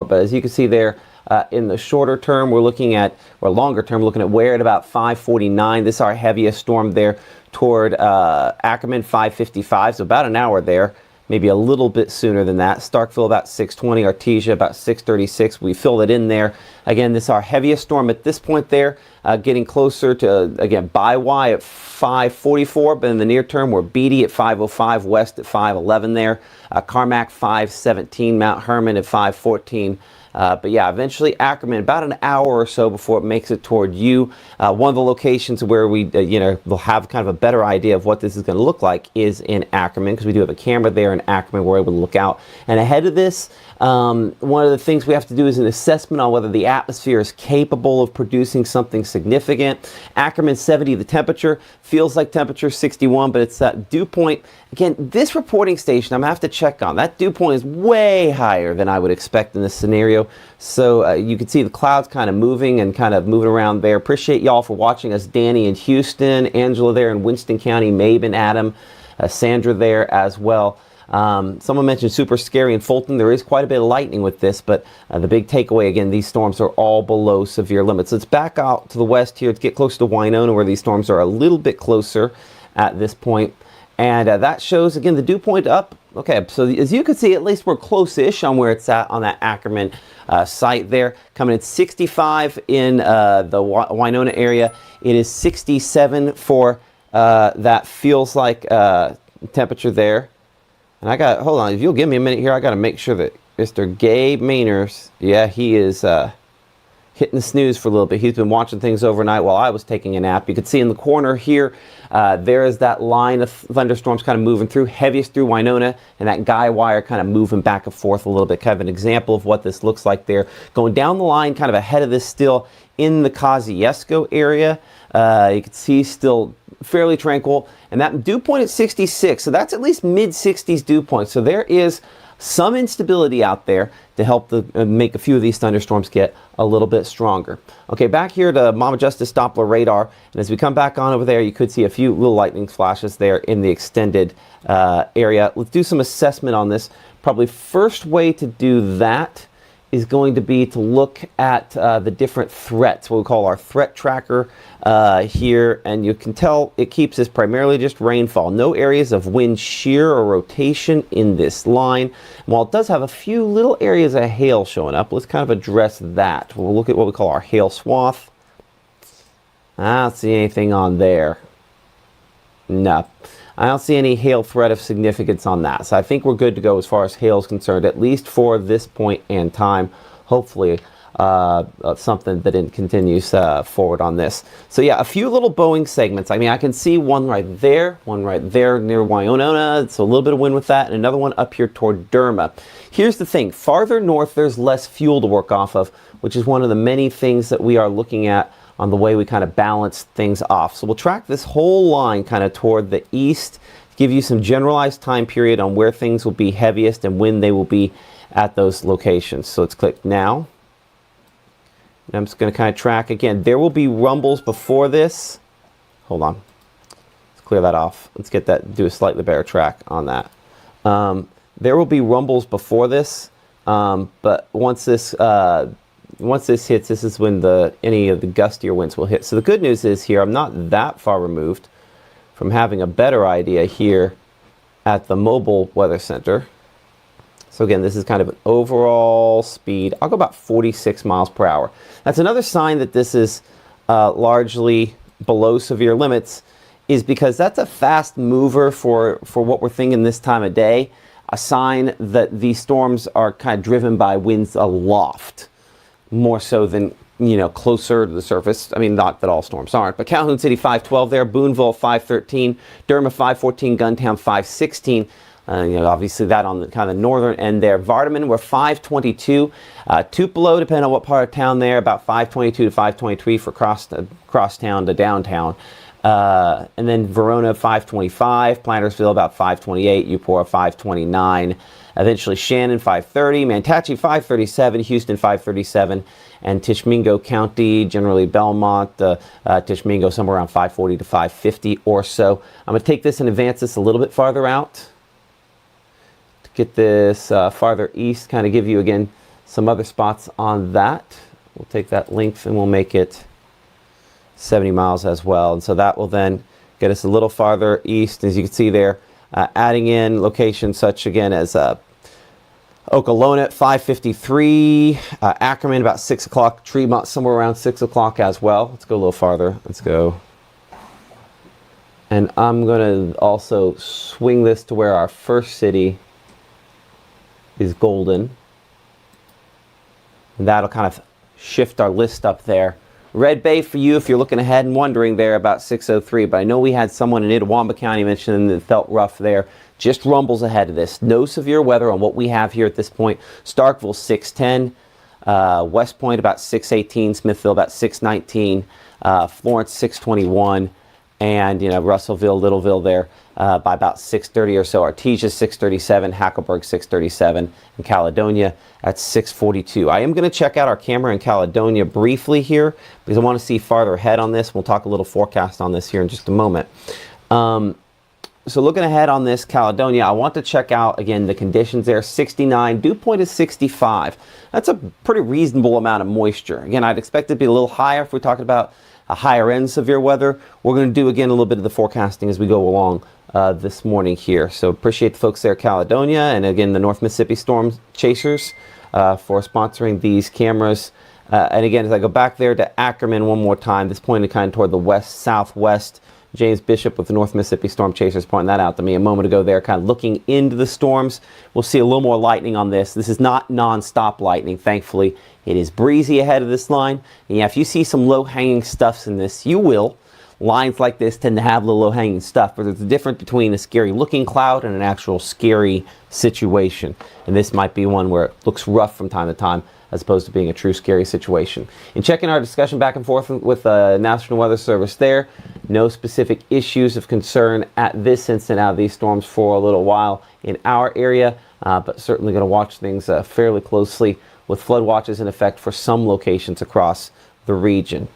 But as you can see there, in the shorter term, we're looking at, or longer term, looking at Ware at about 5:49. This is our heaviest storm there toward Ackerman, 5:55, so about an hour there, maybe a little bit sooner than that. Starkville about 6:20, Artesia about 6:36. We filled it in there. Again, this is our heaviest storm at this point there, getting closer to, again, Biwa at 5:44, but in the near term, we're Beatty at 5:05, West at 5:11 there, Carmack 5:17, Mount Herman at 5:14. But yeah, eventually Ackerman, about an hour or so before it makes it toward you. One of the locations where we, will have kind of a better idea of what this is going to look like is in Ackerman, because we do have a camera there in Ackerman. We're able to look out. And ahead of this, one of the things we have to do is an assessment on whether the atmosphere is capable of producing something significant. Ackerman 70, the temperature, feels like temperature 61, but it's that dew point. Again, this reporting station, I'm going to have to check on. That dew point is way higher than I would expect in this scenario. So you can see the clouds kind of moving around there. Appreciate y'all for watching us. Danny in Houston, Angela there in Winston County, Maben, Adam, Sandra there as well. Someone mentioned super scary in Fulton. There is quite a bit of lightning with this, but the big takeaway, again, these storms are all below severe limits. Let's back out to the west here to get closer to Winona, where these storms are a little bit closer at this point. And that shows, again, the dew point up. Okay, so as you can see, at least we're close-ish on where it's at on that Ackerman site there. Coming in 65 in the Winona area. It is 67 for that feels like temperature there. And hold on, if you'll give me a minute here, I got to make sure that Mr. Gabe Mainers, yeah, he is hitting the snooze for a little bit. He's been watching things overnight while I was taking a nap. You can see in the corner here, there is that line of thunderstorms kind of moving through, heaviest through Winona, and that guy wire kind of moving back and forth a little bit. Kind of an example of what this looks like there. Going down the line, kind of ahead of this still in the Kosciuszko area. You can see still fairly tranquil, and that dew point at 66, so that's at least mid-60s dew point. So there is some instability out there to help make a few of these thunderstorms get a little bit stronger. Okay, back here to Mama Justice Doppler radar, and as we come back on over there, you could see a few little lightning flashes there in the extended area. Let's do some assessment on this. Probably first way to do that is going to be to look at the different threats, what we call our threat tracker here, and you can tell it keeps this primarily just rainfall. No areas of wind shear or rotation in this line. And while it does have a few little areas of hail showing up, let's kind of address that. We'll look at what we call our hail swath. I don't see anything on there. No. I don't see any hail threat of significance on that. So I think we're good to go as far as hail is concerned, at least for this point in time. Hopefully something that it continues forward on this. So yeah, a few little Boeing segments. I mean, I can see one right there near Winona. So a little bit of wind with that, and another one up here toward Derma. Here's the thing. Farther north, there's less fuel to work off of, which is one of the many things that we are looking at on the way we kind of balance things off. So we'll track this whole line kind of toward the east, give you some generalized time period on where things will be heaviest and when they will be at those locations. So let's click now. And I'm just going to kind of track again. There will be rumbles before this. Hold on. Let's clear that off. Let's get that, do a slightly better track on that. There will be rumbles before this, but once this hits, this is when any of the gustier winds will hit. So the good news is here, I'm not that far removed from having a better idea here at the Mobile Weather Center. So again, this is kind of an overall speed. I'll go about 46 miles per hour. That's another sign that this is largely below severe limits, is because that's a fast mover for what we're thinking this time of day. A sign that these storms are kind of driven by winds aloft, more so than, closer to the surface. I mean, not that all storms aren't, but Calhoun City 512 there, Boonville 513, Derma 514, Guntown 516. Obviously that on the kind of northern end there. Vardaman, we're 522. Tupelo, depending on what part of town there, about 522 to 523 for crosstown to downtown. And then Verona 525, Plantersville about 528, Eupora 529. Eventually Shannon 530, Mantachie 537, Houston 537, and Tishomingo County, generally Belmont, Tishomingo somewhere around 540 to 550 or so. I'm going to take this and advance this a little bit farther out to get this farther east, kind of give you again some other spots on that. We'll take that length and we'll make it 70 miles as well. And so that will then get us a little farther east, as you can see there, adding in locations such again as Okolona at 553, Ackerman about 6 o'clock, Tremont somewhere around 6 o'clock as well. Let's go a little farther. Let's go. And I'm going to also swing this to where our first city is Golden. And that'll kind of shift our list up there. Red Bay for you if you're looking ahead and wondering there about 603, but I know we had someone in Itawamba County mention that felt rough there. Just rumbles ahead of this. No severe weather on what we have here at this point. Starkville 610, West Point about 618, Smithville about 619, Florence 621, and Russellville, Littleville there by about 630 or so. Artesia 637, Hackleburg 637, and Caledonia at 642. I am going to check out our camera in Caledonia briefly here because I want to see farther ahead on this. We'll talk a little forecast on this here in just a moment. So looking ahead on this Caledonia, I want to check out again the conditions there. 69, dew point is 65. That's a pretty reasonable amount of moisture. Again, I'd expect it to be a little higher if we're talking about a higher end severe weather. We're going to do again a little bit of the forecasting as we go along this morning here. So appreciate the folks there at Caledonia, and again the North Mississippi Storm Chasers for sponsoring these cameras. And again, as I go back there to Ackerman one more time, this pointed kind of toward the west-southwest. James Bishop with the North Mississippi Storm Chasers pointing that out to me a moment ago there, kind of looking into the storms. We'll see a little more lightning on this. This is not non-stop lightning, thankfully. It is breezy ahead of this line. And yeah, if you see some low-hanging stuffs in this, you will. Lines like this tend to have the low-hanging stuff, but there's a difference between a scary-looking cloud and an actual scary situation. And this might be one where it looks rough from time to time, as opposed to being a true scary situation. In checking our discussion back and forth with the National Weather Service there, no specific issues of concern at this instant out of these storms for a little while in our area, but certainly going to watch things fairly closely with flood watches in effect for some locations across the region.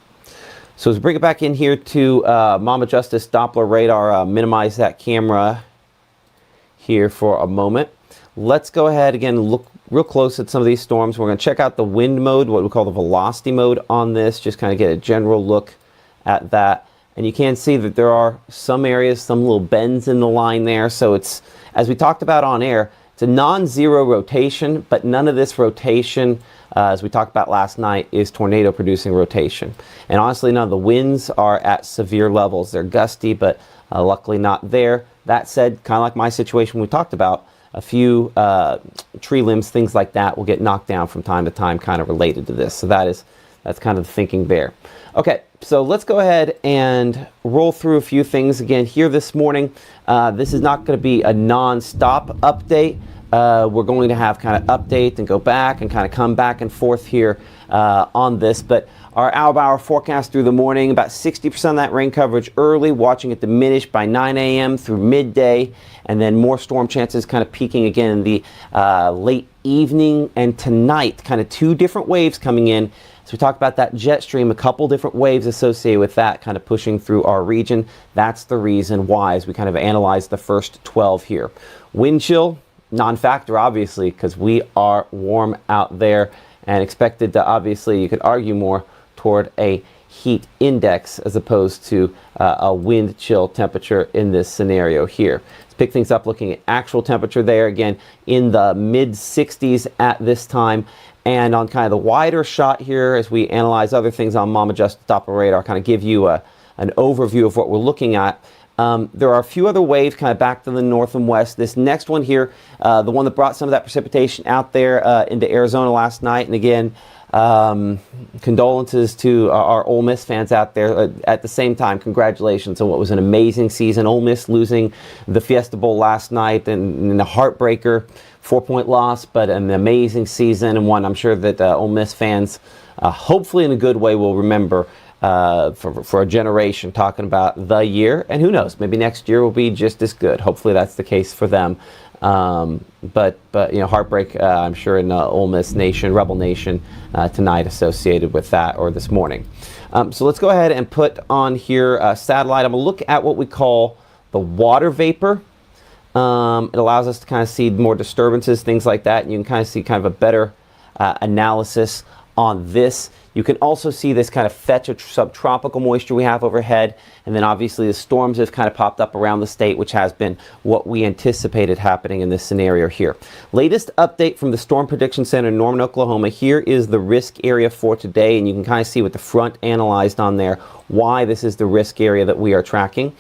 So as we bring it back in here to Mama Justice Doppler radar, minimize that camera here for a moment. Let's go ahead again, look real close at some of these storms. We're going to check out the wind mode, what we call the velocity mode on this, just kind of get a general look at that. And you can see that there are some areas, some little bends in the line there. So it's, as we talked about on air, it's a non-zero rotation, but none of this rotation, as we talked about last night, is tornado producing rotation. And honestly, none of the winds are at severe levels. They're gusty, but luckily not there. That said, kind of like my situation we talked about, a few tree limbs, things like that will get knocked down from time to time, kind of related to this. So that's kind of the thinking there. Okay, so let's go ahead and roll through a few things again here this morning. This is not going to be a non-stop update. We're going to have kind of update and go back and kind of come back and forth here on this. But our hour-by-hour forecast through the morning, about 60% of that rain coverage early, watching it diminish by 9 a.m. through midday, and then more storm chances kind of peaking again in the late evening and tonight. Kind of two different waves coming in. So we talked about that jet stream, a couple different waves associated with that kind of pushing through our region. That's the reason why, as we kind of analyze the first 12 here. Wind chill, non-factor obviously, because we are warm out there and expected to, obviously you could argue more toward a heat index as opposed to a wind chill temperature in this scenario here. Let's pick things up looking at actual temperature there, again in the mid 60s at this time. And on kind of the wider shot here, as we analyze other things on Mama Justice Doppler radar, kind of give you an overview of what we're looking at. There are a few other waves kind of back to the north and west. This next one here, the one that brought some of that precipitation out there into Arizona last night. And again, condolences to our Ole Miss fans out there. At the same time, congratulations on what was an amazing season. Ole Miss losing the Fiesta Bowl last night and a heartbreaker, 4-point loss, but an amazing season, and one I'm sure that Ole Miss fans, hopefully in a good way, will remember for a generation, talking about the year. And who knows, maybe next year will be just as good. Hopefully that's the case for them. But you know, heartbreak, I'm sure, in Ole Miss Nation, Rebel Nation, tonight associated with that, or this morning. So let's go ahead and put on here satellite. I'm going to look at what we call the water vapor. It allows us to kind of see more disturbances, things like that. And you can kind of see kind of a better analysis on this. You can also see this kind of fetch of subtropical moisture we have overhead, and then obviously the storms have kind of popped up around the state, which has been what we anticipated happening in this scenario here. Latest update from the Storm Prediction Center in Norman, Oklahoma. Here is the risk area for today, and you can kind of see with the front analyzed on there why this is the risk area that we are tracking.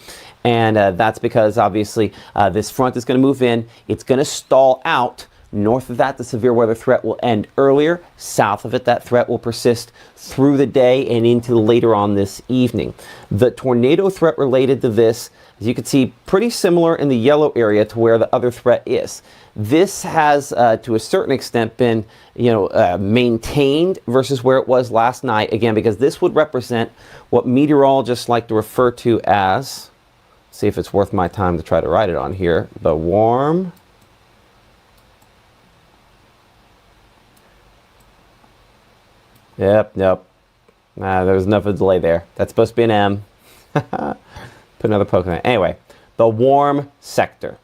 And that's because obviously this front is going to move in. It's going to stall out. North of that, the severe weather threat will end earlier. South of it, that threat will persist through the day and into later on this evening. The tornado threat related to this, as you can see, pretty similar in the yellow area to where the other threat is. This has, to a certain extent, been maintained versus where it was last night. Again, because this would represent what meteorologists like to refer to as, see if it's worth my time to try to write it on here, the warm Nope. There was enough of a delay there. That's supposed to be an M. Put another poke in it. Anyway, the warm sector.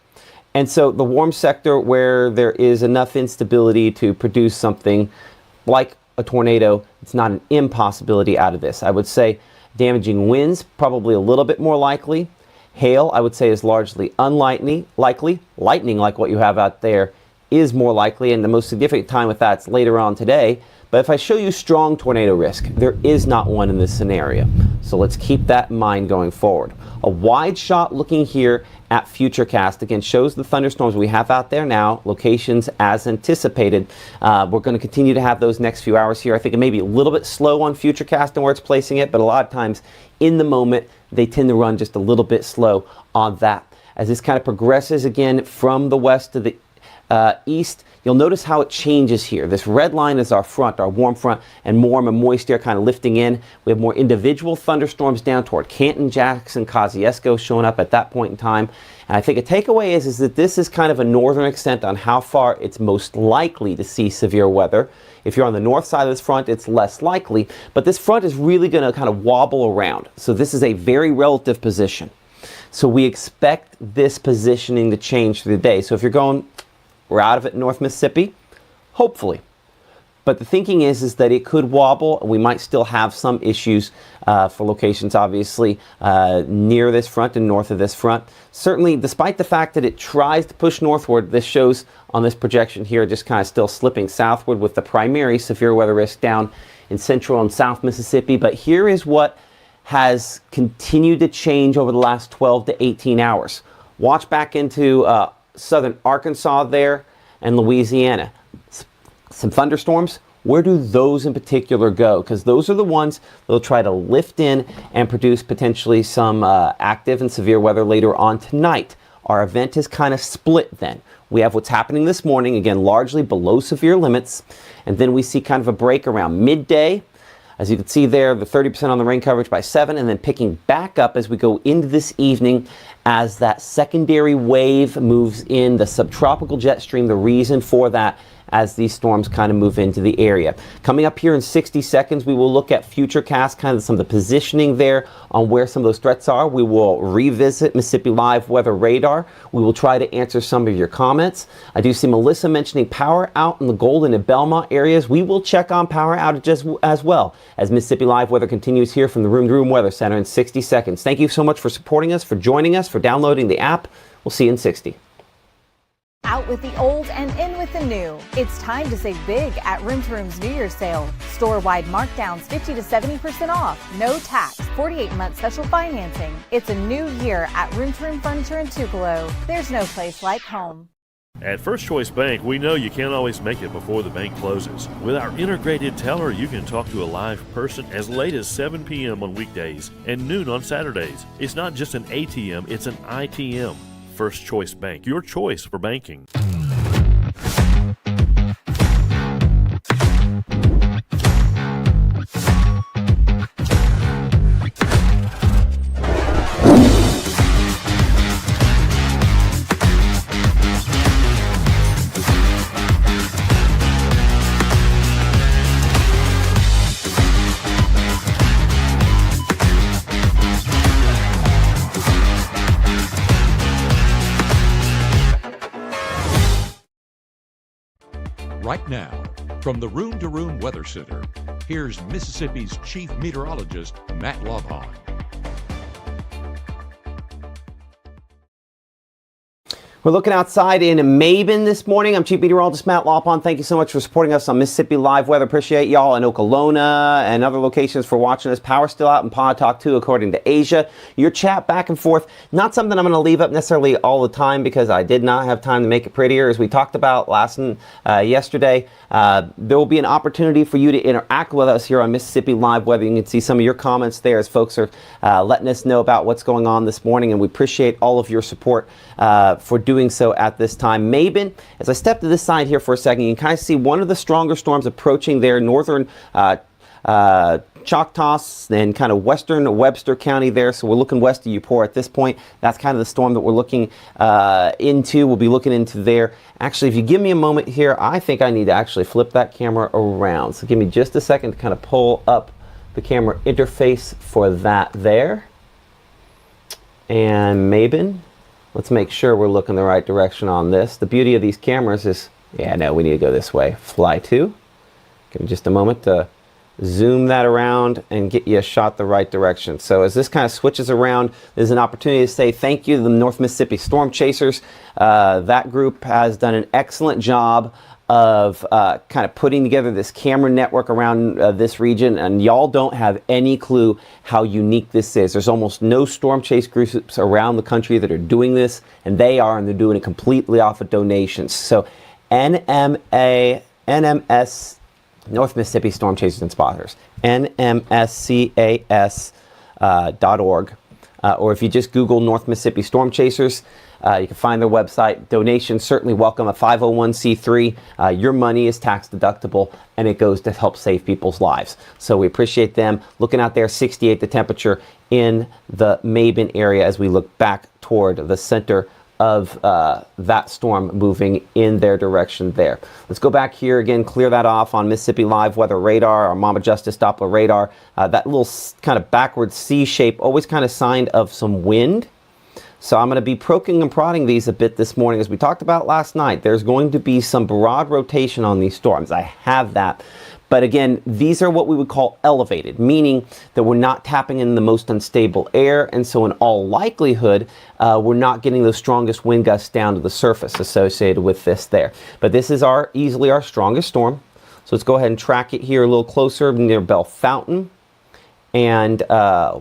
And so the warm sector where there is enough instability to produce something like a tornado, it's not an impossibility out of this. I would say damaging winds, probably a little bit more likely. Hail, I would say, is largely unlikely. Lightning, like what you have out there, is more likely. And the most significant time with that's later on today. But if I show you strong tornado risk, there is not one in this scenario. So let's keep that in mind going forward. A wide shot looking here at Futurecast, again, shows the thunderstorms we have out there now, locations as anticipated. We're going to continue to have those next few hours here. I think it may be a little bit slow on Futurecast and where it's placing it, but a lot of times in the moment, they tend to run just a little bit slow on that. As this kind of progresses again from the west to the east, you'll notice how it changes here. This red line is our front, our warm front, and warm and moist air kind of lifting in. We have more individual thunderstorms down toward Canton, Jackson, Kosciuszko showing up at that point in time. And I think a takeaway is that this is kind of a northern extent on how far it's most likely to see severe weather. If you're on the north side of this front, it's less likely, but this front is really going to kind of wobble around. So this is a very relative position. So we expect this positioning to change through the day. So if you're going, we're out of it in North Mississippi, hopefully. But the thinking is that it could wobble, and we might still have some issues for locations, obviously, near this front and north of this front. Certainly, despite the fact that it tries to push northward, this shows on this projection here just kind of still slipping southward with the primary severe weather risk down in central and south Mississippi. But here is what has continued to change over the last 12 to 18 hours. Watch back into southern Arkansas there and Louisiana. Some thunderstorms. Where do those in particular go? Because those are the ones that'll try to lift in and produce potentially some active and severe weather later on tonight. Our event is kind of split then. We have what's happening this morning, again, largely below severe limits. And then we see kind of a break around midday. As you can see there, the 30% on the rain coverage by 7, and then picking back up as we go into this evening as that secondary wave moves in, the subtropical jet stream, the reason for that as these storms kind of move into the area. Coming up here in 60 seconds, we will look at Futurecast, kind of some of the positioning there on where some of those threats are. We will revisit Mississippi Live Weather Radar. We will try to answer some of your comments. I do see Melissa mentioning power out in the Golden and Belmont areas. We will check on power outages as well as Mississippi Live Weather continues here from the Room to Room Weather Center in 60 seconds. Thank you so much for supporting us, for joining us, for downloading the app. We'll see you in 60. Out with the old and in with the new. It's time to save big at Room to Room's New Year's sale. Store-wide markdowns 50 to 70% off. No tax, 48-month special financing. It's a new year at Room to Room Furniture in Tupelo. There's no place like home. At First Choice Bank, we know you can't always make it before the bank closes. With our integrated teller, you can talk to a live person as late as 7 p.m. on weekdays and noon on Saturdays. It's not just an ATM, it's an ITM. First Choice Bank, your choice for banking. Right now, from the Room to Room Weather Center, here's Mississippi's Chief Meteorologist, Matt Lobhon. We're looking outside in Mabin this morning. I'm Chief Meteorologist Matt Lopon. Thank you so much for supporting us on Mississippi Live Weather. Appreciate y'all in Okolona and other locations for watching us. Power still out in Pontotoc too, according to Asia. Your chat back and forth, not something I'm going to leave up necessarily all the time because I did not have time to make it prettier. As we talked about yesterday, there will be an opportunity for you to interact with us here on Mississippi Live Weather. You can see some of your comments there as folks are letting us know about what's going on this morning, and we appreciate all of your support for doing so at this time. Mabin, as I step to this side here for a second, you can kind of see one of the stronger storms approaching there, northern Choctaw and kind of western Webster County there. So we're looking west of Eupora at this point. That's kind of the storm that we're looking into. We'll be looking into there. Actually, if you give me a moment here, I think I need to actually flip that camera around. So give me just a second to kind of pull up the camera interface for that there. And Mabin. Let's make sure we're looking the right direction on this. The beauty of these cameras is, yeah, no, we need to go this way. Fly to. Give me just a moment to zoom that around and get you a shot the right direction. So as this kind of switches around, there's an opportunity to say thank you to the North Mississippi Storm Chasers. That group has done an excellent job of kind of putting together this camera network around this region, and y'all don't have any clue how unique this is. There's almost no storm chase groups around the country that are doing this, and they're doing it completely off of donations. So NMS, North Mississippi Storm Chasers and Spotters, NMSCAS.org, or if you just Google North Mississippi Storm Chasers, you can find their website. Donations certainly welcome. A 501c3. Your money is tax deductible, and it goes to help save people's lives. So we appreciate them. Looking out there, 68 the temperature in the Mabin area as we look back toward the center of that storm moving in their direction there. Let's go back here again, clear that off on Mississippi Live Weather Radar, our Mama Justice Doppler radar. That little kind of backward C shape, always kind of sign of some wind. So I'm going to be poking and prodding these a bit this morning. As we talked about last night, there's going to be some broad rotation on these storms. I have that. But again, these are what we would call elevated, meaning that we're not tapping in the most unstable air. And so in all likelihood, we're not getting the strongest wind gusts down to the surface associated with this there. But this is easily our strongest storm. So let's go ahead and track it here a little closer near Bellefontaine and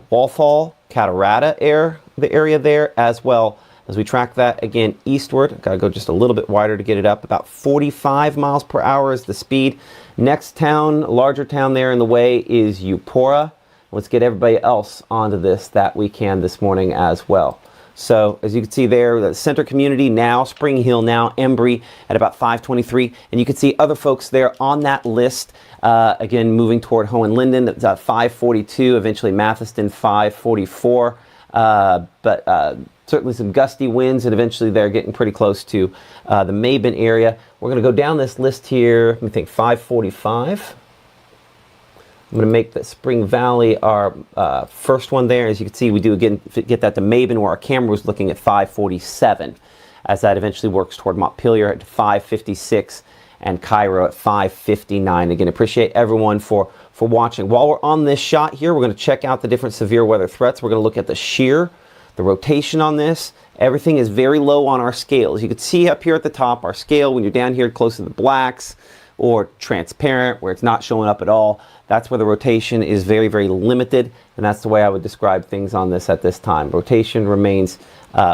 Walthall, Catarata the area there, as well as we track that again eastward. Got to go just a little bit wider to get it up. About 45 miles per hour is the speed. Next town, larger town there in the way is Eupora. Let's get everybody else onto this that we can this morning as well. So as you can see there, the center community now, Spring Hill now, Embry at about 523. And you can see other folks there on that list. Again, moving toward Hohenlinden at 542, eventually Mathiston 544. But certainly some gusty winds, and eventually they're getting pretty close to the Mabin area. We're going to go down this list here. Let me think, 545. I'm going to make the Spring Valley our first one there. As you can see, we do again get that to Mabin, where our camera was looking at 547, as that eventually works toward Montpelier at 556 and Cairo at 559. Again, appreciate everyone for watching. While we're on this shot here, we're going to check out the different severe weather threats. We're going to look at the shear, the rotation on this. Everything is very low on our scale. As you can see up here at the top, our scale, when you're down here close to the blacks or transparent, where it's not showing up at all, that's where the rotation is very, very limited, and that's the way I would describe things on this at this time. Rotation remains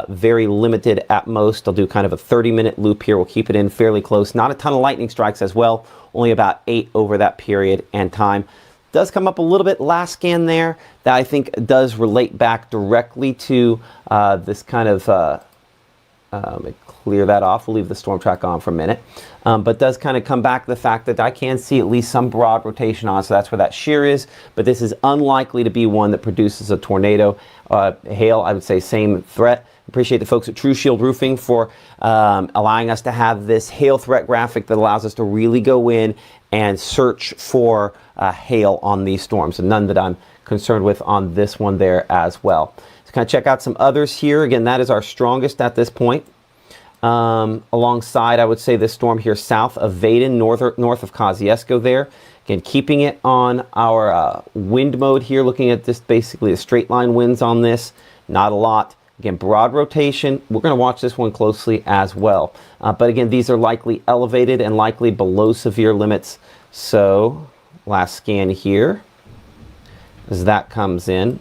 very limited at most. I'll do kind of a 30-minute loop here. We'll keep it in fairly close. Not a ton of lightning strikes as well, only about 8 over that period and time. Does come up a little bit last scan there that I think does relate back directly to this kind of, let me clear that off. We'll leave the storm track on for a minute. But does kind of come back to the fact that I can see at least some broad rotation on, so that's where that shear is. But this is unlikely to be one that produces a tornado. Hail, I would say same threat. Appreciate the folks at True Shield Roofing for allowing us to have this hail threat graphic that allows us to really go in and search for hail on these storms, and none that I'm concerned with on this one there as well. So kind of check out some others here. Again, that is our strongest at this point. Alongside, I would say, this storm here south of Vaden, north of Kosciuszko there. Again, keeping it on our wind mode here, looking at this, basically the straight line winds on this, not a lot. Again, broad rotation. We're going to watch this one closely as well. But again, these are likely elevated and likely below severe limits. So, last scan here, as that comes in,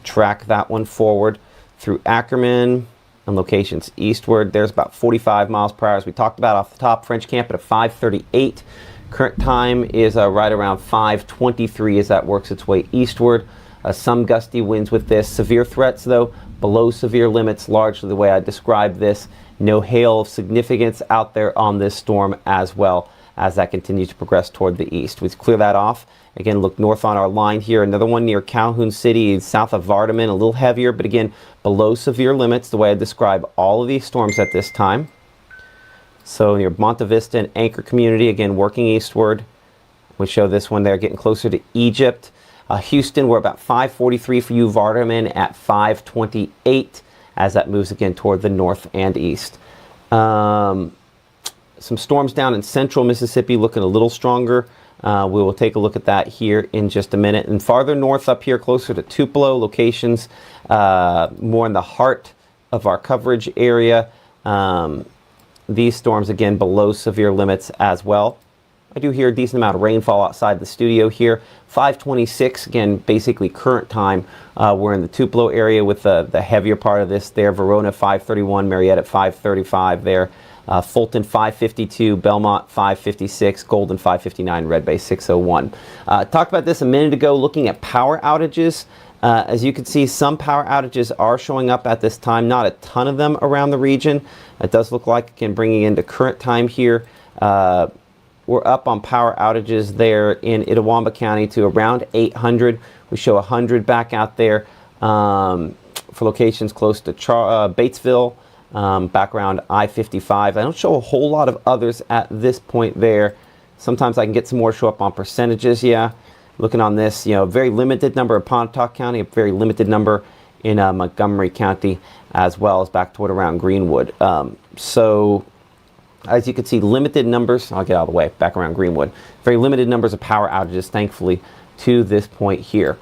track that one forward through Ackerman and locations eastward. There's about 45 miles per hour, as we talked about off the top. French Camp at a 5:38. Current time is right around 5:23 as that works its way eastward. Some gusty winds with this. Severe threats, though, below severe limits, largely the way I described this. No hail of significance out there on this storm as well as that continues to progress toward the east. We clear that off. Again, look north on our line here. Another one near Calhoun City, south of Vardaman, a little heavier, but again, below severe limits, the way I describe all of these storms at this time. So near Monte Vista and Anchor Community, again, working eastward. We show this one there, getting closer to Egypt. Houston, we're about 5:43 for you. Vardaman at 5:28 as that moves again toward the north and east. Some storms down in central Mississippi looking a little stronger. We will take a look at that here in just a minute. And farther north up here, closer to Tupelo, locations more in the heart of our coverage area. These storms, again, below severe limits as well. I do hear a decent amount of rainfall outside the studio here. 5:26, again, basically current time. We're in the Tupelo area with the heavier part of this there. Verona 5:31, Marietta 5:35 there. Fulton 5:52, Belmont 5:56, Golden 5:59, Red Bay 6:01. Talked about this a minute ago, looking at power outages. As you can see, some power outages are showing up at this time, not a ton of them around the region. It does look like, again, bringing into current time here, we're up on power outages there in Itawamba County to around 800. We show 100 back out there for locations close to Batesville, back around I-55. I don't show a whole lot of others at this point there. Sometimes I can get some more show up on percentages, yeah. Looking on this, very limited number in Pontotoc County, a very limited number in Montgomery County, as well as back toward around Greenwood. So, as you can see, limited numbers, I'll get out of the way, back around Greenwood. Very limited numbers of power outages, thankfully, to this point here.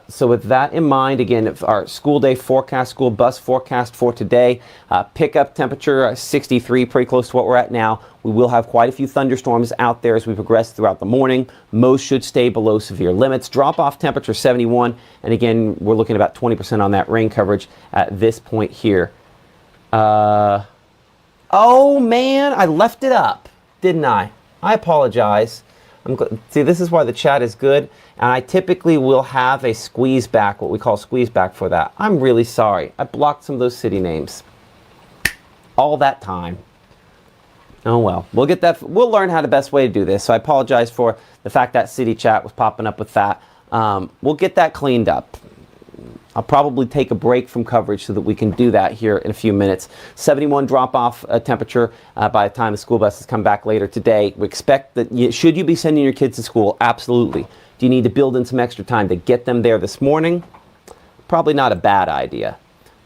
So with that in mind, again, our school day forecast, school bus forecast for today, pickup temperature 63, pretty close to what we're at now. We will have quite a few thunderstorms out there as we progress throughout the morning. Most should stay below severe limits. Drop-off temperature 71, and again, we're looking at about 20% on that rain coverage at this point here. Oh man, I left it up, didn't I? I apologize. See, this is why the chat is good, and I typically will have a squeeze back, what we call squeeze back for that. I'm really sorry. I blocked some of those city names. All that time. Oh well, we'll get that. We'll learn how the best way to do this. So I apologize for the fact that city chat was popping up with that. We'll get that cleaned up. I'll probably take a break from coverage so that we can do that here in a few minutes. 71 drop-off temperature by the time the school buses come back later today. We expect that, should you be sending your kids to school? Absolutely. Do you need to build in some extra time to get them there this morning? Probably not a bad idea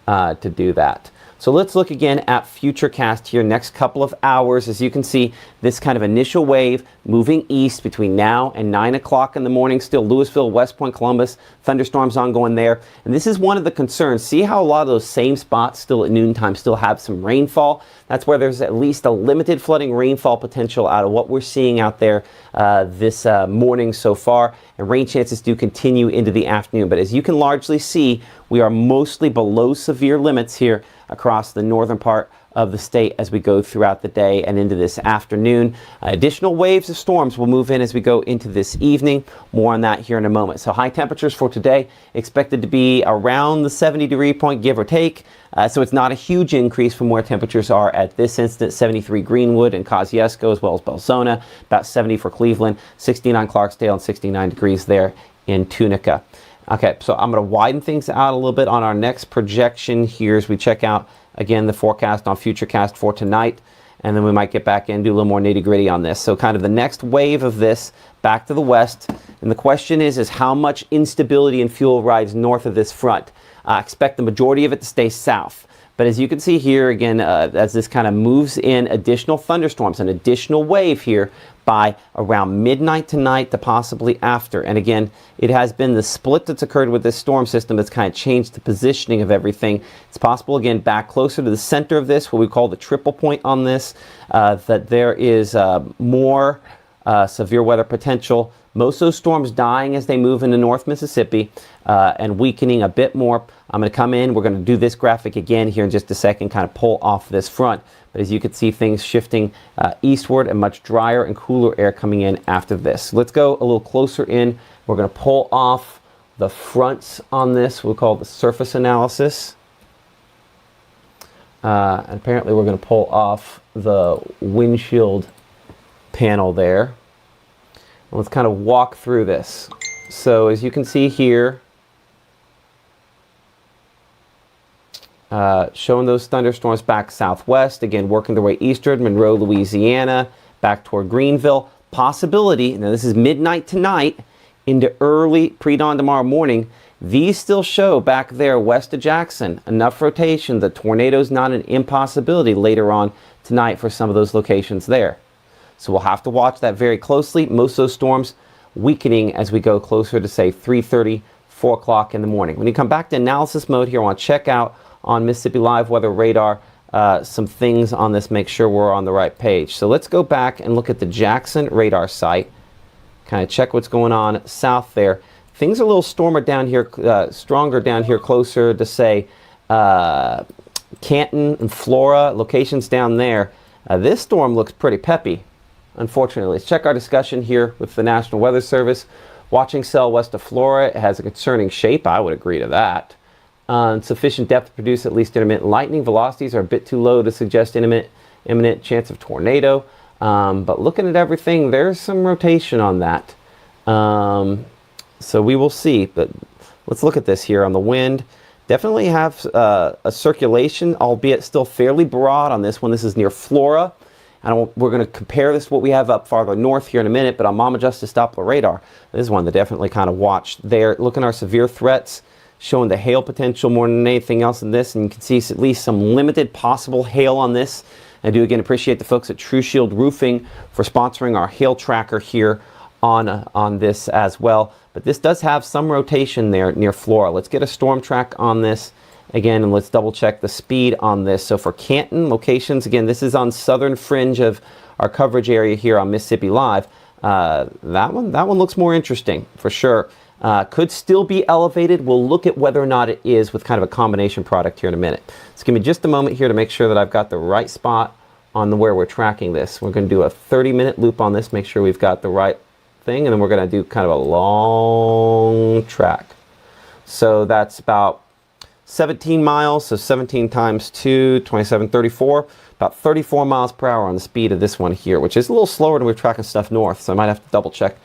to do that. So let's look again at Futurecast here next couple of hours. As you can see, this kind of initial wave moving east between now and 9 o'clock in the morning. Still Louisville, West Point, Columbus, thunderstorms ongoing there. And this is one of the concerns. See how a lot of those same spots still at noontime still have some rainfall? That's where there's at least a limited flooding rainfall potential out of what we're seeing out there this morning so far. And rain chances do continue into the afternoon. But as you can largely see, we are mostly below severe limits here across the northern part of the state as we go throughout the day and into this afternoon. Additional waves of storms will move in as we go into this evening. More on that here in a moment. So high temperatures for today expected to be around the 70-degree point, give or take. So it's not a huge increase from where temperatures are at this instant. 73 Greenwood and Kosciuszko, as well as Belzona. About 70 for Cleveland, 69 Clarksdale, and 69 degrees there in Tunica. Okay, so I'm going to widen things out a little bit on our next projection here as we check out, again, the forecast on Futurecast for tonight. And then we might get back in, do a little more nitty-gritty on this. So kind of the next wave of this back to the west. And the question is how much instability and fuel rides north of this front? Expect the majority of it to stay south. But as you can see here, again, as this kind of moves in, additional thunderstorms, an additional wave here by around midnight tonight to possibly after. And again, it has been the split that's occurred with this storm system that's kind of changed the positioning of everything. It's possible, again, back closer to the center of this, what we call the triple point on this, that there is more severe weather potential. Most of those storms dying as they move into North Mississippi and weakening a bit more. I'm going to come in. We're going to do this graphic again here in just a second, kind of pull off this front. But as you can see, things shifting eastward and much drier and cooler air coming in after this. Let's go a little closer in. We're going to pull off the fronts on this. We'll call it the surface analysis. And apparently we're going to pull off the windshield panel there. Let's kind of walk through this. So as you can see here, showing those thunderstorms back southwest, again working their way eastward, Monroe, Louisiana, back toward Greenville. Possibility, now this is midnight tonight into early pre-dawn tomorrow morning, these still show back there west of Jackson enough rotation that tornadoes not an impossibility later on tonight for some of those locations there. So we'll have to watch that very closely. Most of those storms weakening as we go closer to, say, 3:30, 4 o'clock in the morning. When you come back to analysis mode here, I want to check out on Mississippi Live Weather Radar some things on this, make sure we're on the right page. So let's go back and look at the Jackson radar site, kind of check what's going on south there. Things are a little stronger down here closer to, say, Canton and Flora, locations down there. This storm looks pretty peppy. Unfortunately, let's check our discussion here with the National Weather Service. Watching cell west of Flora, it has a concerning shape. I would agree to that. Sufficient depth to produce at least intermittent lightning. Velocities are a bit too low to suggest imminent chance of tornado. But looking at everything, there's some rotation on that. So we will see. But let's look at this here on the wind. Definitely have a circulation, albeit still fairly broad on this one. This is near Flora. We're going to compare this to what we have up farther north here in a minute, but on Mama Justice Doppler radar, this is one that definitely kind of watched there. Looking at our severe threats, showing the hail potential more than anything else in this, and you can see at least some limited possible hail on this. I do again appreciate the folks at True Shield Roofing for sponsoring our hail tracker here on this as well. But this does have some rotation there near Flora. Let's get a storm track on this again, and let's double check the speed on this. So for Canton locations, again, this is on southern fringe of our coverage area here on Mississippi Live. That one looks more interesting for sure. Could still be elevated. We'll look at whether or not it is with kind of a combination product here in a minute. So give me just a moment here to make sure that I've got the right spot on where we're tracking this. We're going to do a 30-minute loop on this, make sure we've got the right thing, and then we're going to do kind of a long track. So that's about 17 miles, so 17 times 2, 27, 34, about 34 miles per hour on the speed of this one here, which is a little slower than we're tracking stuff north, so I might have to double check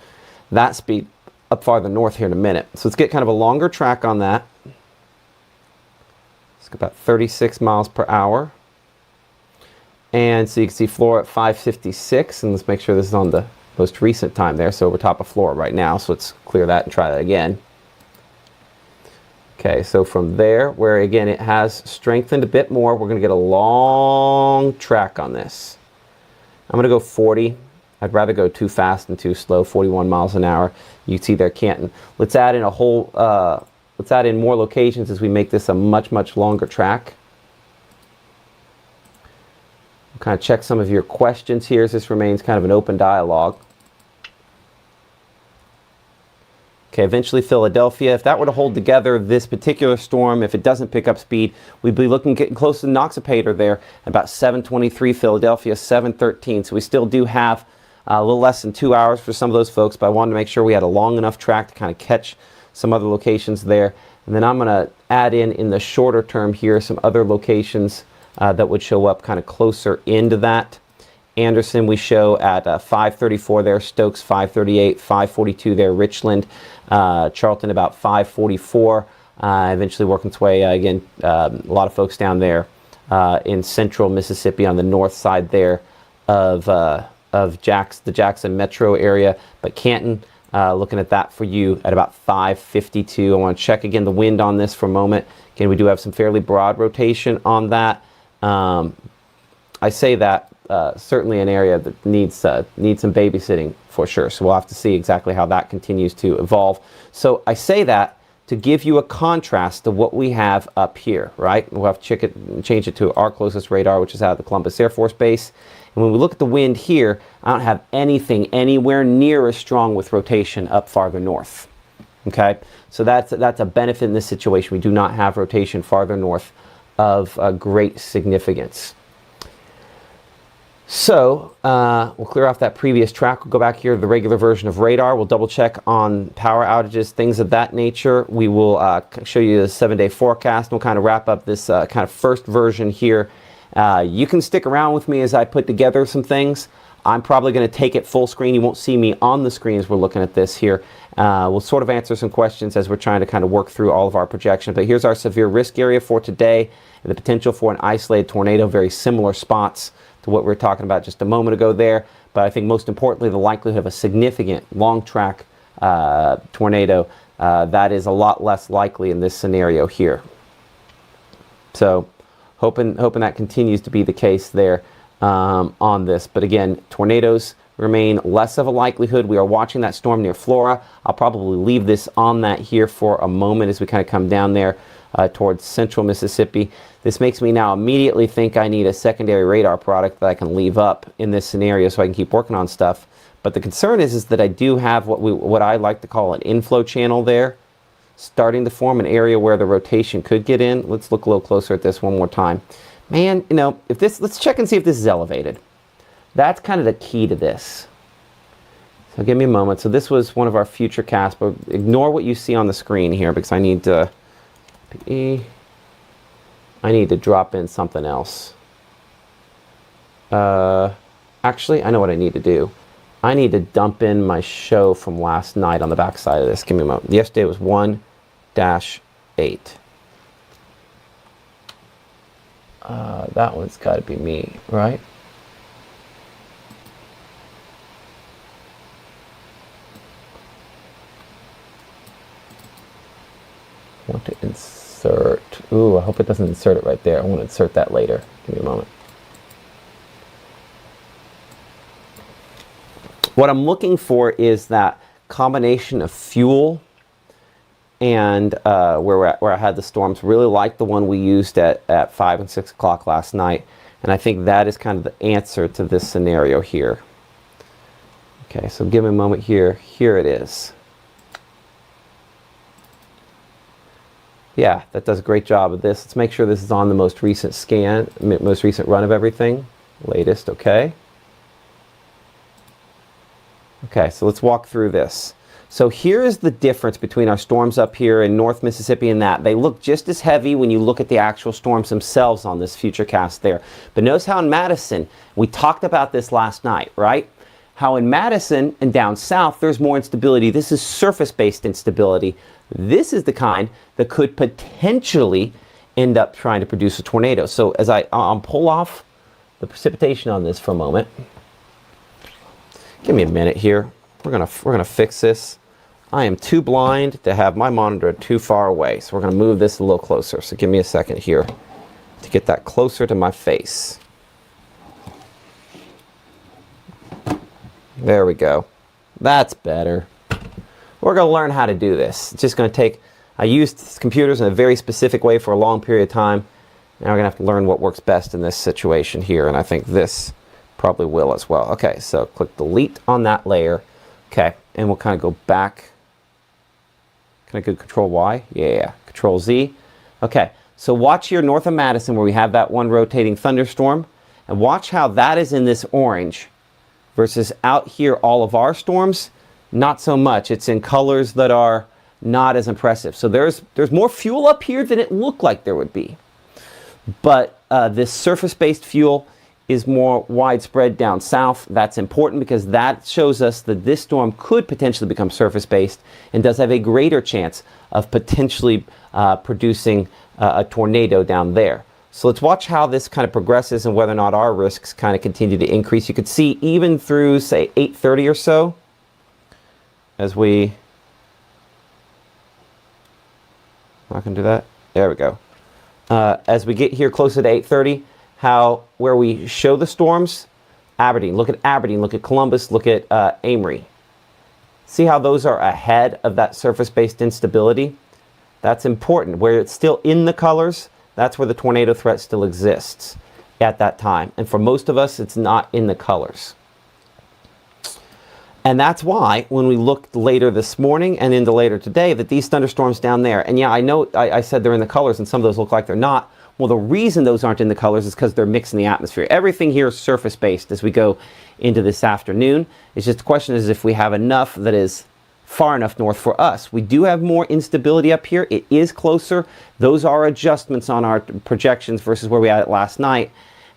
that speed up farther north here in a minute. So let's get kind of a longer track on that. It's about 36 miles per hour. And so you can see Flora at 556, and let's make sure this is on the most recent time there, so over top of Flora right now, so let's clear that and try that again. Okay, so from there, where again it has strengthened a bit more, we're going to get a long track on this. I'm going to go 40. I'd rather go too fast than too slow, 41 miles an hour. You can see there Canton. Let's add in let's add in more locations as we make this a much, much longer track. We'll kind of check some of your questions here as this remains kind of an open dialogue. Okay, eventually Philadelphia. If that were to hold together this particular storm, if it doesn't pick up speed, we'd be looking getting close to Noxapater there, about 7:23 Philadelphia, 7:13. So we still do have a little less than 2 hours for some of those folks, but I wanted to make sure we had a long enough track to kind of catch some other locations there. And then I'm going to add in the shorter term here some other locations that would show up kind of closer into that. Anderson we show at 5:34 there, Stokes 5:38, 5:42 there, Richland, Charlton about 5:44, eventually working its way again, a lot of folks down there in central Mississippi on the north side there of the Jackson metro area, but Canton Looking at that for you at about 552. I want to check again the wind on this for a moment. Again, we do have some fairly broad rotation on that. I say that certainly an area that needs some babysitting for sure. So we'll have to see exactly how that continues to evolve. So I say that to give you a contrast to what we have up here, right? We'll have to change it to our closest radar, which is out of the Columbus Air Force Base. And when we look at the wind here, I don't have anything anywhere near as strong with rotation up farther north. Okay, so that's a benefit in this situation. We do not have rotation farther north of great significance. So we'll clear off that previous track. We'll go back here to the regular version of radar. We'll double check on power outages, things of that nature. We will show you the 7-day forecast. We'll kind of wrap up this kind of first version here. You can stick around with me as I put together some things. I'm probably going to take it full screen. You won't see me on the screen as we're looking at this here. We'll sort of answer some questions as we're trying to kind of work through all of our projections. But here's our severe risk area for today and the potential for an isolated tornado, very similar spots to what we were talking about just a moment ago there. But I think most importantly, the likelihood of a significant long track tornado, that is a lot less likely in this scenario here. So hoping that continues to be the case there on this. But again, tornadoes remain less of a likelihood. We are watching that storm near Flora. I'll probably leave this on that here for a moment as we kind of come down there towards central Mississippi. This makes me now immediately think I need a secondary radar product that I can leave up in this scenario so I can keep working on stuff. But the concern is that I do have what I like to call an inflow channel there, starting to form an area where the rotation could get in. Let's look a little closer at this one more time. Man, you know, if this, let's check and see if this is elevated. That's kind of the key to this. So give me a moment. So this was one of our future casts, but ignore what you see on the screen here because I need to drop in something else. Actually, I know what I need to do. I need to dump in my show from last night on the back side of this. Give me a moment. Yesterday was 1-8. That one's got to be me, right? I want to insert. Ooh, I hope it doesn't insert it right there. I want to insert that later. Give me a moment. What I'm looking for is that combination of fuel and where I had the storms. Really like the one we used at 5 and 6 o'clock last night. And I think that is kind of the answer to this scenario here. Okay, so give me a moment here. Here it is. Yeah, that does a great job of this. Let's make sure this is on the most recent scan, most recent run of everything. Latest, okay. Okay, so let's walk through this. So here is the difference between our storms up here in North Mississippi and that. They look just as heavy when you look at the actual storms themselves on this future cast there. But notice how in Madison, we talked about this last night, right? How in Madison and down south, there's more instability. This is surface-based instability. This is the kind that could potentially end up trying to produce a tornado. So as I'll pull off the precipitation on this for a moment. Give me a minute here. We're gonna fix this. I am too blind to have my monitor too far away, so we're gonna move this a little closer. So give me a second here to get that closer to my face. There we go. That's better. We're gonna learn how to do this. It's just gonna take, I used computers in a very specific way for a long period of time. Now we're gonna have to learn what works best in this situation here, and I think this probably will as well. Okay, so click delete on that layer. Okay, and we'll kind of go back. Can I go Control Y? Yeah, Control Z. Okay, so watch here north of Madison where we have that one rotating thunderstorm, and watch how that is in this orange versus out here all of our storms, not so much. It's in colors that are not as impressive. So there's more fuel up here than it looked like there would be. But this surface-based fuel is more widespread down south. That's important because that shows us that this storm could potentially become surface-based and does have a greater chance of potentially producing a tornado down there. So let's watch how this kind of progresses and whether or not our risks kind of continue to increase. You could see even through, say, 8:30 or so, as we, I can do that. There we go. As we get here closer to 8:30, where we show the storms, Aberdeen. Look at Aberdeen. Look at Columbus. Look at Amory. See how those are ahead of that surface-based instability? That's important. Where it's still in the colors, that's where the tornado threat still exists at that time. And for most of us, it's not in the colors. And that's why when we looked later this morning and into later today, that these thunderstorms down there, and yeah, I know I said they're in the colors and some of those look like they're not. Well, the reason those aren't in the colors is because they're mixed in the atmosphere. Everything here is surface-based as we go into this afternoon. It's just the question is if we have enough that is far enough north for us. We do have more instability up here. It is closer. Those are adjustments on our projections versus where we had it last night.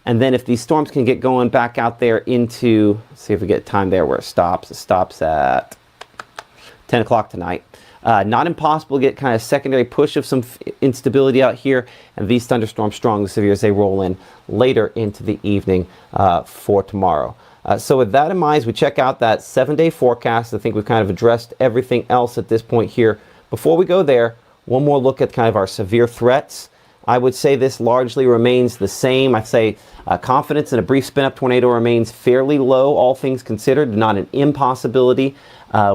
And then if these storms can get going back out there into, let's see if we get time there where it stops. It stops at 10 o'clock tonight. Not impossible to get kind of secondary push of some instability out here, and these thunderstorms strong and severe as they roll in later into the evening for tomorrow. So with that in mind, as we check out that 7-day forecast, I think we've kind of addressed everything else at this point here. Before we go there, one more look at kind of our severe threats. I would say this largely remains the same. I'd say confidence in a brief spin-up tornado remains fairly low, all things considered, not an impossibility.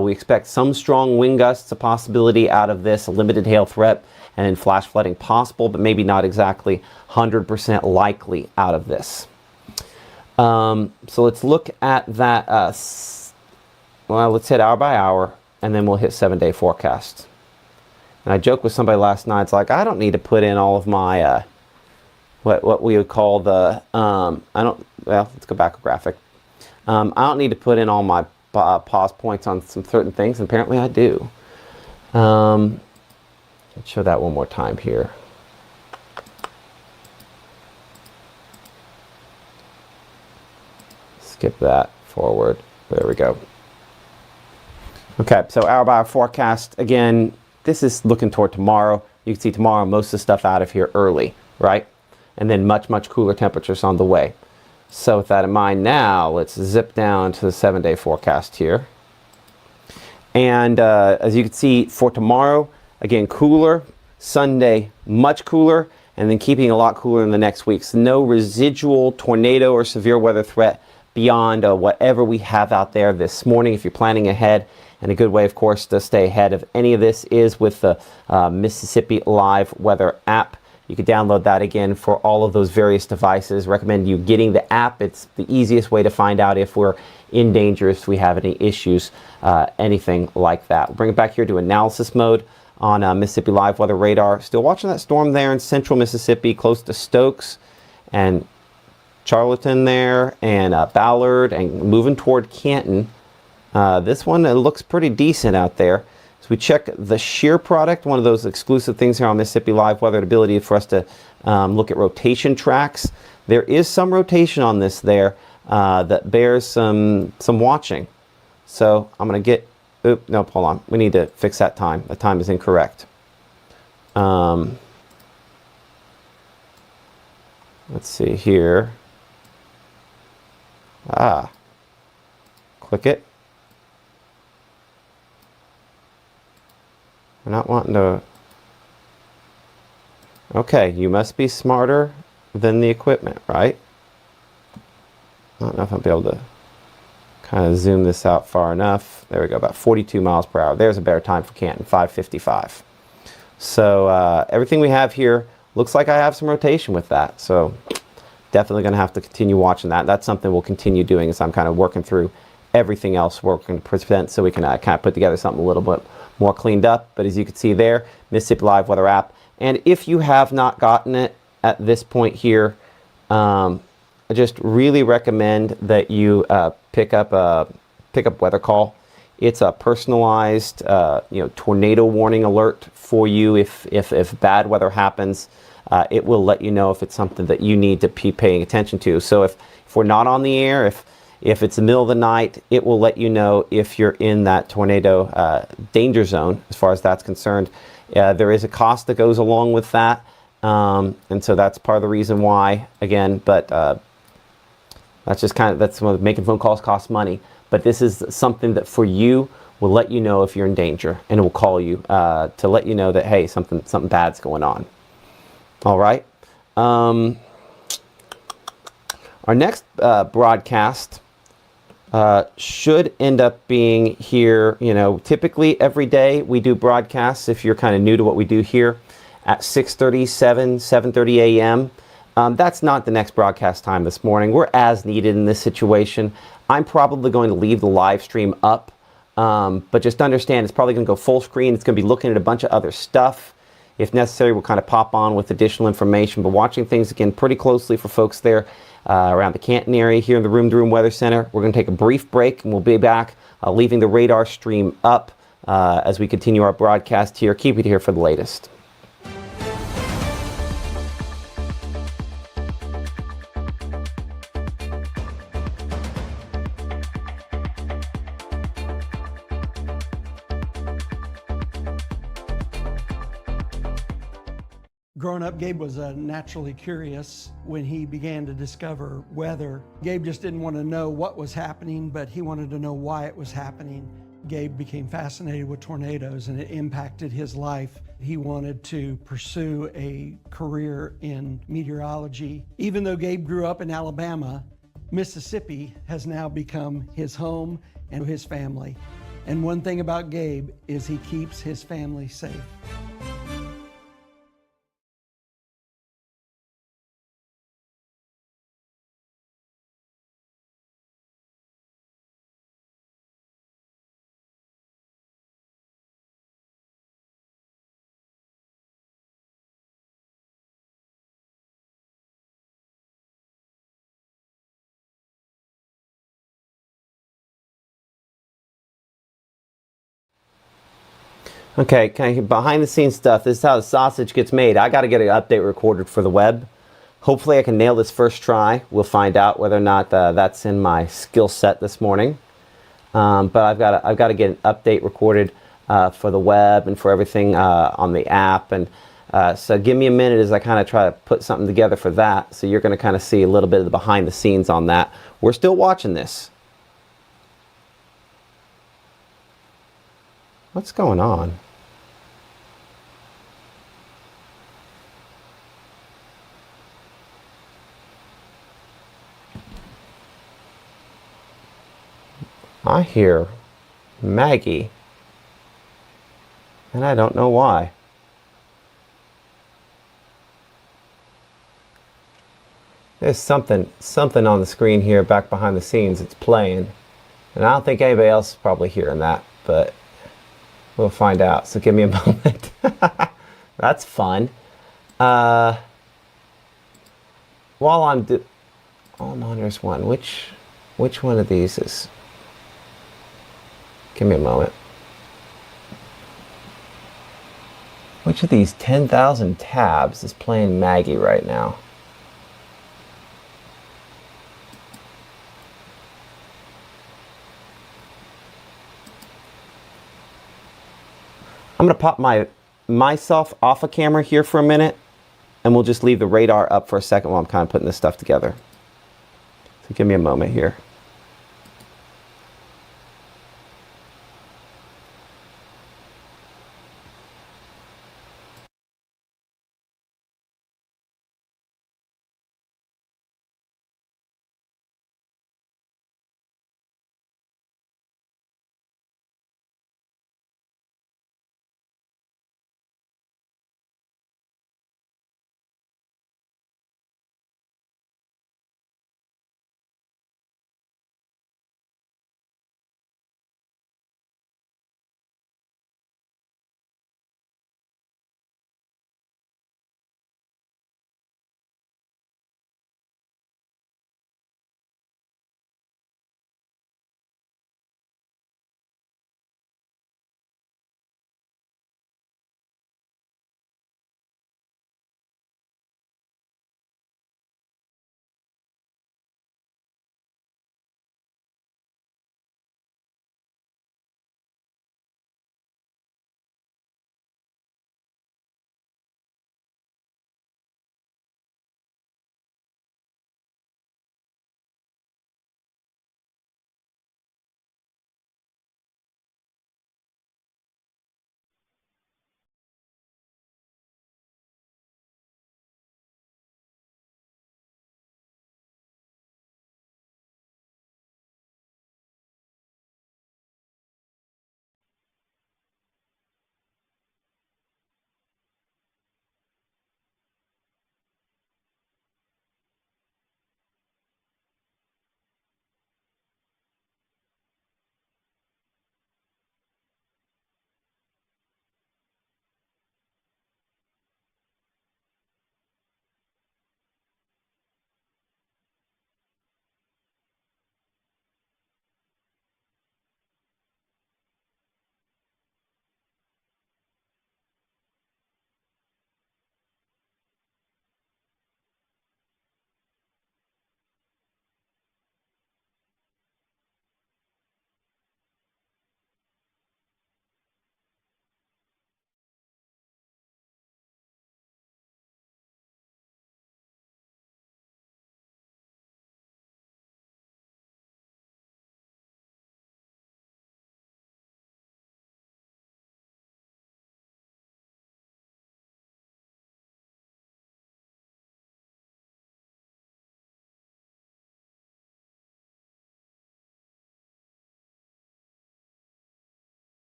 We expect some strong wind gusts, a possibility out of this, a limited hail threat, and then flash flooding possible, but maybe not exactly 100% likely out of this. So let's look at that. Well, let's hit hour by hour, and then we'll hit 7-day forecast. And I joked with somebody last night. It's like I don't need to put in all of my what we would call the well, let's go back a graphic. I don't need to put in all my pause points on some certain things. And apparently, I do. Let's show that one more time here. Skip that forward. There we go. Okay, so hour by hour forecast. Again, this is looking toward tomorrow. You can see tomorrow most of the stuff out of here early, right? And then much, much cooler temperatures on the way. So with that in mind now, let's zip down to the 7-day forecast here. And as you can see for tomorrow, again, cooler. Sunday, much cooler. And then keeping a lot cooler in the next week. So no residual tornado or severe weather threat beyond whatever we have out there this morning if you're planning ahead. And a good way, of course, to stay ahead of any of this is with the Mississippi Live Weather app. You can download that again for all of those various devices. Recommend you getting the app. It's the easiest way to find out if we're in danger, if we have any issues, anything like that. We'll bring it back here to analysis mode on Mississippi Live Weather Radar. Still watching that storm there in central Mississippi, close to Stokes and Charlton there, and Ballard, and moving toward Canton. This one looks pretty decent out there. So we check the shear product, one of those exclusive things here on Mississippi Live Weather, the ability for us to look at rotation tracks. There is some rotation on this there that bears some watching. So I'm going to get, nope, hold on. We need to fix that time. The time is incorrect. Let's see here. Click it. We're not wanting to. Okay, you must be smarter than the equipment, right? I don't know if I'll be able to kind of zoom this out far enough. There we go, about 42 miles per hour. There's a better time for Canton, 5:55. So everything we have here looks like I have some rotation with that. So definitely going to have to continue watching that. That's something we'll continue doing as I'm kind of working through everything else working to present so we can kind of put together something a little bit more cleaned up. But as you can see there, Mississippi Live Weather app. And if you have not gotten it at this point here, I just really recommend that you pick up Weather Call. It's a personalized tornado warning alert for you. If bad weather happens, it will let you know if it's something that you need to be paying attention to. So if we're not on the air, if it's the middle of the night, it will let you know if you're in that tornado danger zone as far as that's concerned. There is a cost that goes along with that. And so that's part of the reason why, again, but that's just that's when making phone calls costs money. But this is something that for you will let you know if you're in danger, and it will call you to let you know that, hey, something bad's going on. All right. Our next broadcast should end up being here, typically every day we do broadcasts, if you're kind of new to what we do here, at 6:30, 7:30 a.m. That's not the next broadcast time this morning. We're as needed in this situation. I'm probably going to leave the live stream up, but just understand it's probably going to go full screen. It's going to be looking at a bunch of other stuff. If necessary, we'll kind of pop on with additional information, but watching things again pretty closely for folks there around the Canton area here in the Room to Room Weather Center. We're going to take a brief break and we'll be back leaving the radar stream up as we continue our broadcast here. Keep it here for the latest. Growing up, Gabe was naturally curious when he began to discover weather. Gabe just didn't want to know what was happening, but he wanted to know why it was happening. Gabe became fascinated with tornadoes and it impacted his life. He wanted to pursue a career in meteorology. Even though Gabe grew up in Alabama, Mississippi has now become his home and his family. And one thing about Gabe is he keeps his family safe. Okay, kind of behind the scenes stuff. This is how the sausage gets made. I got to get an update recorded for the web. Hopefully I can nail this first try. We'll find out whether or not that's in my skill set this morning. But I've got to get an update recorded for the web and for everything on the app. And so give me a minute as I kind of try to put something together for that. So you're going to kind of see a little bit of the behind the scenes on that. We're still watching this. What's going on? I hear Maggie, and I don't know why. There's something on the screen here back behind the scenes. It's playing, and I don't think anybody else is probably hearing that, but we'll find out. So give me a moment. That's fun. While I'm all monitors one, which one of these is? Give me a moment. Which of these 10,000 tabs is playing Maggie right now? I'm going to pop myself off a camera here for a minute, and we'll just leave the radar up for a second while I'm kind of putting this stuff together. So give me a moment here.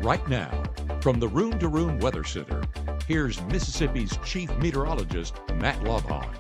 Right now, from the Room to Room Weather Center, here's Mississippi's Chief Meteorologist, Matt Lovhawn.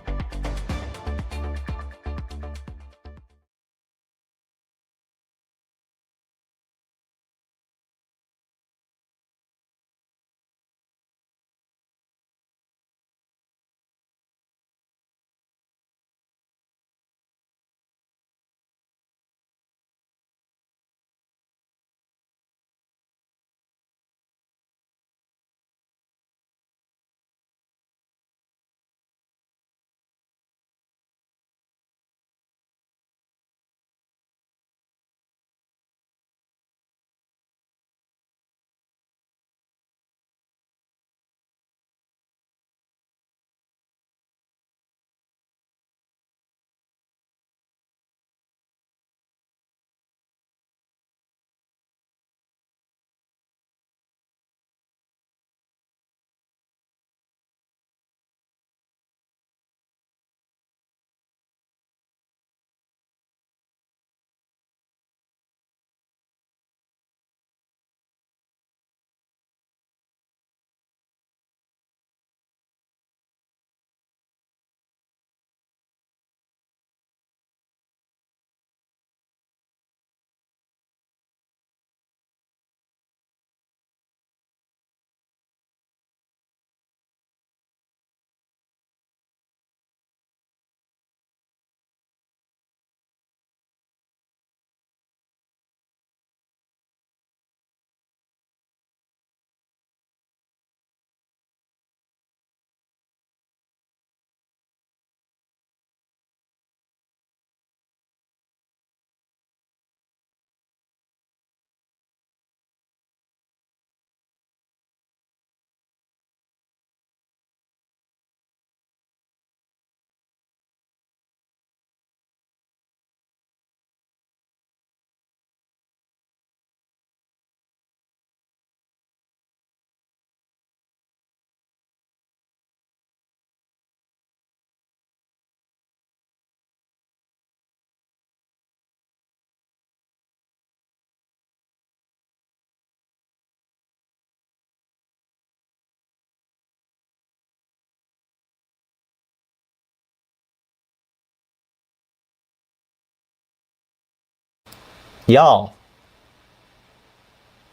Y'all,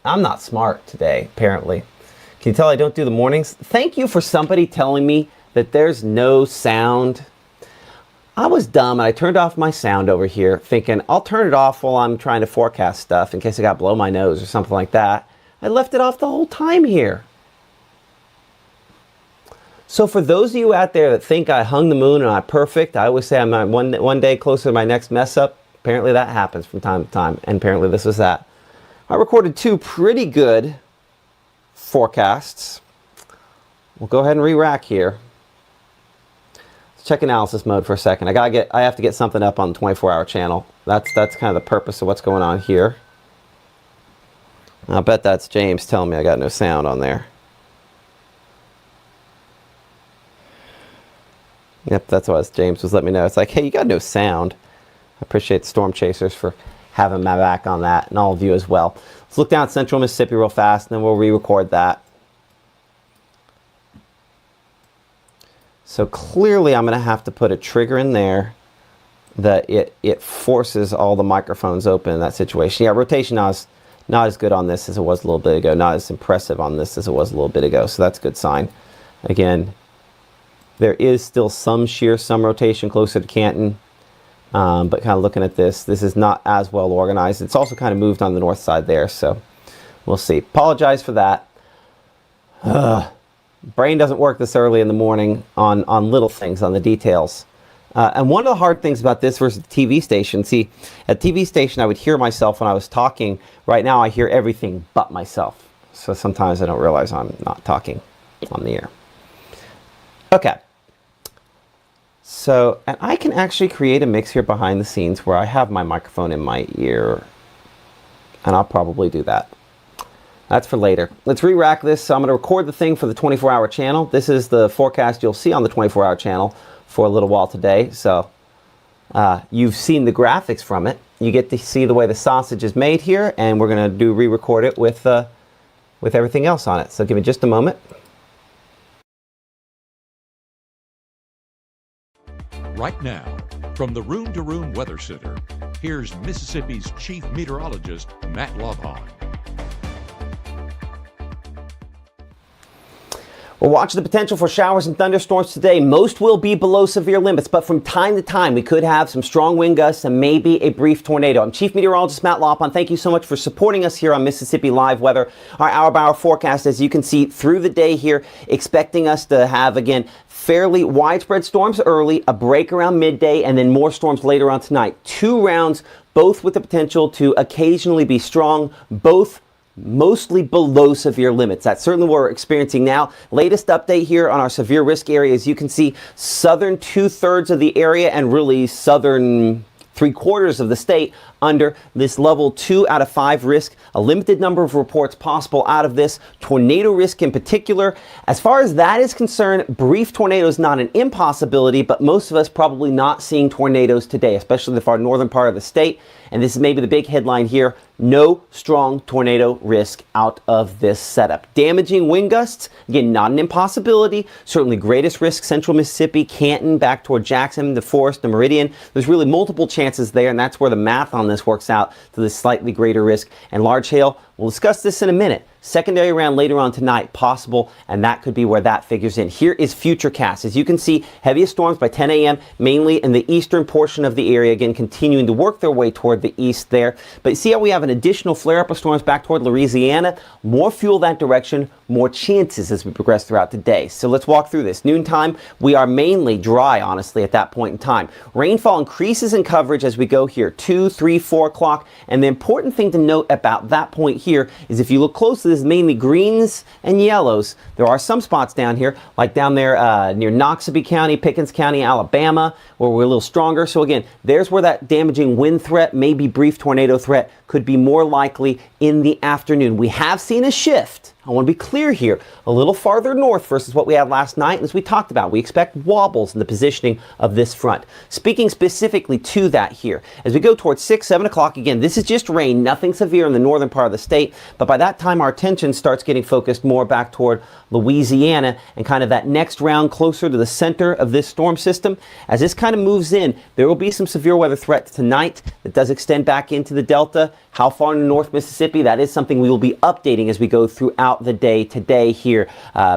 I'm not smart today, apparently. Can you tell I don't do the mornings? Thank you for somebody telling me that there's no sound. I was dumb and I turned off my sound over here thinking I'll turn it off while I'm trying to forecast stuff in case I got blow my nose or something like that. I left it off the whole time here. So for those of you out there that think I hung the moon and I'm perfect, I always say I'm one day closer to my next mess up. Apparently that happens from time to time, and apparently this was that. I recorded two pretty good forecasts. We'll go ahead and re-rack here. Let's check analysis mode for a second. I have to get something up on the 24-hour channel. That's kind of the purpose of what's going on here. I'll bet that's James telling me I got no sound on there. Yep, that's what James was letting me know. It's like, hey, you got no sound. I appreciate the Storm Chasers for having my back on that, and all of you as well. Let's look down at Central Mississippi real fast, and then we'll re-record that. So clearly I'm going to have to put a trigger in there that it forces all the microphones open in that situation. Yeah, rotation not as good on this as it was a little bit ago. Not as impressive on this as it was a little bit ago, so that's a good sign. Again, there is still some shear, some rotation closer to Canton. But kind of looking at this is not as well organized. It's also kind of moved on the north side there, so we'll see. Apologize for that. Brain doesn't work this early in the morning on little things, on the details. And one of the hard things about this versus the TV station, see, at TV station I would hear myself when I was talking. Right now I hear everything but myself. So sometimes I don't realize I'm not talking on the air. Okay. So, and I can actually create a mix here behind the scenes where I have my microphone in my ear, and I'll probably do that. That's for later. Let's re-rack this. So I'm going to record the thing for the 24-hour channel. This is the forecast you'll see on the 24-hour channel for a little while today. So you've seen the graphics from it. You get to see the way the sausage is made here, and we're going to re-record it with with everything else on it. So give me just a moment. Right now, from the Room to Room Weather Center, here's Mississippi's Chief Meteorologist, Matt Lovhawn. We're watching the potential for showers and thunderstorms today. Most will be below severe limits, but from time to time, we could have some strong wind gusts and maybe a brief tornado. I'm Chief Meteorologist Matt Lovhawn. Thank you so much for supporting us here on Mississippi Live Weather. Our hour-by-hour forecast, as you can see through the day here, expecting us to have, again, fairly widespread storms early, a break around midday, and then more storms later on tonight. 2 rounds, both with the potential to occasionally be strong, both mostly below severe limits. That's certainly what we're experiencing now. Latest update here on our severe risk areas. You can see southern 2/3 of the area and really southern 3/4 of the state under this level 2 out of 5 risk. A limited number of reports possible out of this. Tornado risk in particular. As far as that is concerned, brief tornado is not an impossibility, but most of us probably not seeing tornadoes today, especially the far northern part of the state. And this is maybe the big headline here. No strong tornado risk out of this setup. Damaging wind gusts, again, not an impossibility. Certainly greatest risk, central Mississippi, Canton, back toward Jackson, the Forest, the Meridian. There's really multiple chances there, and that's where the math on this works out to this slightly greater risk. And large hail, we'll discuss this in a minute. Secondary round later on tonight, possible, and that could be where that figures in. Here is Futurecast. As you can see, heaviest storms by 10 a.m., mainly in the eastern portion of the area, again, continuing to work their way toward the east there. But see how we have an additional flare-up of storms back toward Louisiana? More fuel that direction, more chances as we progress throughout the day. So let's walk through this. Noontime, we are mainly dry, honestly, at that point in time. Rainfall increases in coverage as we go here, 2, 3, 4 o'clock. And the important thing to note about that point here is if you look closely, this is mainly greens and yellows. There are some spots down here, like down there near Noxubee County, Pickens County, Alabama, where we're a little stronger. So again, there's where that damaging wind threat, maybe brief tornado threat, could be more likely in the afternoon. We have seen a shift. I want to be clear here, a little farther north versus what we had last night. As we talked about, we expect wobbles in the positioning of this front. Speaking specifically to that here, as we go towards 6, 7 o'clock, again, this is just rain, nothing severe in the northern part of the state. But by that time, our attention starts getting focused more back toward Louisiana and kind of that next round closer to the center of this storm system. As this kind of moves in, there will be some severe weather threats tonight that does extend back into the Delta. How far into North Mississippi? That is something we will be updating as we go throughout the day today here,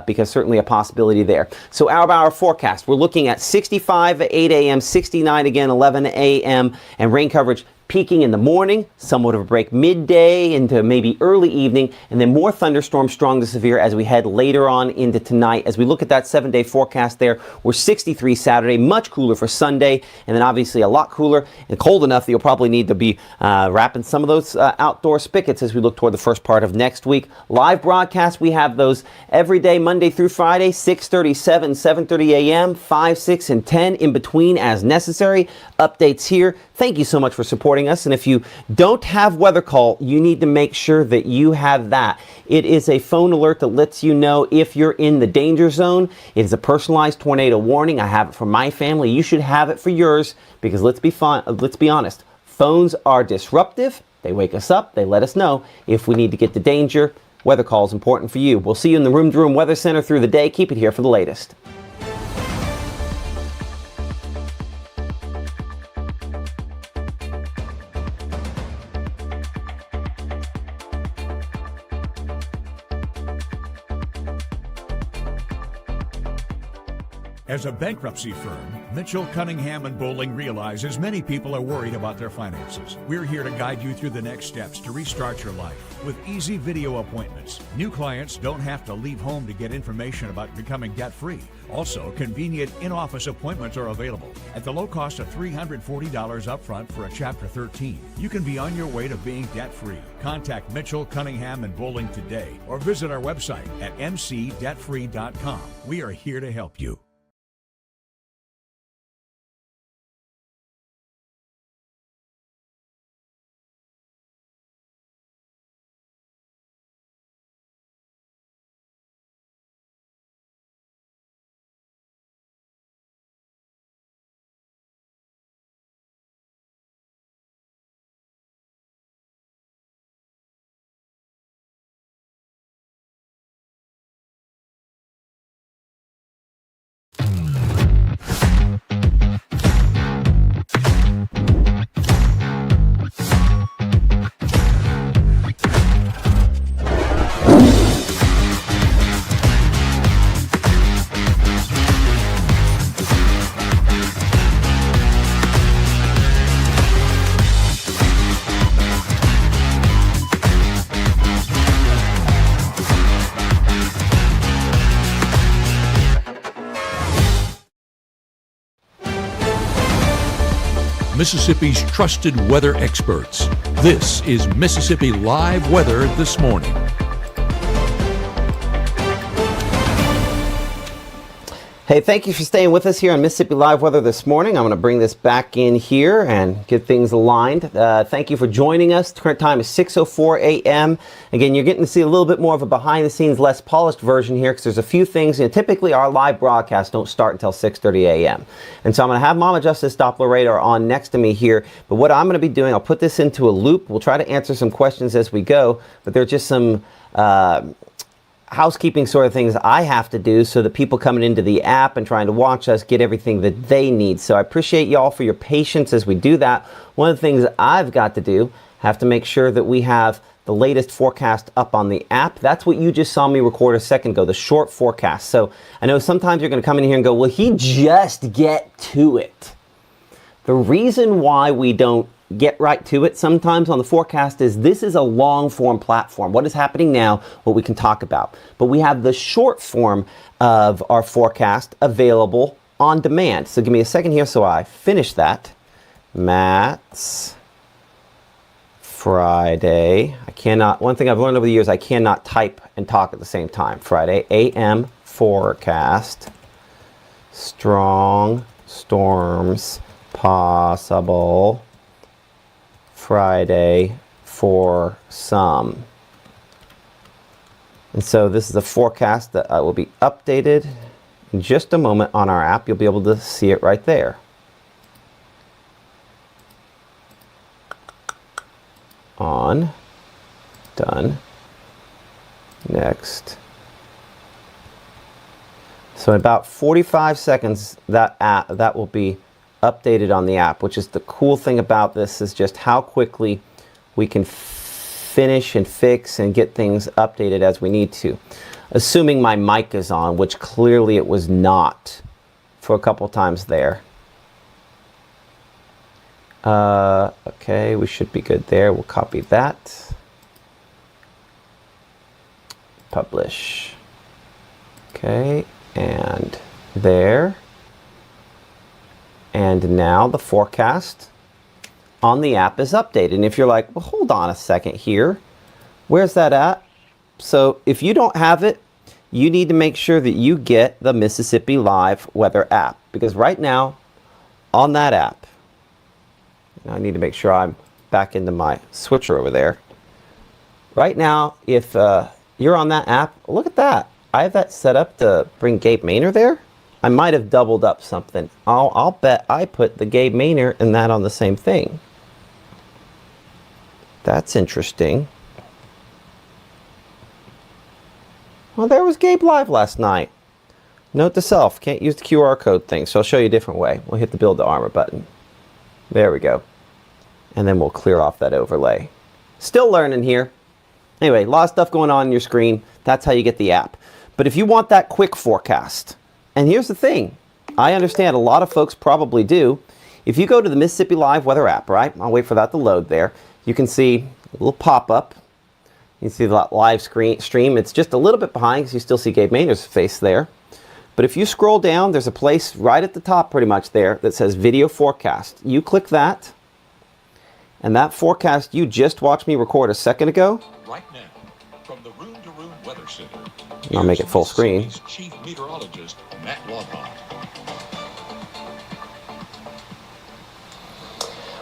because certainly a possibility there. So hour-by-hour forecast, we're looking at 65 at 8 a.m., 69 again, 11 a.m., and rain coverage peaking in the morning, somewhat of a break midday into maybe early evening, and then more thunderstorms strong to severe as we head later on into tonight. As we look at that 7-day forecast there, we're 63 Saturday, much cooler for Sunday, and then obviously a lot cooler and cold enough that you'll probably need to be wrapping some of those outdoor spigots as we look toward the first part of next week. Live broadcasts, we have those every day, Monday through Friday, 6:30, 7, 7:30 a.m., 5, 6, and 10 in between as necessary. Updates here. Thank you so much for supporting us. And if you don't have Weather Call, you need to make sure that you have that. It is a phone alert that lets you know if you're in the danger zone. It is a personalized tornado warning. I have it for my family. You should have it for yours, because let's be honest, phones are disruptive. They wake us up. They let us know if we need to get to danger. Weather Call is important for you. We'll see you in the Room to Room Weather Center through the day. Keep it here for the latest. As a bankruptcy firm, Mitchell, Cunningham, and Bowling realizes many people are worried about their finances. We're here to guide you through the next steps to restart your life with easy video appointments. New clients don't have to leave home to get information about becoming debt-free. Also, convenient in-office appointments are available at the low cost of $340 upfront for a Chapter 13. You can be on your way to being debt-free. Contact Mitchell, Cunningham, and Bowling today or visit our website at mcdebtfree.com. We are here to help you. Mississippi's trusted weather experts. This is Mississippi Live Weather This Morning. Hey, thank you for staying with us here on Mississippi Live Weather this morning. I'm going to bring this back in here and get things aligned. Thank you for joining us. The current time is 6:04 a.m. Again, you're getting to see a little bit more of a behind-the-scenes, less polished version here because there's a few things. Typically, our live broadcasts don't start until 6:30 a.m. And so I'm going to have Mom adjust this Doppler radar on next to me here. But what I'm going to be doing, I'll put this into a loop. We'll try to answer some questions as we go. But there are just some housekeeping sort of things I have to do so that people coming into the app and trying to watch us get everything that they need. So I appreciate y'all for your patience as we do that. One of the things I've got to do, have to make sure that we have the latest forecast up on the app. That's what you just saw me record a second ago, the short forecast. So I know sometimes you're going to come in here and go, will he just get to it? The reason why we don't get right to it sometimes on the forecast is this is a long form platform. What is happening now, what we can talk about. But we have the short form of our forecast available on demand. So give me a second here so I finish that. Matt's Friday. One thing I've learned over the years, I cannot type and talk at the same time. Friday AM forecast. Strong storms possible Friday for some. And so this is a forecast that will be updated in just a moment on our app. You'll be able to see it right there. On. Done. Next. So in about 45 seconds, that will be updated on the app, which is the cool thing about this is just how quickly we can finish and fix and get things updated as we need to. Assuming my mic is on, which clearly it was not for a couple times there. Okay, we should be good there. We'll copy that. Publish. Okay, and there. And now the forecast on the app is updated. And if you're like, well, hold on a second here, where's that at? So if you don't have it, you need to make sure that you get the Mississippi Live Weather app. Because right now, on that app, I need to make sure I'm back into my switcher over there. Right now, if you're on that app, look at that. I have that set up to bring Gabe Maynor there. I might have doubled up something. I'll bet I put the Gabe Maynor and that on the same thing. That's interesting. Well, there was Gabe Live last night. Note to self, can't use the QR code thing, so I'll show you a different way. We'll hit the Build to Armor button. There we go. And then we'll clear off that overlay. Still learning here. Anyway, a lot of stuff going on your screen. That's how you get the app. But if you want that quick forecast, and here's the thing, I understand a lot of folks probably do. If you go to the Mississippi Live Weather app, right? I'll wait for that to load there. You can see a little pop-up. You can see the live stream. It's just a little bit behind because you still see Gabe Maynor's face there. But if you scroll down, there's a place right at the top pretty much there that says Video Forecast. You click that, and that forecast you just watched me record a second ago. Right now, from the Room to Room Weather Center, I'll make it full screen. Chief Meteorologist Matt Lodhoff.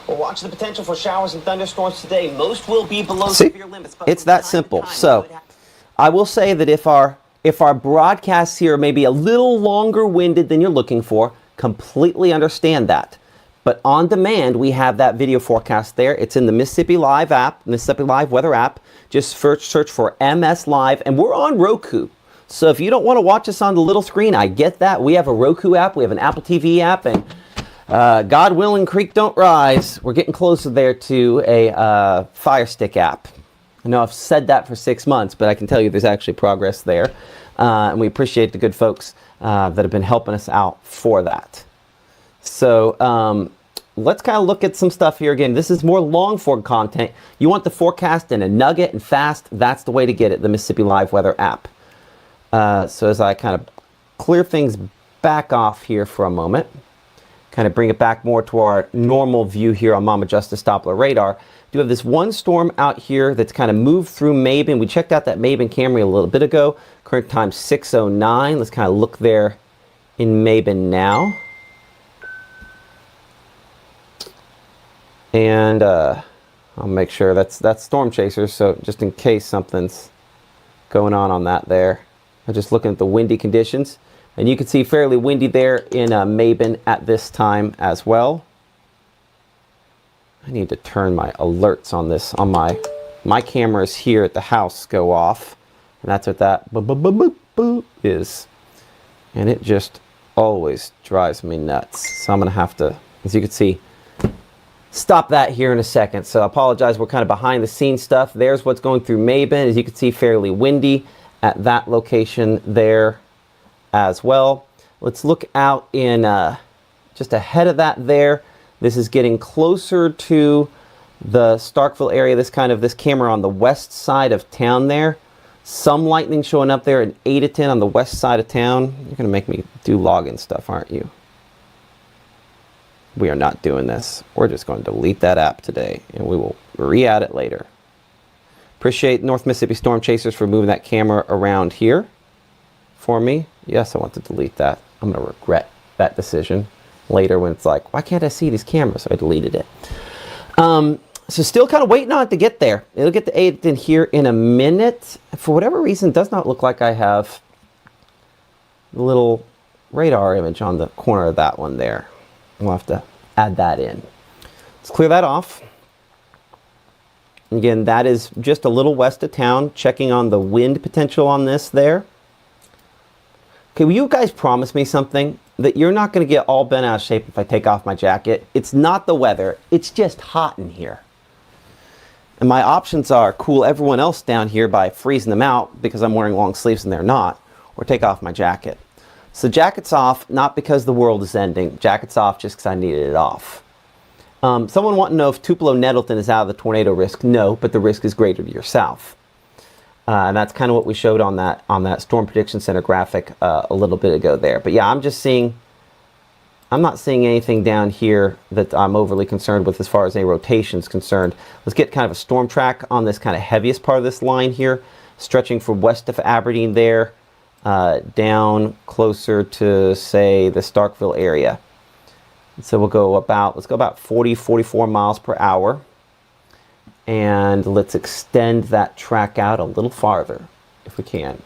We'll watch the potential for showers and thunderstorms today. Most will be below severe limits. But it's that simple. So I will say that if our broadcasts here may be a little longer winded than you're looking for, completely understand that. But on demand, we have that video forecast there. It's in the Mississippi Live app, Mississippi Live Weather app. Just search for MS Live, and we're on Roku. So if you don't want to watch us on the little screen, I get that. We have a Roku app, we have an Apple TV app, and God willing, creek don't rise. We're getting closer there to a Fire Stick app. I know I've said that for 6 months, but I can tell you there's actually progress there. And we appreciate the good folks that have been helping us out for that. So let's kind of look at some stuff here again. This is more long form content. You want the forecast in a nugget and fast, that's the way to get it, the Mississippi Live Weather app. So as I kind of clear things back off here for a moment, kind of bring it back more to our normal view here on Mama Justice Doppler radar. Do have this one storm out here that's kind of moved through Mabin. We checked out that Mabin Camry a little bit ago. Current time 6:09. Let's kind of look there in Mabin now. And I'll make sure that's Storm Chasers, so just in case something's going on that there. I'm just looking at the windy conditions. And you can see fairly windy there in Mabin at this time as well. I need to turn my alerts on this, on my cameras here at the house go off. And that's what that boop, boop, boop, boop, boop is. And it just always drives me nuts. So I'm gonna have to, as you can see, stop that here in a second. So I apologize, we're kind of behind the scenes stuff. There's what's going through Mabin. As you can see, fairly windy at that location there as well. Let's look out in just ahead of that there. This is getting closer to the Starkville area. This camera on the west side of town there. Some lightning showing up there at 8 to 10 on the west side of town. You're gonna make me do login stuff, aren't you? We are not doing this. We're just going to delete that app today and we will re-add it later. Appreciate North Mississippi Storm Chasers for moving that camera around here for me. Yes, I want to delete that. I'm going to regret that decision later when it's like, why can't I see these cameras? So I deleted it. So still kind of waiting on it to get there. It'll get to 8 in here in a minute. For whatever reason, it does not look like I have the little radar image on the corner of that one there. We'll have to add that in. Let's clear that off. Again, that is just a little west of town. Checking on the wind potential on this there. Okay, will you guys promise me something? That you're not going to get all bent out of shape if I take off my jacket. It's not the weather. It's just hot in here. And my options are cool everyone else down here by freezing them out because I'm wearing long sleeves and they're not, or take off my jacket. So jacket's off, not because the world is ending. Jacket's off just because I needed it off. Someone wanting to know if Tupelo Nettleton is out of the tornado risk. No, but the risk is greater to your south. And that's kind of what we showed on that Storm Prediction Center graphic a little bit ago there. But yeah, I'm not seeing anything down here that I'm overly concerned with as far as any rotation is concerned. Let's get kind of a storm track on this kind of heaviest part of this line here, stretching from west of Aberdeen there, down closer to, say, the Starkville area. So let's go about 40, 44 miles per hour. And let's extend that track out a little farther, if we can.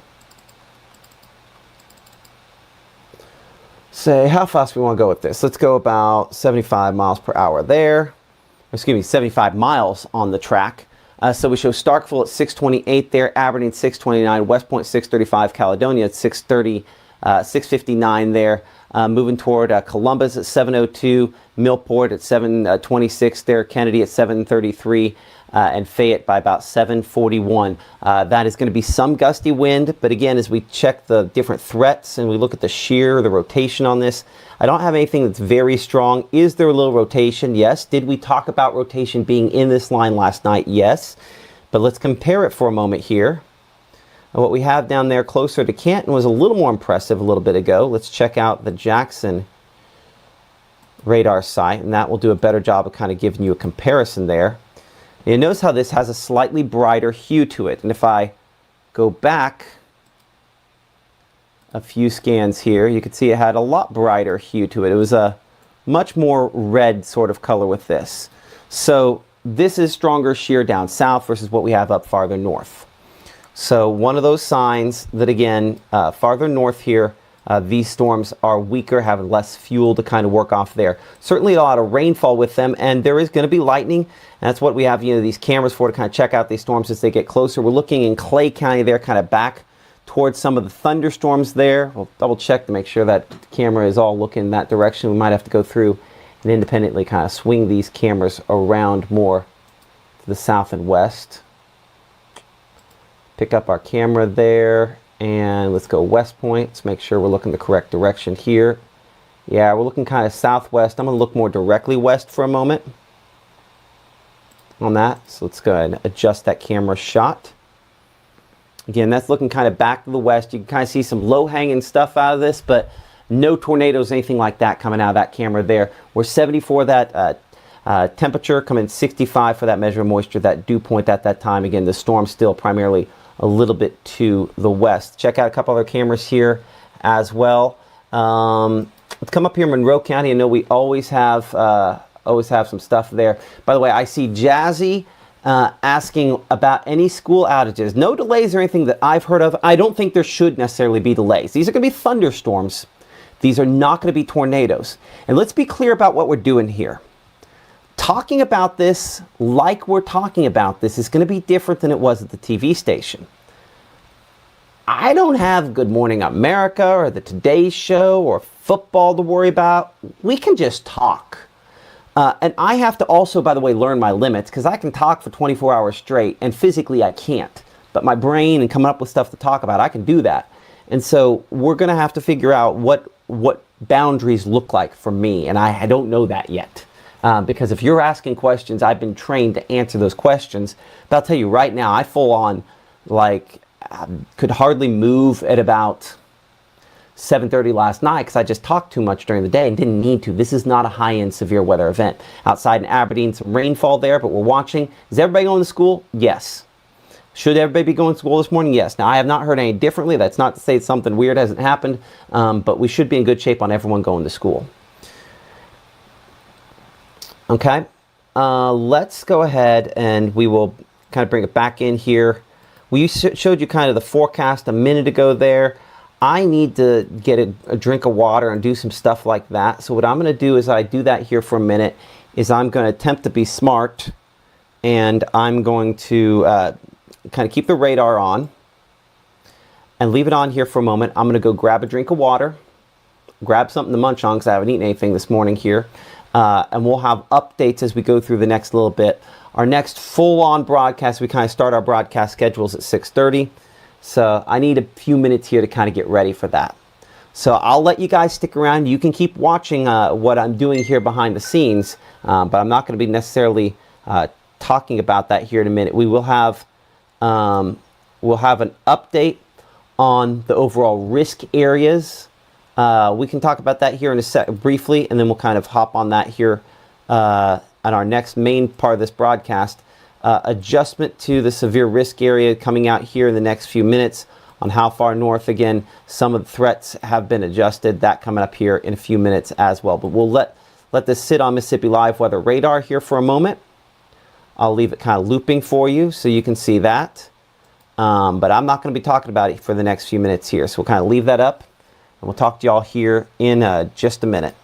Say how fast we want to go with this. Let's go about 75 miles per hour there. Excuse me, 75 miles on the track. So we show Starkville at 628 there, Aberdeen 629, West Point 635, Caledonia at 630, 659 there. Moving toward Columbus at 702, Millport at 726 there, Kennedy at 733. And Fayette by about 741. That is going to be some gusty wind, but again, as we check the different threats and we look at the shear, the rotation on this, I don't have anything that's very strong. Is there a little rotation? Yes. Did we talk about rotation being in this line last night? Yes. But let's compare it for a moment here. And what we have down there closer to Canton was a little more impressive a little bit ago. Let's check out the Jackson radar site, and that will do a better job of kind of giving you a comparison there. You notice how this has a slightly brighter hue to it. And if I go back a few scans here, you can see it had a lot brighter hue to it. It was a much more red sort of color with this. So this is stronger shear down south versus what we have up farther north. So one of those signs that, again, farther north here, these storms are weaker, have less fuel to kind of work off there. Certainly a lot of rainfall with them, and there is going to be lightning. And that's what we have, these cameras for, to kind of check out these storms as they get closer. We're looking in Clay County there, kind of back towards some of the thunderstorms there. We'll double check to make sure that the camera is all looking that direction. We might have to go through and independently kind of swing these cameras around more to the south and west. Pick up our camera there. And let's go West Point. Let's make sure we're looking the correct direction here. Yeah, we're looking kind of southwest. I'm going to look more directly west for a moment on that. So let's go ahead and adjust that camera shot. Again, that's looking kind of back to the west. You can kind of see some low-hanging stuff out of this, but No tornadoes, anything like that coming out of that camera there. We're 74 that temperature, coming 65 for that measure of moisture, that dew point at that time. Again, the storm's still primarily a little bit to the west. Check out a couple other cameras here as well. Let's come up here in Monroe County. I know we always have some stuff there. By the way, I see Jazzy asking about any school outages. No delays or anything that I've heard of. I don't think there should necessarily be delays. These are going to be thunderstorms. These are not going to be tornadoes. And let's be clear about what we're doing here. Talking about this like we're talking about this is going to be different than it was at the TV station. I don't have Good Morning America or the Today Show or football to worry about. We can just talk. And I have to also, by the way, learn my limits, because I can talk for 24 hours straight and physically I can't. But my brain and coming up with stuff to talk about, I can do that. And so we're going to have to figure out what boundaries look like for me. And I don't know that yet. Because if you're asking questions, I've been trained to answer those questions. But I'll tell you right now, I full on, could hardly move at about 7:30 last night because I just talked too much during the day and didn't need to. This is not a high-end severe weather event. Outside in Aberdeen, some rainfall there, but we're watching. Is everybody going to school? Yes. Should everybody be going to school this morning? Yes. Now, I have not heard any differently. That's not to say something weird hasn't happened, but we should be in good shape on everyone going to school. Okay. Let's go ahead and we will kind of bring it back in here. We showed you kind of the forecast a minute ago there. I need to get a drink of water and do some stuff like that. So what I'm going to do is I do that here for a minute, is I'm going to attempt to be smart, and I'm going to kind of keep the radar on and leave it on here for a moment. I'm going to go grab a drink of water, grab something to munch on because I haven't eaten anything this morning here, and we'll have updates as we go through the next little bit. Our next full-on broadcast, we kind of start our broadcast schedules at 6:30. So I need a few minutes here to kind of get ready for that. So I'll let you guys stick around. You can keep watching what I'm doing here behind the scenes, but I'm not going to be necessarily talking about that here in a minute. We will have we'll have an update on the overall risk areas. We can talk about that here in a sec briefly, and then we'll kind of hop on that here on our next main part of this broadcast. Adjustment to the severe risk area coming out here in the next few minutes on how far north. Again, some of the threats have been adjusted. That coming up here in a few minutes as well. But we'll let this sit on Mississippi Live Weather Radar here for a moment. I'll leave it kind of looping for you so you can see that. But I'm not going to be talking about it for the next few minutes here. So we'll kind of leave that up, and we'll talk to y'all here in just a minute.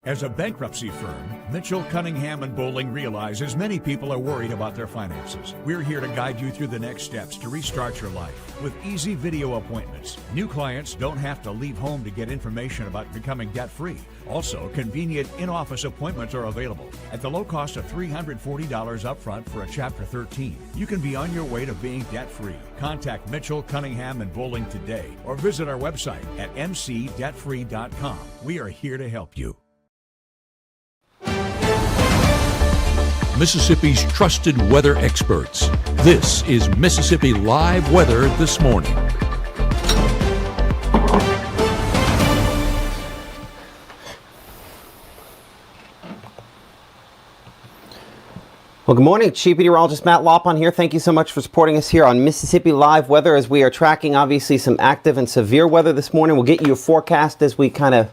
As a bankruptcy firm, Mitchell, Cunningham, and Bowling realizes many people are worried about their finances. We're here to guide you through the next steps to restart your life with easy video appointments. New clients don't have to leave home to get information about becoming debt-free. Also, convenient in-office appointments are available at the low cost of $340 upfront for a Chapter 13. You can be on your way to being debt-free. Contact Mitchell, Cunningham, and Bowling today or visit our website at mcdebtfree.com. We are here to help you. Mississippi's trusted weather experts. This is Mississippi Live Weather This Morning. Well, good morning. Chief Meteorologist Matt Lopon here. Thank you so much for supporting us here on Mississippi Live Weather as we are tracking, obviously, some active and severe weather this morning. We'll get you a forecast as we kind of...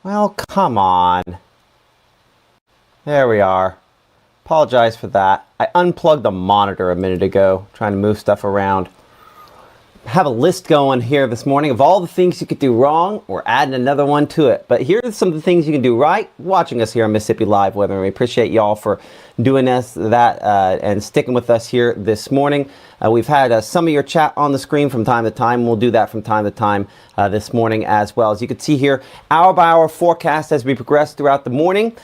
Well, come on. There we are. Apologize for that. I unplugged the monitor a minute ago, trying to move stuff around. I have a list going here this morning of all the things you could do wrong. We're adding another one to it. But here's some of the things you can do right watching us here on Mississippi Live Weather. And we appreciate y'all for doing that and sticking with us here this morning. We've had some of your chat on the screen from time to time. We'll do that from time to time this morning as well. As you can see here, hour by hour forecast as we progress throughout the morning.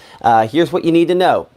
Here's what you need to know.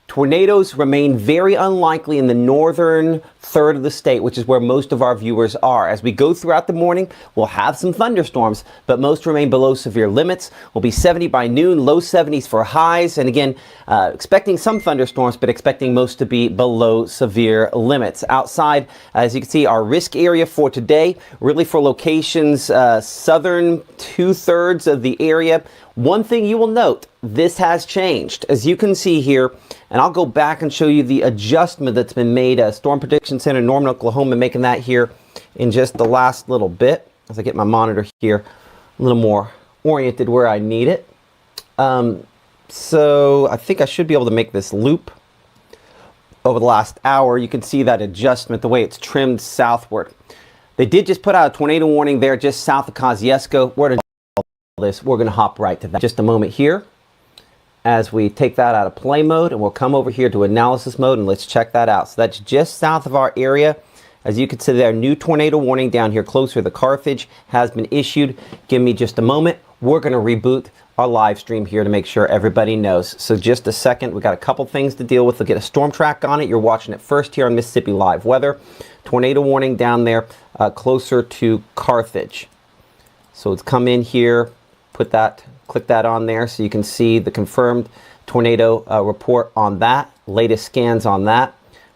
Tornadoes remain very unlikely in the northern third of the state, which is where most of our viewers are. As we go throughout the morning, we'll have some thunderstorms, but most remain below severe limits. We'll be 70 by noon, low 70s for highs. And again, expecting some thunderstorms, but expecting most to be below severe limits. Outside, as you can see, our risk area for today, really for locations southern 2/3 of the area. One thing you will note, this has changed. As you can see here, and I'll go back and show you the adjustment that's been made. Storm Prediction Center, Norman, Oklahoma, making that here in just the last little bit. As I get my monitor here a little more oriented where I need it. So I think I should be able to make this loop over the last hour. You can see that adjustment, the way it's trimmed southward. They did just put out a tornado warning there just south of Kosciuszko. We're going to hop right to that in just a moment here as we take that out of play mode, and we'll come over here to analysis mode and let's check that out. So that's just south of our area. As you can see there, new tornado warning down here closer to Carthage has been issued. Give me just a moment. We're going to reboot our live stream here to make sure everybody knows. So just a second, we got a couple things to deal with. We'll get a storm track on it. You're watching it first here on Mississippi Live Weather. Tornado warning down there closer to Carthage. So it's come in here, click that on there so you can see the confirmed tornado report on that, latest scans on that,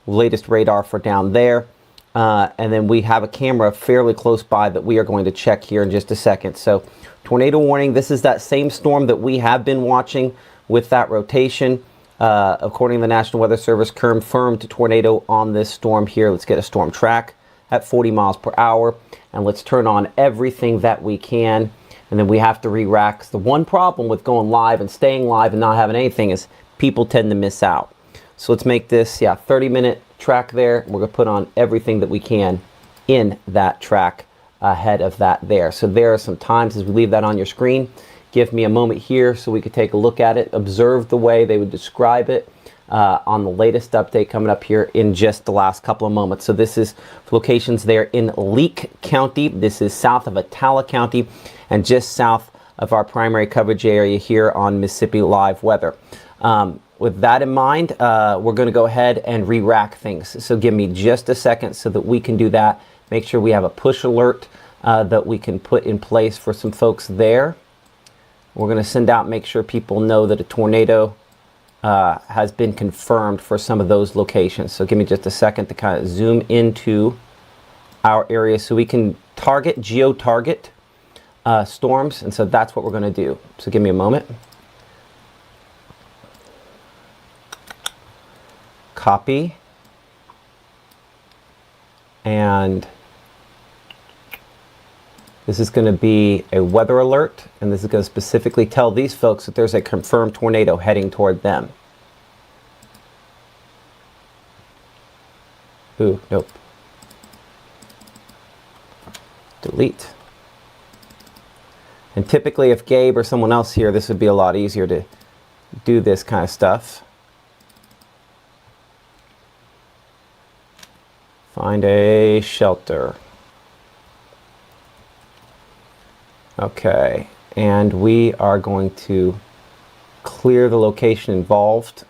latest radar for down there. And then we have a camera fairly close by that we are going to check here in just a second. So tornado warning, this is that same storm that we have been watching with that rotation. According to the National Weather Service, confirmed tornado on this storm here. Let's get a storm track at 40 miles per hour. And let's turn on everything that we can. And then we have to re-rack. The one problem with going live and staying live and not having anything is people tend to miss out. So let's make this, 30-minute track there. We're going to put on everything that we can in that track ahead of that there. So there are some times as we leave that on your screen. Give me a moment here so we could take a look at it, observe the way they would describe it on the latest update coming up here in just the last couple of moments. So this is locations there in Leake County. This is south of Attala County and just south of our primary coverage area here on Mississippi Live Weather. With that in mind, we're going to go ahead and re-rack things. So give me just a second so that we can do that. Make sure we have a push alert that we can put in place for some folks there. We're going to send out, make sure people know that a tornado has been confirmed for some of those locations. So give me just a second to kind of zoom into our area so we can geo-target storms. And so that's what we're going to do. So give me a moment. Copy. And this is going to be a weather alert, and this is going to specifically tell these folks that there's a confirmed tornado heading toward them. Ooh, nope. Delete. And typically if Gabe or someone else here, this would be a lot easier to do this kind of stuff. Find a shelter. Okay, and we are going to clear the location involved.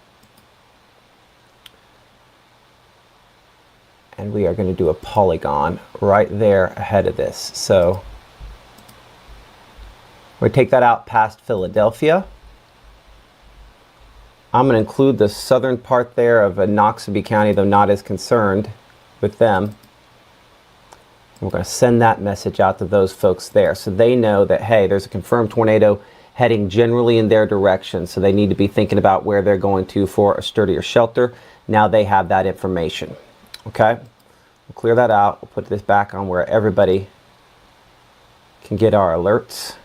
And we are going to do a polygon right there ahead of this. So we take that out past Philadelphia. I'm going to include the southern part there of Noxubee County, though not as concerned with them. We're going to send that message out to those folks there so they know that, hey, there's a confirmed tornado heading generally in their direction, so they need to be thinking about where they're going to for a sturdier shelter. Now they have that information. Okay, we'll clear that out. We'll put this back on where everybody can get our alerts.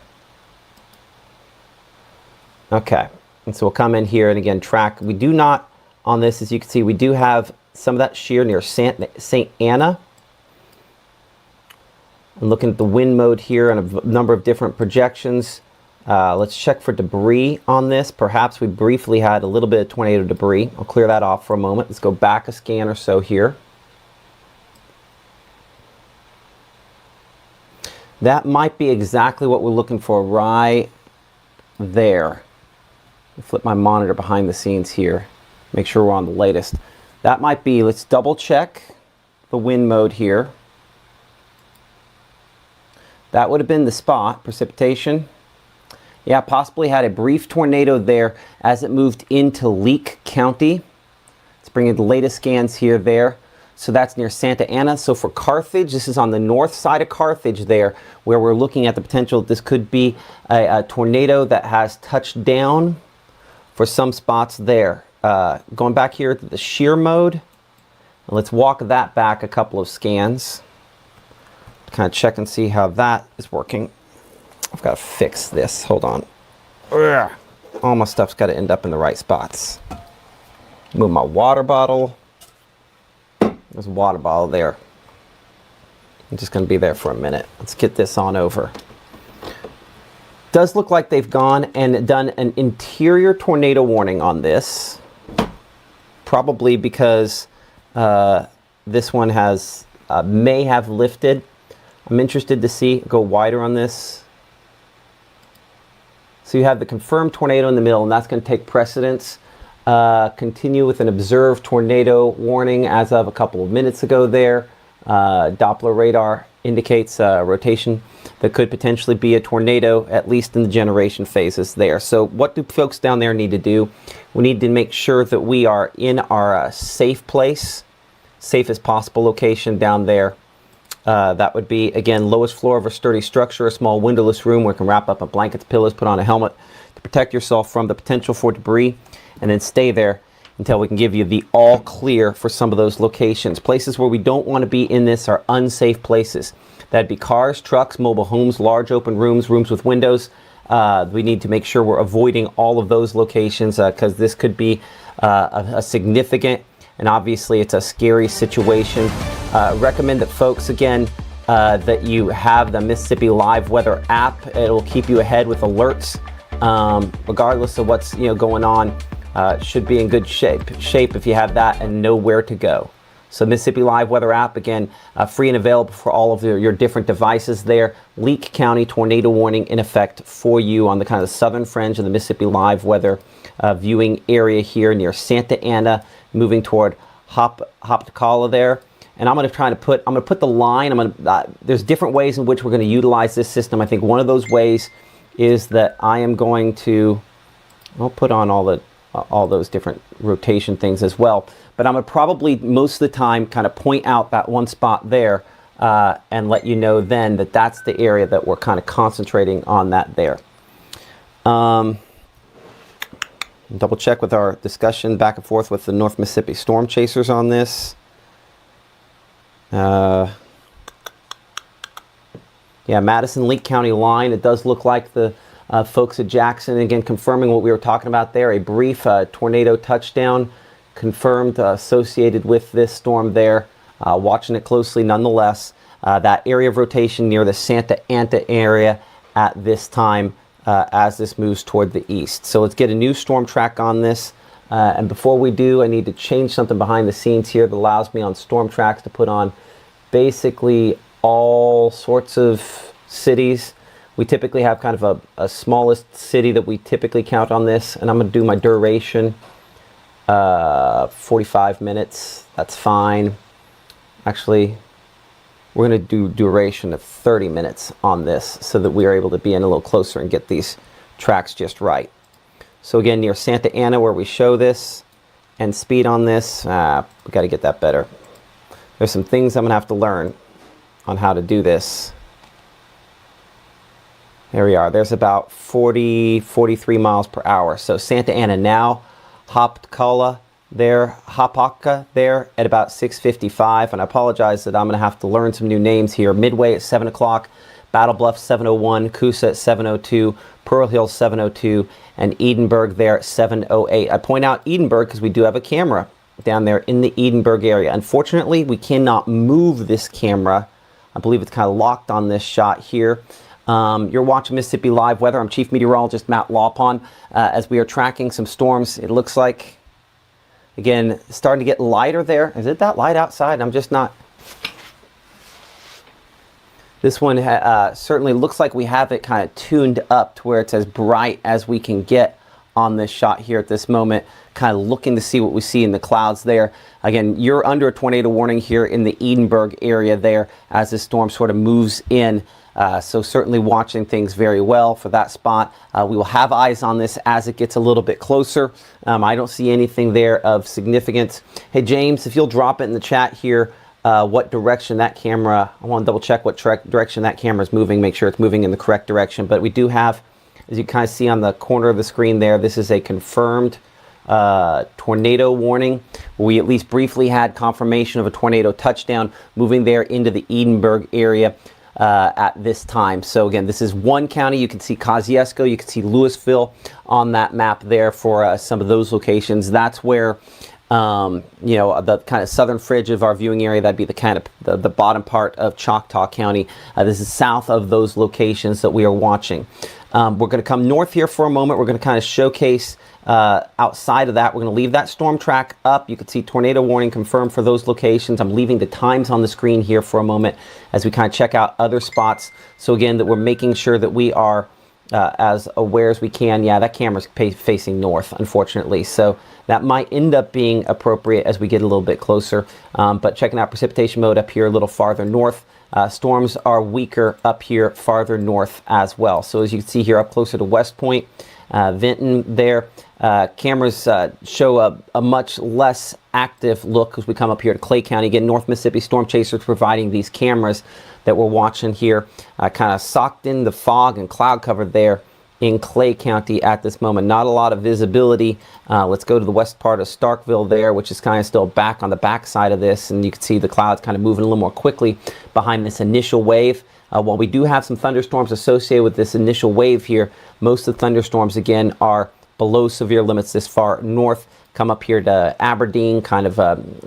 Okay, and so we'll come in here and again track. We do not, on this, as you can see, we do have some of that shear near St. Anna. I'm looking at the wind mode here and a number of different projections. Let's check for debris on this. Perhaps we briefly had a little bit of tornado debris. I'll clear that off for a moment. Let's go back a scan or so here. That might be exactly what we're looking for right there. Flip my monitor behind the scenes here. Make sure we're on the latest. That might be, let's double check the wind mode here. That would have been the spot, precipitation. Yeah, possibly had a brief tornado there as it moved into Leake County. Let's bring in the latest scans here there. So that's near Santa Ana. So for Carthage, this is on the north side of Carthage there, where we're looking at the potential. This could be a tornado that has touched down for some spots there. Going back here to the shear mode. Let's walk that back a couple of scans. Kind of check and see how that is working. I've got to fix this. Hold on. Ugh. All my stuff's got to end up in the right spots. Move my water bottle. There's a water bottle there. I'm just going to be there for a minute. Let's get this on over. Does look like they've gone and done an interior tornado warning on this. Probably because this one has may have lifted. I'm interested to see, go wider on this. So you have the confirmed tornado in the middle, and that's going to take precedence. Continue with an observed tornado warning as of a couple of minutes ago there. Doppler radar indicates rotation that could potentially be a tornado, at least in the generation phases there. So what do folks down there need to do? We need to make sure that we are in our safe place, safest possible location down there. That would be, again, lowest floor of a sturdy structure, a small windowless room where you can wrap up in blankets, pillows, put on a helmet to protect yourself from the potential for debris, and then stay there until we can give you the all clear for some of those locations. Places where we don't want to be in this are unsafe places. That'd be cars, trucks, mobile homes, large open rooms, rooms with windows. We need to make sure we're avoiding all of those locations because this could be a significant, and obviously it's a scary situation. Recommend that folks, again, that you have the Mississippi Live Weather app. It'll keep you ahead with alerts, regardless of what's going on. Should be in good shape if you have that and know where to go. So Mississippi Live Weather app, again, free and available for all of your different devices there. Leake County tornado warning in effect for you on the kind of southern fringe of the Mississippi Live Weather viewing area here near Santa Ana, moving toward Hoptacala there. And I'm going to put the line. There's different ways in which we're going to utilize this system. I think one of those ways is that I am going to, I'll put on all those different rotation things as well. But I'm going to probably most of the time kind of point out that one spot there and let you know then that that's the area that we're kind of concentrating on that there. Double check with our discussion back and forth with the North Mississippi Storm Chasers on this. Yeah, Madison Leake County line. It does look like the folks at Jackson, again, confirming what we were talking about there. A brief tornado touchdown confirmed associated with this storm there. watching it closely nonetheless. That area of rotation near the Santa Ana area at this time as this moves toward the east. So let's get a new storm track on this. And before we do, I need to change something behind the scenes here that allows me on storm tracks to put on basically all sorts of cities. We typically have kind of a smallest city that we typically count on this, and I'm going to do my duration 45 minutes. That's fine. Actually, we're going to do duration of 30 minutes on this so that we are able to be in a little closer and get these tracks just right. So again, near Santa Ana where we show this, and speed on this, we got to get that better. There's some things I'm going to have to learn on how to do this. There we are. There's about 43 miles per hour. So Santa Ana now, Hapaka there at about 6:55. And I apologize that I'm going to have to learn some new names here. Midway at 7 o'clock, Battle Bluff 7:01, Coosa at 7:02, Pearl Hill 7:02, and Edinburgh there at 7:08. I point out Edinburgh because we do have a camera down there in the Edinburgh area. Unfortunately, we cannot move this camera. I believe it's kind of locked on this shot here. You're watching Mississippi Live Weather. I'm Chief Meteorologist Matt Lawpon. As we are tracking some storms, it looks like, again, starting to get lighter there. Is it that light outside? I'm just not. This one certainly looks like we have it kind of tuned up to where it's as bright as we can get on this shot here at this moment, kind of looking to see what we see in the clouds there. Again, you're under a tornado warning here in the Edinburgh area there as this storm sort of moves in. So certainly watching things very well for that spot. We will have eyes on this as it gets a little bit closer. I don't see anything there of significance. Hey, James, if you'll drop it in the chat here, what direction that camera, I want to double check what direction that camera is moving, make sure it's moving in the correct direction. But we do have, as you kind of see on the corner of the screen there, this is a confirmed tornado warning. We at least briefly had confirmation of a tornado touchdown moving there into the Edinburgh area at this time. So again, this is one county. You can see Kosciuszko, you can see Louisville on that map there for some of those locations. That's where you know, the kind of southern fringe of our viewing area, that'd be the kind of the bottom part of Choctaw County. This is south of those locations that we are watching. We're going to come north here for a moment. We're going to kind of showcase outside of that. We're going to leave that storm track up. You can see tornado warning confirmed for those locations. I'm leaving the times on the screen here for a moment as we kind of check out other spots. So again, that we're making sure that we are as aware as we can. Yeah, that camera's facing north, unfortunately. So that might end up being appropriate as we get a little bit closer. But checking out precipitation mode up here a little farther north. Storms are weaker up here farther north as well. So as you can see here up closer to West Point, Vinton there, cameras show a much less active look as we come up here to Clay County. Again, North Mississippi Storm Chasers providing these cameras that we're watching here, kind of socked in the fog and cloud cover there in Clay County at this moment. Not a lot of visibility. Let's go to the west part of Starkville there, which is kind of still back on the back side of this, and you can see the clouds kind of moving a little more quickly behind this initial wave. While we do have some thunderstorms associated with this initial wave here, most of the thunderstorms again are below severe limits this far north. Come up here to Aberdeen, kind of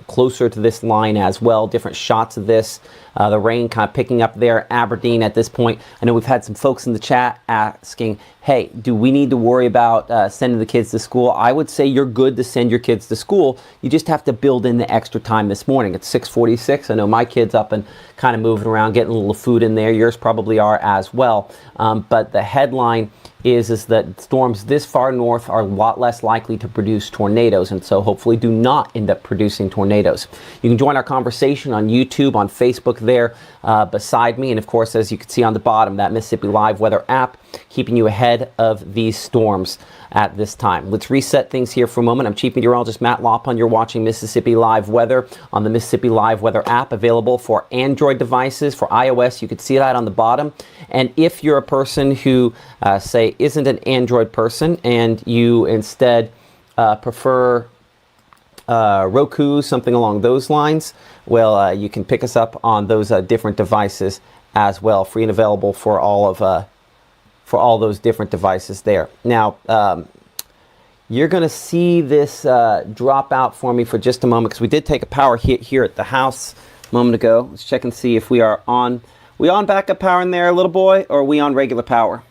closer to this line as well. Different shots of this. The rain kind of picking up there, Aberdeen at this point. I know we've had some folks in the chat asking, hey, do we need to worry about sending the kids to school? I would say you're good to send your kids to school. You just have to build in the extra time this morning. It's 6:46. I know my kid's up and kind of moving around, getting a little food in there. Yours probably are as well. But the headline is that storms this far north are a lot less likely to produce tornadoes, and so hopefully do not end up producing tornadoes. You can join our conversation on YouTube, on Facebook there beside me, and of course, as you can see on the bottom, that Mississippi Live Weather app, keeping you ahead of these storms at this time. Let's reset things here for a moment. I'm Chief Meteorologist Matt Lawpon. You're watching Mississippi Live Weather on the Mississippi Live Weather app, available for Android devices. For iOS, you can see that on the bottom. And if you're a person who, say, isn't an Android person and you instead prefer Roku, something along those lines, well, you can pick us up on those different devices as well, free and available for all those different devices there. Now, you're going to see this drop out for me for just a moment because we did take a power hit here at the house. moment ago. Let's check and see if we are on. We on backup power in there, little boy, or are we on regular power?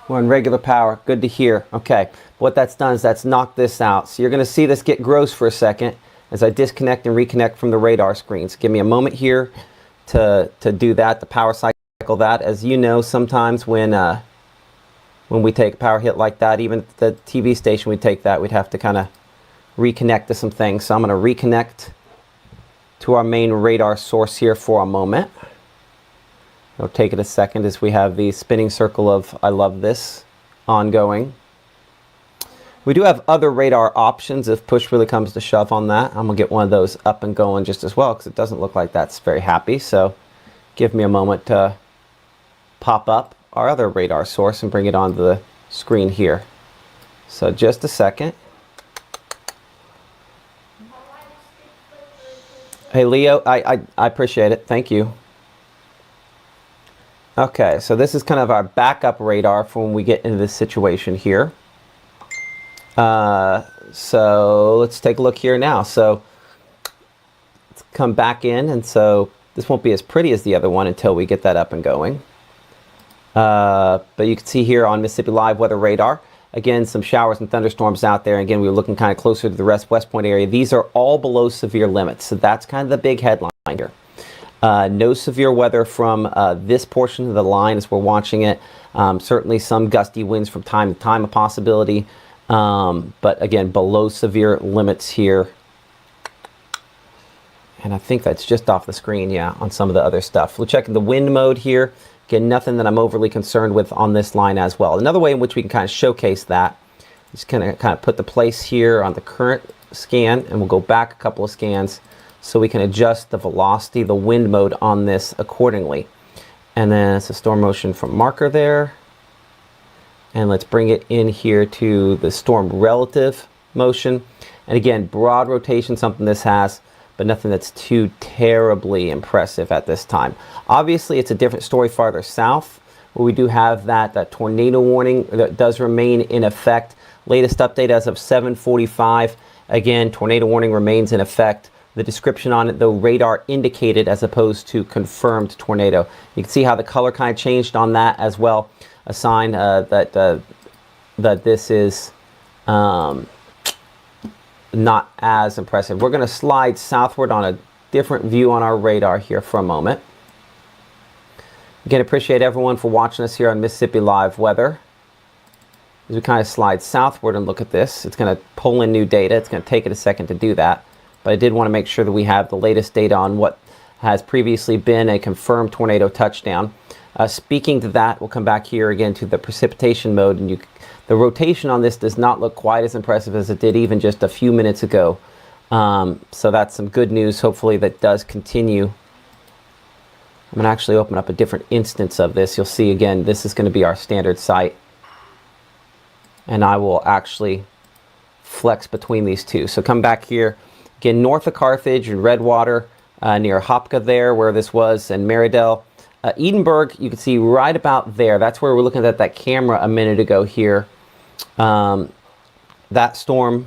We're on regular power. Good to hear. Okay. What that's done is that's knocked this out. So you're going to see this get gross for a second as I disconnect and reconnect from the radar screens. Give me a moment here to do that, to power cycle that. As you know, sometimes when we take a power hit like that, even at the TV station we take that, we'd have to kind of reconnect to some things. So I'm going to reconnect to our main radar source here for a moment. It'll take it a second as we have the spinning circle of I love this ongoing. We do have other radar options if push really comes to shove on that. I'm going to get one of those up and going just as well because it doesn't look like that's very happy. So give me a moment to pop up our other radar source and bring it onto the screen here. So just a second. Hey Leo, I appreciate it. Thank you. Okay, so this is kind of our backup radar for when we get into this situation here. So let's take a look here now. So let's come back in, and so this won't be as pretty as the other one until we get that up and going. But you can see here on Mississippi Live Weather Radar, again, some showers and thunderstorms out there. Again, we were looking kind of closer to the West Point area. These are all below severe limits, so that's kind of the big headline here. No severe weather from this portion of the line as we're watching it. Certainly some gusty winds from time to time a possibility. But again, below severe limits here. And I think that's just off the screen, yeah, on some of the other stuff. We'll check the wind mode here. Again, nothing that I'm overly concerned with on this line as well. Another way in which we can kind of showcase that is kind of put the place here on the current scan, and we'll go back a couple of scans so we can adjust the velocity, the wind mode on this accordingly. And then it's a storm motion from marker there. And let's bring it in here to the storm relative motion. And again, broad rotation, something this has, but nothing that's too terribly impressive at this time. Obviously, it's a different story farther south, where we do have that tornado warning that does remain in effect. Latest update as of 7:45. Again, tornado warning remains in effect. The description on it, though, radar indicated as opposed to confirmed tornado. You can see how the color kind of changed on that as well. A sign that this is not as impressive. We're going to slide southward on a different view on our radar here for a moment. Again, appreciate everyone for watching us here on Mississippi Live Weather. As we kind of slide southward and look at this, it's going to pull in new data. It's going to take it a second to do that. But I did want to make sure that we have the latest data on what has previously been a confirmed tornado touchdown. Speaking to that, we'll come back here again to the precipitation mode, and the rotation on this does not look quite as impressive as it did even just a few minutes ago. So that's some good news. Hopefully that does continue. I'm going to actually open up a different instance of this. You'll see again, this is going to be our standard site. And I will actually flex between these two. So come back here. Again, north of Carthage and Redwater, near Hopka there, where this was, and Maridel. Edinburgh, you can see right about there. That's where we're looking at that camera a minute ago here. That storm,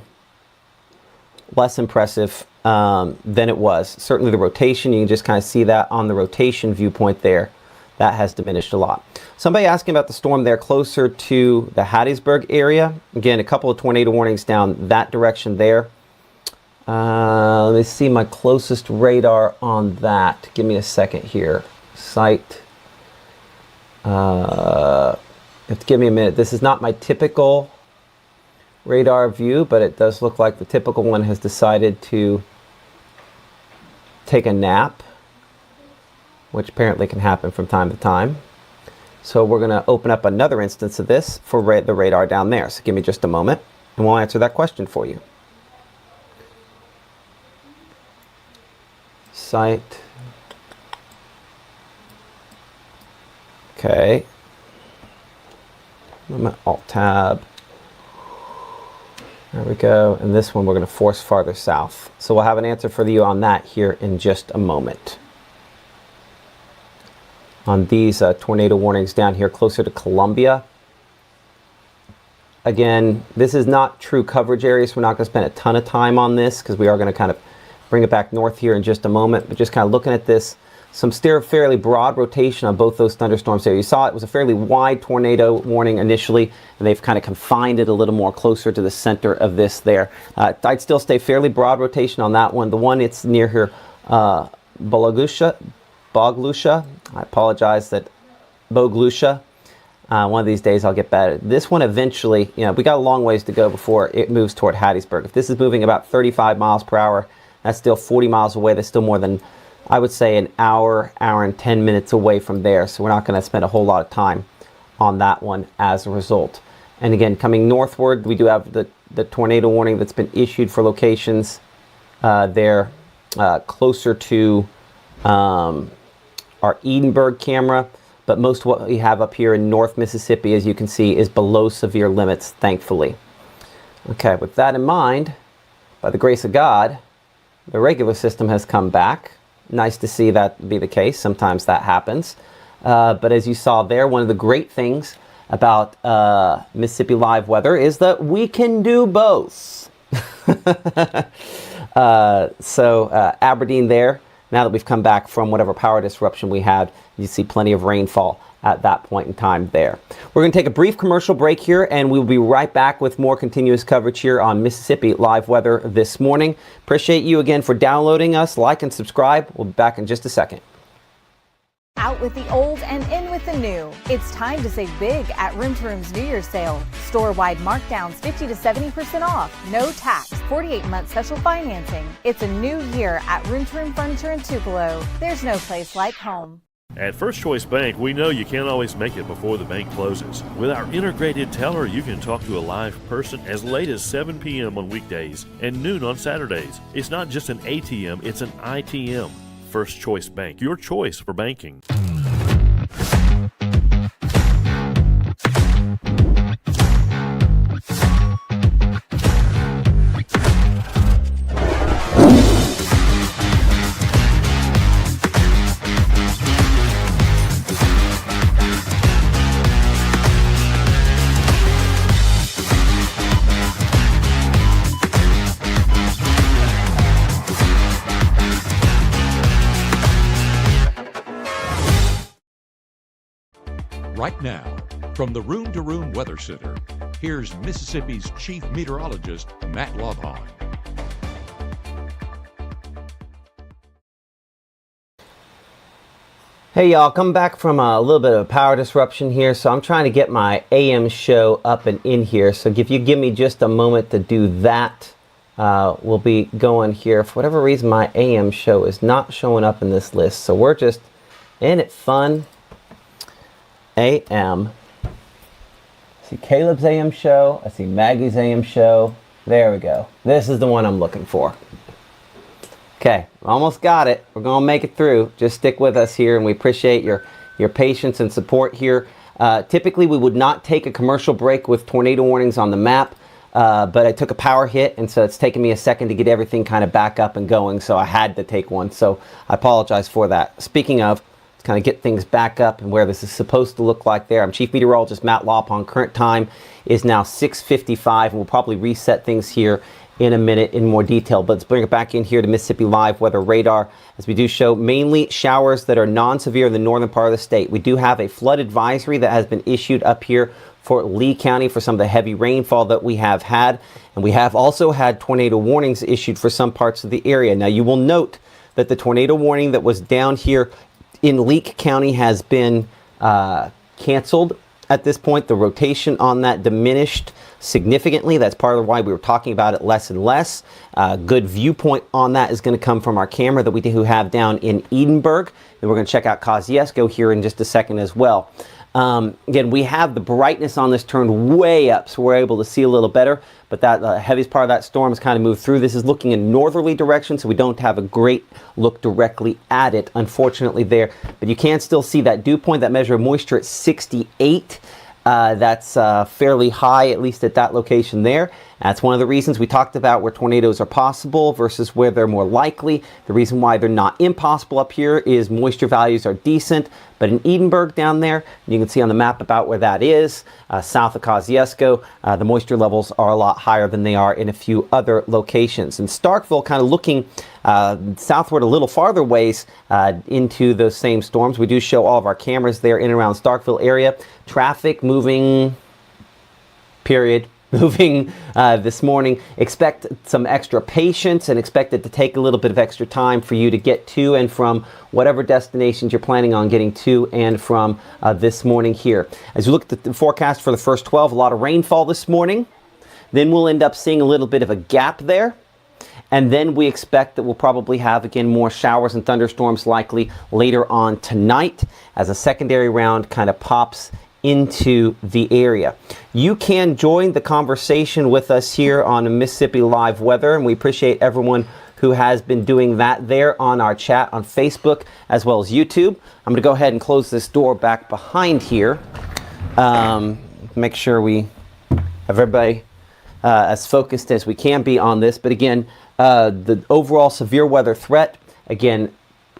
less impressive than it was. Certainly the rotation, you can just kind of see that on the rotation viewpoint there. That has diminished a lot. Somebody asking about the storm there closer to the Hattiesburg area. Again, a couple of tornado warnings down that direction there. Let me see my closest radar on that. Give me a second here. Site. Give me a minute. This is not my typical radar view, but it does look like the typical one has decided to take a nap, which apparently can happen from time to time. So we're going to open up another instance of this for the radar down there. So give me just a moment, and we'll answer that question for you. Site. Okay. I'm at Alt-Tab. There we go. And this one we're going to force farther south. So we'll have an answer for you on that here in just a moment. On these tornado warnings down here closer to Columbia. Again, this is not true coverage areas. We're not going to spend a ton of time on this because we are going to kind of bring it back north here in just a moment. But just kind of looking at this, some still fairly broad rotation on both those thunderstorms there. You saw it was a fairly wide tornado warning initially, and they've kind of confined it a little more closer to the center of this there. I'd still stay fairly broad rotation on that one. The one it's near here, Boglucha. I apologize that Boglucha. One of these days I'll get better. This one eventually, we got a long ways to go before it moves toward Hattiesburg. If this is moving about 35 miles per hour, that's still 40 miles away. That's still more than, I would say, an hour and 10 minutes away from there. So we're not going to spend a whole lot of time on that one as a result. And again, coming northward, we do have the tornado warning that's been issued for locations there closer to our Edinburg camera. But most of what we have up here in North Mississippi, as you can see, is below severe limits, thankfully. Okay, with that in mind, by the grace of God, the regular system has come back. Nice to see that be the case. Sometimes that happens. But as you saw there, one of the great things about Mississippi Live Weather is that we can do both. Aberdeen there, now that we've come back from whatever power disruption we had, you see plenty of rainfall at that point in time there. We're going to take a brief commercial break here, and we'll be right back with more continuous coverage here on Mississippi Live Weather this morning. Appreciate you again for downloading us. Like and subscribe. We'll be back in just a second. Out with the old and in with the new. It's time to save big at Room to Room's New Year's sale. Store-wide markdowns 50 to 70% off. No tax. 48-month special financing. It's a new year at Room to Room Furniture in Tupelo. There's no place like home. At First Choice Bank, we know you can't always make it before the bank closes. With our integrated teller, you can talk to a live person as late as 7 p.m. on weekdays and noon on Saturdays. It's not just an ATM, it's an ITM. First Choice Bank, your choice for banking. Right now, from the Room to Room Weather Center, here's Mississippi's Chief Meteorologist, Matt Lovhawn. Hey y'all, come back from a little bit of a power disruption here, so I'm trying to get my AM show up and in here. So if you give me just a moment to do that, we'll be going here. For whatever reason, my AM show is not showing up in this list, so we're just in it fun. AM. I see Caleb's AM show. I see Maggie's AM show. There we go. This is the one I'm looking for. Okay, almost got it. We're going to make it through. Just stick with us here, and we appreciate your patience and support here. Typically, we would not take a commercial break with tornado warnings on the map, but I took a power hit, and so it's taken me a second to get everything kind of back up and going, so I had to take one. So I apologize for that. Speaking of, let's kind of get things back up and where this is supposed to look like there. I'm Chief Meteorologist Matt Lovhawn. Current time is now 6:55, and we'll probably reset things here in a minute in more detail. But let's bring it back in here to Mississippi Live Weather Radar, as we do show mainly showers that are non-severe in the northern part of the state. We do have a flood advisory that has been issued up here for Lee County for some of the heavy rainfall that we have had. And we have also had tornado warnings issued for some parts of the area. Now you will note that the tornado warning that was down here in Leake County has been canceled at this point. The rotation on that diminished significantly. That's part of why we were talking about it less and less. Good viewpoint on that is going to come from our camera that we do have down in Edinburg. And we're going to check out Kosciuszko here in just a second as well. Again, we have the brightness on this turned way up, so we're able to see a little better, but that heaviest part of that storm has kind of moved through. This is looking in northerly direction, so we don't have a great look directly at it, unfortunately, there. But you can still see that dew point, that measure of moisture at 68. That's fairly high, at least at that location there. That's one of the reasons we talked about where tornadoes are possible versus where they're more likely. The reason why they're not impossible up here is moisture values are decent, but in Edinburgh down there, you can see on the map about where that is, south of Kosciuszko, the moisture levels are a lot higher than they are in a few other locations. And Starkville kind of looking southward a little farther ways into those same storms. We do show all of our cameras there in and around Starkville area. Traffic moving, period. Moving this morning. Expect some extra patience and expect it to take a little bit of extra time for you to get to and from whatever destinations you're planning on getting to and from this morning here. As you look at the forecast for the first 12, a lot of rainfall this morning. Then we'll end up seeing a little bit of a gap there. And then we expect that we'll probably have, again, more showers and thunderstorms likely later on tonight as a secondary round kind of pops into the area. You can join the conversation with us here on Mississippi Live Weather, and we appreciate everyone who has been doing that there on our chat on Facebook as well as YouTube. I'm going to go ahead and close this door back behind here. Make sure we have everybody as focused as we can be on this. But again, the overall severe weather threat, again,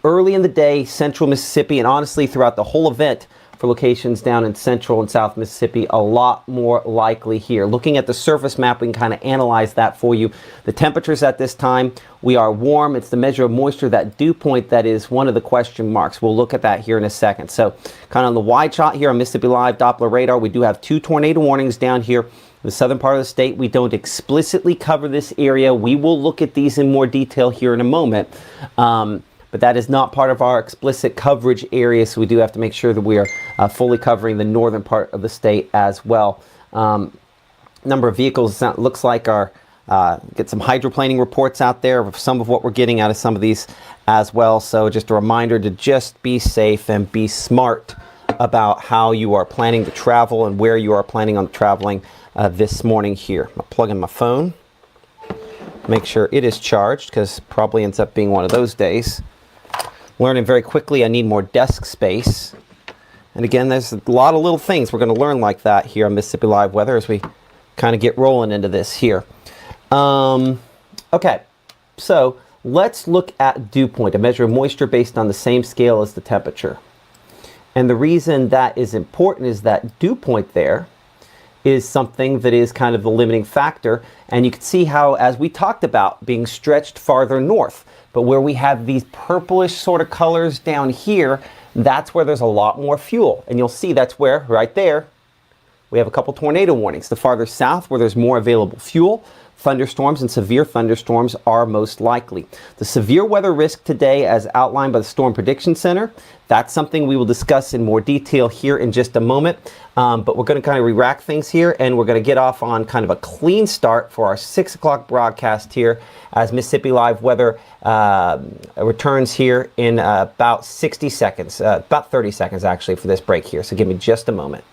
early in the day, central Mississippi, and honestly throughout the whole event, for locations down in central and south Mississippi, a lot more likely here. Looking at the surface map, we can kind of analyze that for you. The temperatures at this time, we are warm. It's the measure of moisture, that dew point, that is one of the question marks. We'll look at that here in a second. So kind of on the wide shot here on Mississippi Live Doppler radar, we do have 2 tornado warnings down here. The southern part of the state, we don't explicitly cover this area. We will look at these in more detail here in a moment. But that is not part of our explicit coverage area, so we do have to make sure that we are fully covering the northern part of the state as well. Number of vehicles looks like are get some hydroplaning reports out there of some of what we're getting out of some of these as well. So just a reminder to just be safe and be smart about how you are planning to travel and where you are planning on traveling this morning here. I'll plug in my phone, make sure it is charged, because probably ends up being one of those days. Learning very quickly, I need more desk space. And again, there's a lot of little things we're going to learn like that here on Mississippi Live Weather as we kind of get rolling into this here. Okay, so let's look at dew point, a measure of moisture based on the same scale as the temperature. And the reason that is important is that dew point there is something that is kind of the limiting factor. And you can see how, as we talked about, being stretched farther north. But where we have these purplish sort of colors down here, that's where there's a lot more fuel. And you'll see that's where, right there, we have a couple tornado warnings. The farther south, where there's more available fuel, thunderstorms and severe thunderstorms are most likely. The severe weather risk today, as outlined by the Storm Prediction Center, that's something we will discuss in more detail here in just a moment. But we're going to kind of re-rack things here, and we're going to get off on kind of a clean start for our 6 o'clock broadcast here as Mississippi Live Weather returns here in about 60 seconds, about 30 seconds actually for this break here. So give me just a moment.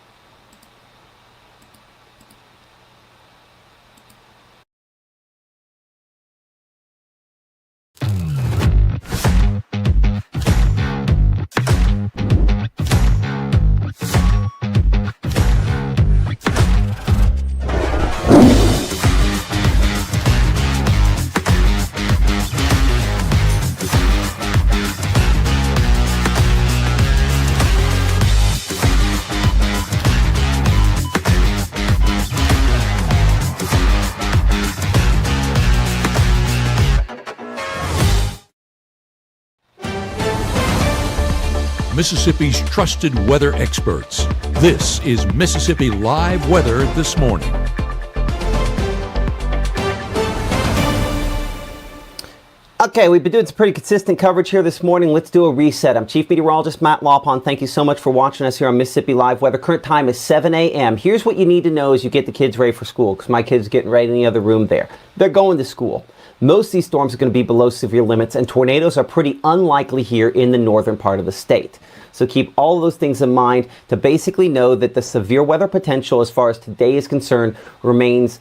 Mississippi's trusted weather experts. This is Mississippi Live Weather This Morning. Okay, we've been doing some pretty consistent coverage here this morning. Let's do a reset. I'm Chief Meteorologist Matt Lawpon. Thank you so much for watching us here on Mississippi Live Weather. Current time is 7 a.m. Here's what you need to know as you get the kids ready for school, because my kids are getting ready in the other room there. They're going to school. Most of these storms are going to be below severe limits, and tornadoes are pretty unlikely here in the northern part of the state. So keep all of those things in mind to basically know that the severe weather potential as far as today is concerned remains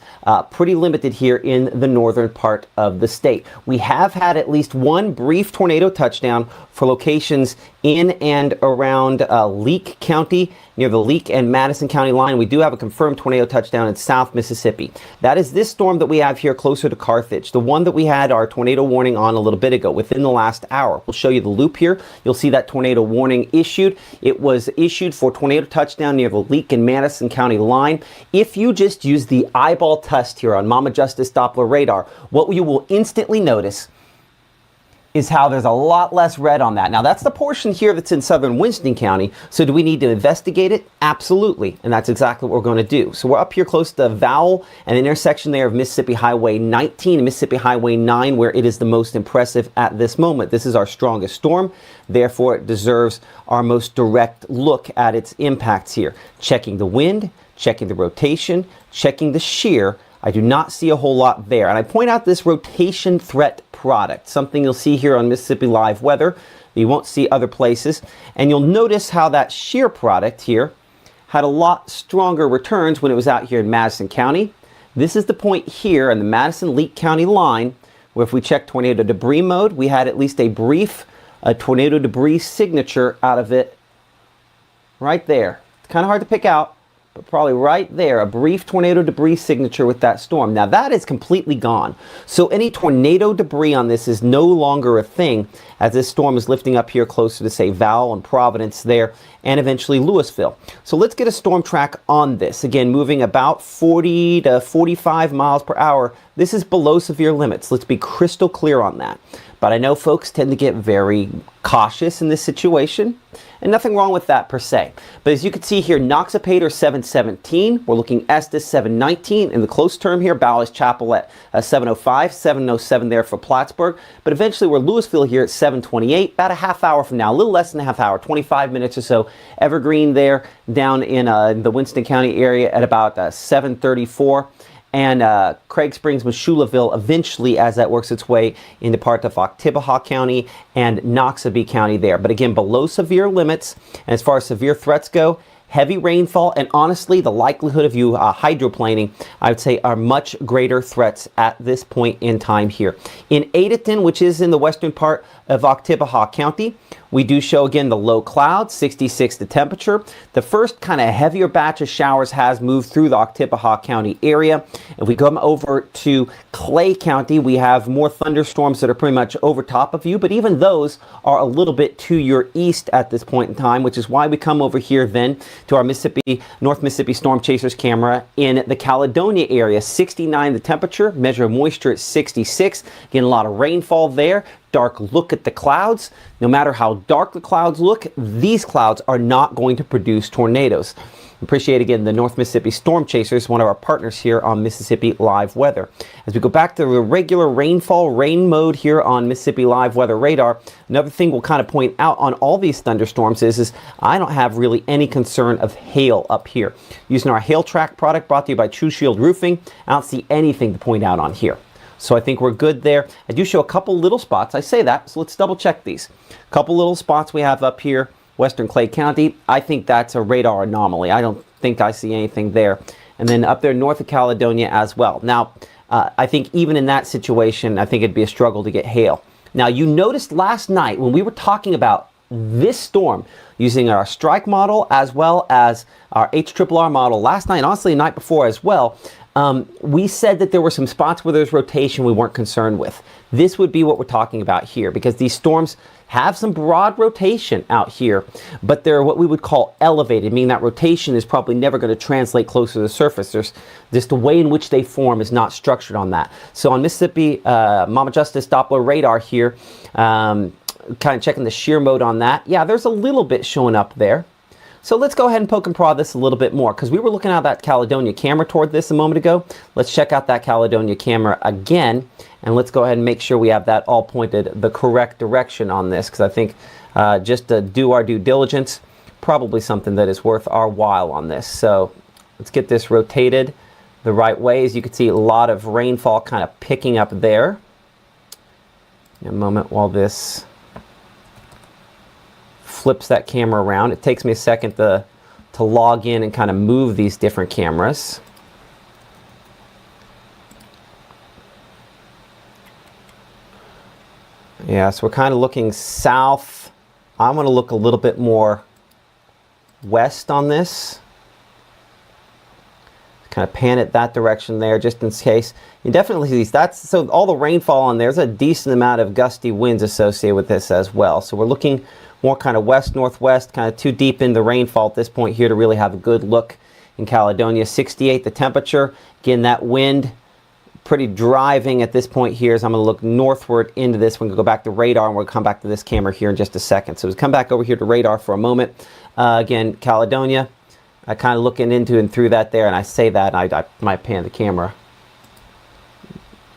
pretty limited here in the northern part of the state. We have had at least one brief tornado touchdown for locations in and around Leake County, near the Leake and Madison County line. We do have a confirmed tornado touchdown in South Mississippi. That is this storm that we have here closer to Carthage, the one that we had our tornado warning on a little bit ago, within the last hour. We'll show you the loop here. You'll see that tornado warning issued. It was issued for tornado touchdown near the Leake and Madison County line. If you just use the eyeball test here on Mama Justice Doppler radar, what you will instantly notice is how there's a lot less red on that. Now that's the portion here that's in southern Winston County. So do we need to investigate it? Absolutely. And that's exactly what we're going to do. So we're up here close to Vowell and the intersection there of Mississippi Highway 19 and Mississippi Highway 9, where it is the most impressive at this moment. This is our strongest storm. Therefore, it deserves our most direct look at its impacts here. Checking the wind, checking the rotation, checking the shear. I do not see a whole lot there. And I point out this rotation threat product, something you'll see here on Mississippi Live Weather that you won't see other places. And you'll notice how that shear product here had a lot stronger returns when it was out here in Madison County. This is the point here in the Madison-Leake County line where if we check tornado debris mode, we had at least a brief tornado debris signature out of it right there. It's kind of hard to pick out, but probably right there, a brief tornado debris signature with that storm. Now that is completely gone. So any tornado debris on this is no longer a thing as this storm is lifting up here closer to, say, Vowell and Providence there, and eventually Louisville. So let's get a storm track on this. Again, moving about 40 to 45 miles per hour. This is below severe limits. Let's be crystal clear on that. But I know folks tend to get very cautious in this situation, and nothing wrong with that per se. But as you can see here, Noxapater 717, we're looking Estes 719, in the close term here, Bowers Chapel at 705, 707 there for Plattsburgh. But eventually we're Louisville here at 728, about a half hour from now, a little less than a half hour, 25 minutes or so. Evergreen there down in the Winston County area at about 734. And Craig Springs, Meshulaville, eventually as that works its way into part of Oktibbeha County and Noxubee County there. But again, below severe limits. And as far as severe threats go, heavy rainfall and honestly the likelihood of you hydroplaning, I would say, are much greater threats at this point in time here. In Adeton, which is in the western part of Oktibbeha County, we do show again the low clouds, 66 the temperature. The first kind of heavier batch of showers has moved through the Oktibbeha County area. If we come over to Clay County, we have more thunderstorms that are pretty much over top of you, but even those are a little bit to your east at this point in time, which is why we come over here then to our North Mississippi Storm Chasers camera in the Caledonia area. 69 the temperature, measure of moisture at 66. Again, a lot of rainfall there. Dark look at the clouds. No matter how dark the clouds look, these clouds are not going to produce tornadoes. Appreciate again the North Mississippi Storm Chasers, one of our partners here on Mississippi Live Weather. As we go back to the regular rainfall rain mode here on Mississippi Live Weather radar, another thing we'll kind of point out on all these thunderstorms is I don't have really any concern of hail up here. Using our Hail Track product brought to you by True Shield Roofing, I don't see anything to point out on here. So I think we're good there. I do show a couple little spots. I say that, so let's double check these. A couple little spots we have up here, western Clay County. I think that's a radar anomaly. I don't think I see anything there. And then up there north of Caledonia as well. Now, I think even in that situation, I think it'd be a struggle to get hail. Now, you noticed last night when we were talking about this storm using our strike model as well as our HRRR model last night, honestly the night before as well, we said that there were some spots where there's rotation we weren't concerned with. This would be what we're talking about here because these storms have some broad rotation out here, but they're what we would call elevated, meaning that rotation is probably never going to translate closer to the surface. There's just the way in which they form is not structured on that. So on Mississippi Mama Justice Doppler radar here, kind of checking the shear mode on that. Yeah, there's a little bit showing up there. So let's go ahead and poke and prod this a little bit more because we were looking at that Caledonia camera toward this a moment ago. Let's check out that Caledonia camera again, and let's go ahead and make sure we have that all pointed the correct direction on this because I think just to do our due diligence, probably something that is worth our while on this. So let's get this rotated the right way. As you can see, a lot of rainfall kind of picking up there. In a moment while this flips that camera around. It takes me a second to log in and kind of move these different cameras. Yeah, so we're kind of looking south I'm going to look a little bit more west on this. Kind of pan it that direction there just in case. You definitely see that's so all the rainfall on there's a decent amount of gusty winds associated with this as well. So we're looking more kind of west northwest, kind of too deep in the rainfall at this point here to really have a good look in Caledonia. 68 the temperature. Again, that wind pretty driving at this point here. So I'm going to look northward into this. We're going to go back to radar and we'll come back to this camera here in just a second. So let's come back over here to radar for a moment. Again, Caledonia. I kind of looking into and through that there, and I say that, and I might pan the camera.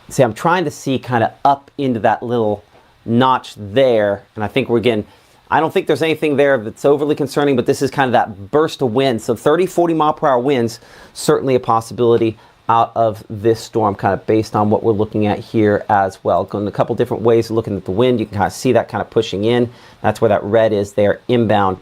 See, I'm trying to see kind of up into that little notch there, and I think we're getting, I don't think there's anything there that's overly concerning, but this is kind of that burst of wind. So 30, 40 mile per hour winds, certainly a possibility out of this storm, kind of based on what we're looking at here as well. Going a couple different ways of looking at the wind. You can kind of see that kind of pushing in. That's where that red is there, inbound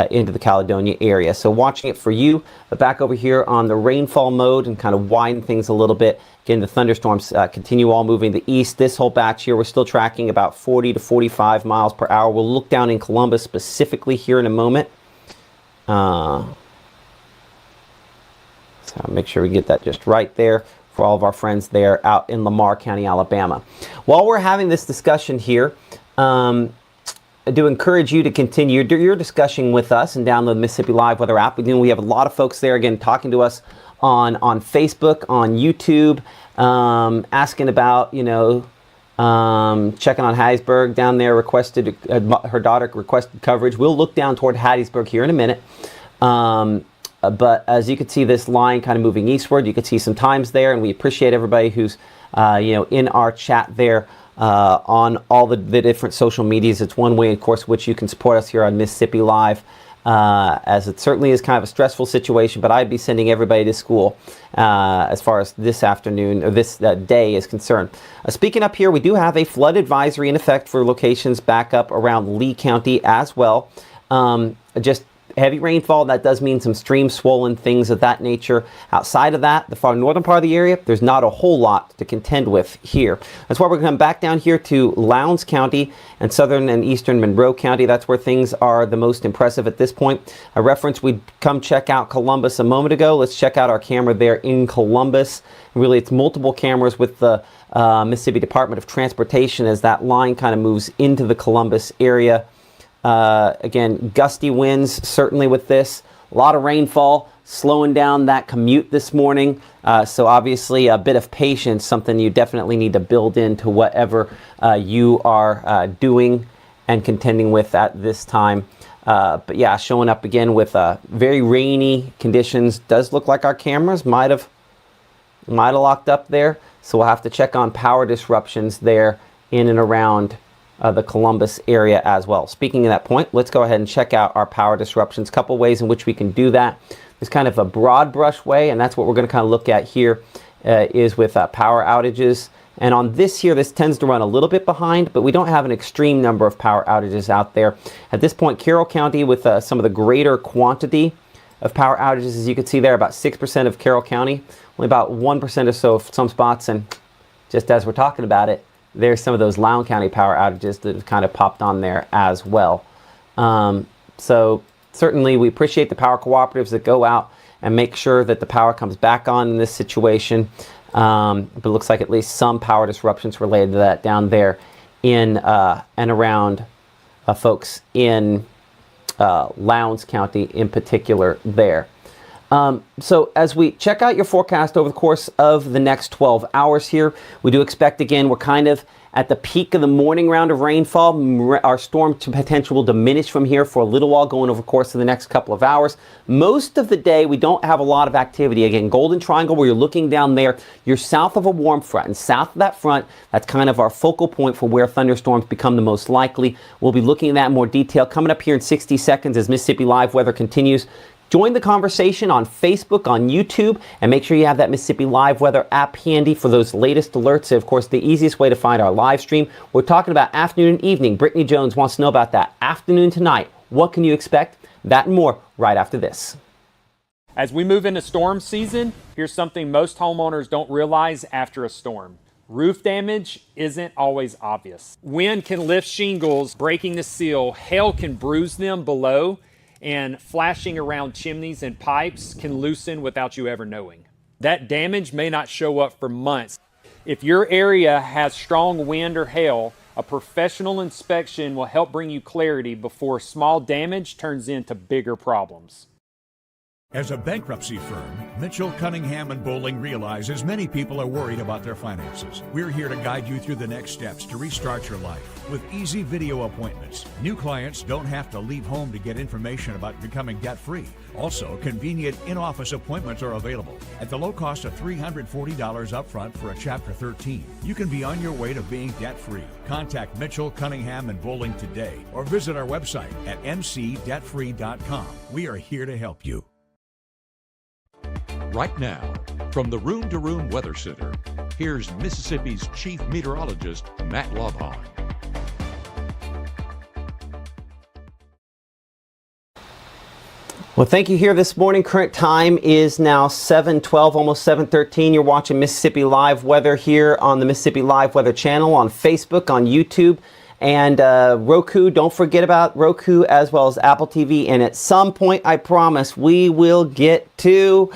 into the Caledonia area. So watching it for you, but back over here on the rainfall mode and kind of widen things a little bit. Again, the thunderstorms continue all moving to the east. This whole batch here, we're still tracking about 40 to 45 miles per hour. We'll look down in Columbus specifically here in a moment. So make sure we get that just right there for all of our friends there out in Lamar County, Alabama. While we're having this discussion here, I do encourage you to continue your discussion with us and download the Mississippi Live Weather app. We have a lot of folks there, again, talking to us on Facebook, on YouTube, asking about, checking on Hattiesburg down there, requested, her daughter requested coverage. We'll look down toward Hattiesburg here in a minute. But as you can see, this line kind of moving eastward. You can see some times there, and we appreciate everybody who's, in our chat there on all the different social medias. It's one way, of course, which you can support us here on Mississippi Live, as it certainly is kind of a stressful situation, but I'd be sending everybody to school as far as this afternoon, or this day is concerned. Speaking up here, we do have a flood advisory in effect for locations back up around Lee County as well. Just heavy rainfall, that does mean some streams swollen, things of that nature. Outside of that, the far northern part of the area, there's not a whole lot to contend with here. That's why we're going to come back down here to Lowndes County and southern and eastern Monroe County. That's where things are the most impressive at this point. A reference, we'd come check out Columbus a moment ago. Let's check out our camera there in Columbus. Really, it's multiple cameras with the Mississippi Department of Transportation as that line kind of moves into the Columbus area. Again, gusty winds, certainly with this. A lot of rainfall, slowing down that commute this morning. So obviously a bit of patience, something you definitely need to build into whatever you are doing and contending with at this time. But yeah, showing up again with very rainy conditions. Does look like our cameras might have locked up there. So we'll have to check on power disruptions there in and around the Columbus area as well. Speaking of that point, let's go ahead and check out our power disruptions. A couple ways in which we can do that. There's kind of a broad brush way, and that's what we're going to kind of look at here, is with power outages. And on this here, this tends to run a little bit behind, but we don't have an extreme number of power outages out there. At this point, Carroll County with some of the greater quantity of power outages, as you can see there, about 6% of Carroll County, only about 1% or so of some spots. And just as we're talking about it, there's some of those Lowndes County power outages that have kind of popped on there as well. So certainly we appreciate the power cooperatives that go out and make sure that the power comes back on in this situation. But it looks like at least some power disruptions related to that down there in and around folks in Lowndes County in particular there. So as we check out your forecast over the course of the next 12 hours here, we do expect, again, we're kind of at the peak of the morning round of rainfall. Our storm potential will diminish from here for a little while going over the course of the next couple of hours. Most of the day, we don't have a lot of activity. Again, Golden Triangle, where you're looking down there, you're south of a warm front. And south of that front, that's kind of our focal point for where thunderstorms become the most likely. We'll be looking at that in more detail coming up here in 60 seconds as Mississippi Live Weather continues. Join the conversation on Facebook, on YouTube, and make sure you have that Mississippi Live Weather app handy for those latest alerts. And of course, the easiest way to find our live stream. We're talking about afternoon and evening. Brittany Jones wants to know about that afternoon tonight. What can you expect? That and more right after this. As we move into storm season, here's something most homeowners don't realize after a storm. Roof damage isn't always obvious. Wind can lift shingles, breaking the seal. Hail can bruise them below, and flashing around chimneys and pipes can loosen without you ever knowing. That damage may not show up for months. If your area has strong wind or hail, a professional inspection will help bring you clarity before small damage turns into bigger problems. As a bankruptcy firm, Mitchell, Cunningham, and Bowling realizes many people are worried about their finances. We're here to guide you through the next steps to restart your life with easy video appointments. New clients don't have to leave home to get information about becoming debt-free. Also, convenient in-office appointments are available at the low cost of $340 upfront for a Chapter 13. You can be on your way to being debt-free. Contact Mitchell, Cunningham, and Bowling today or visit our website at mcdebtfree.com. We are here to help you. Right now, from the Room to Room Weather Center, here's Mississippi's Chief Meteorologist, Matt Lobhon. Well, thank you here this morning. Current time is now 7:12, almost 7:13. You're watching Mississippi Live Weather here on the Mississippi Live Weather channel, on Facebook, on YouTube, and Roku. Don't forget about Roku as well as Apple TV. And at some point, I promise, we will get to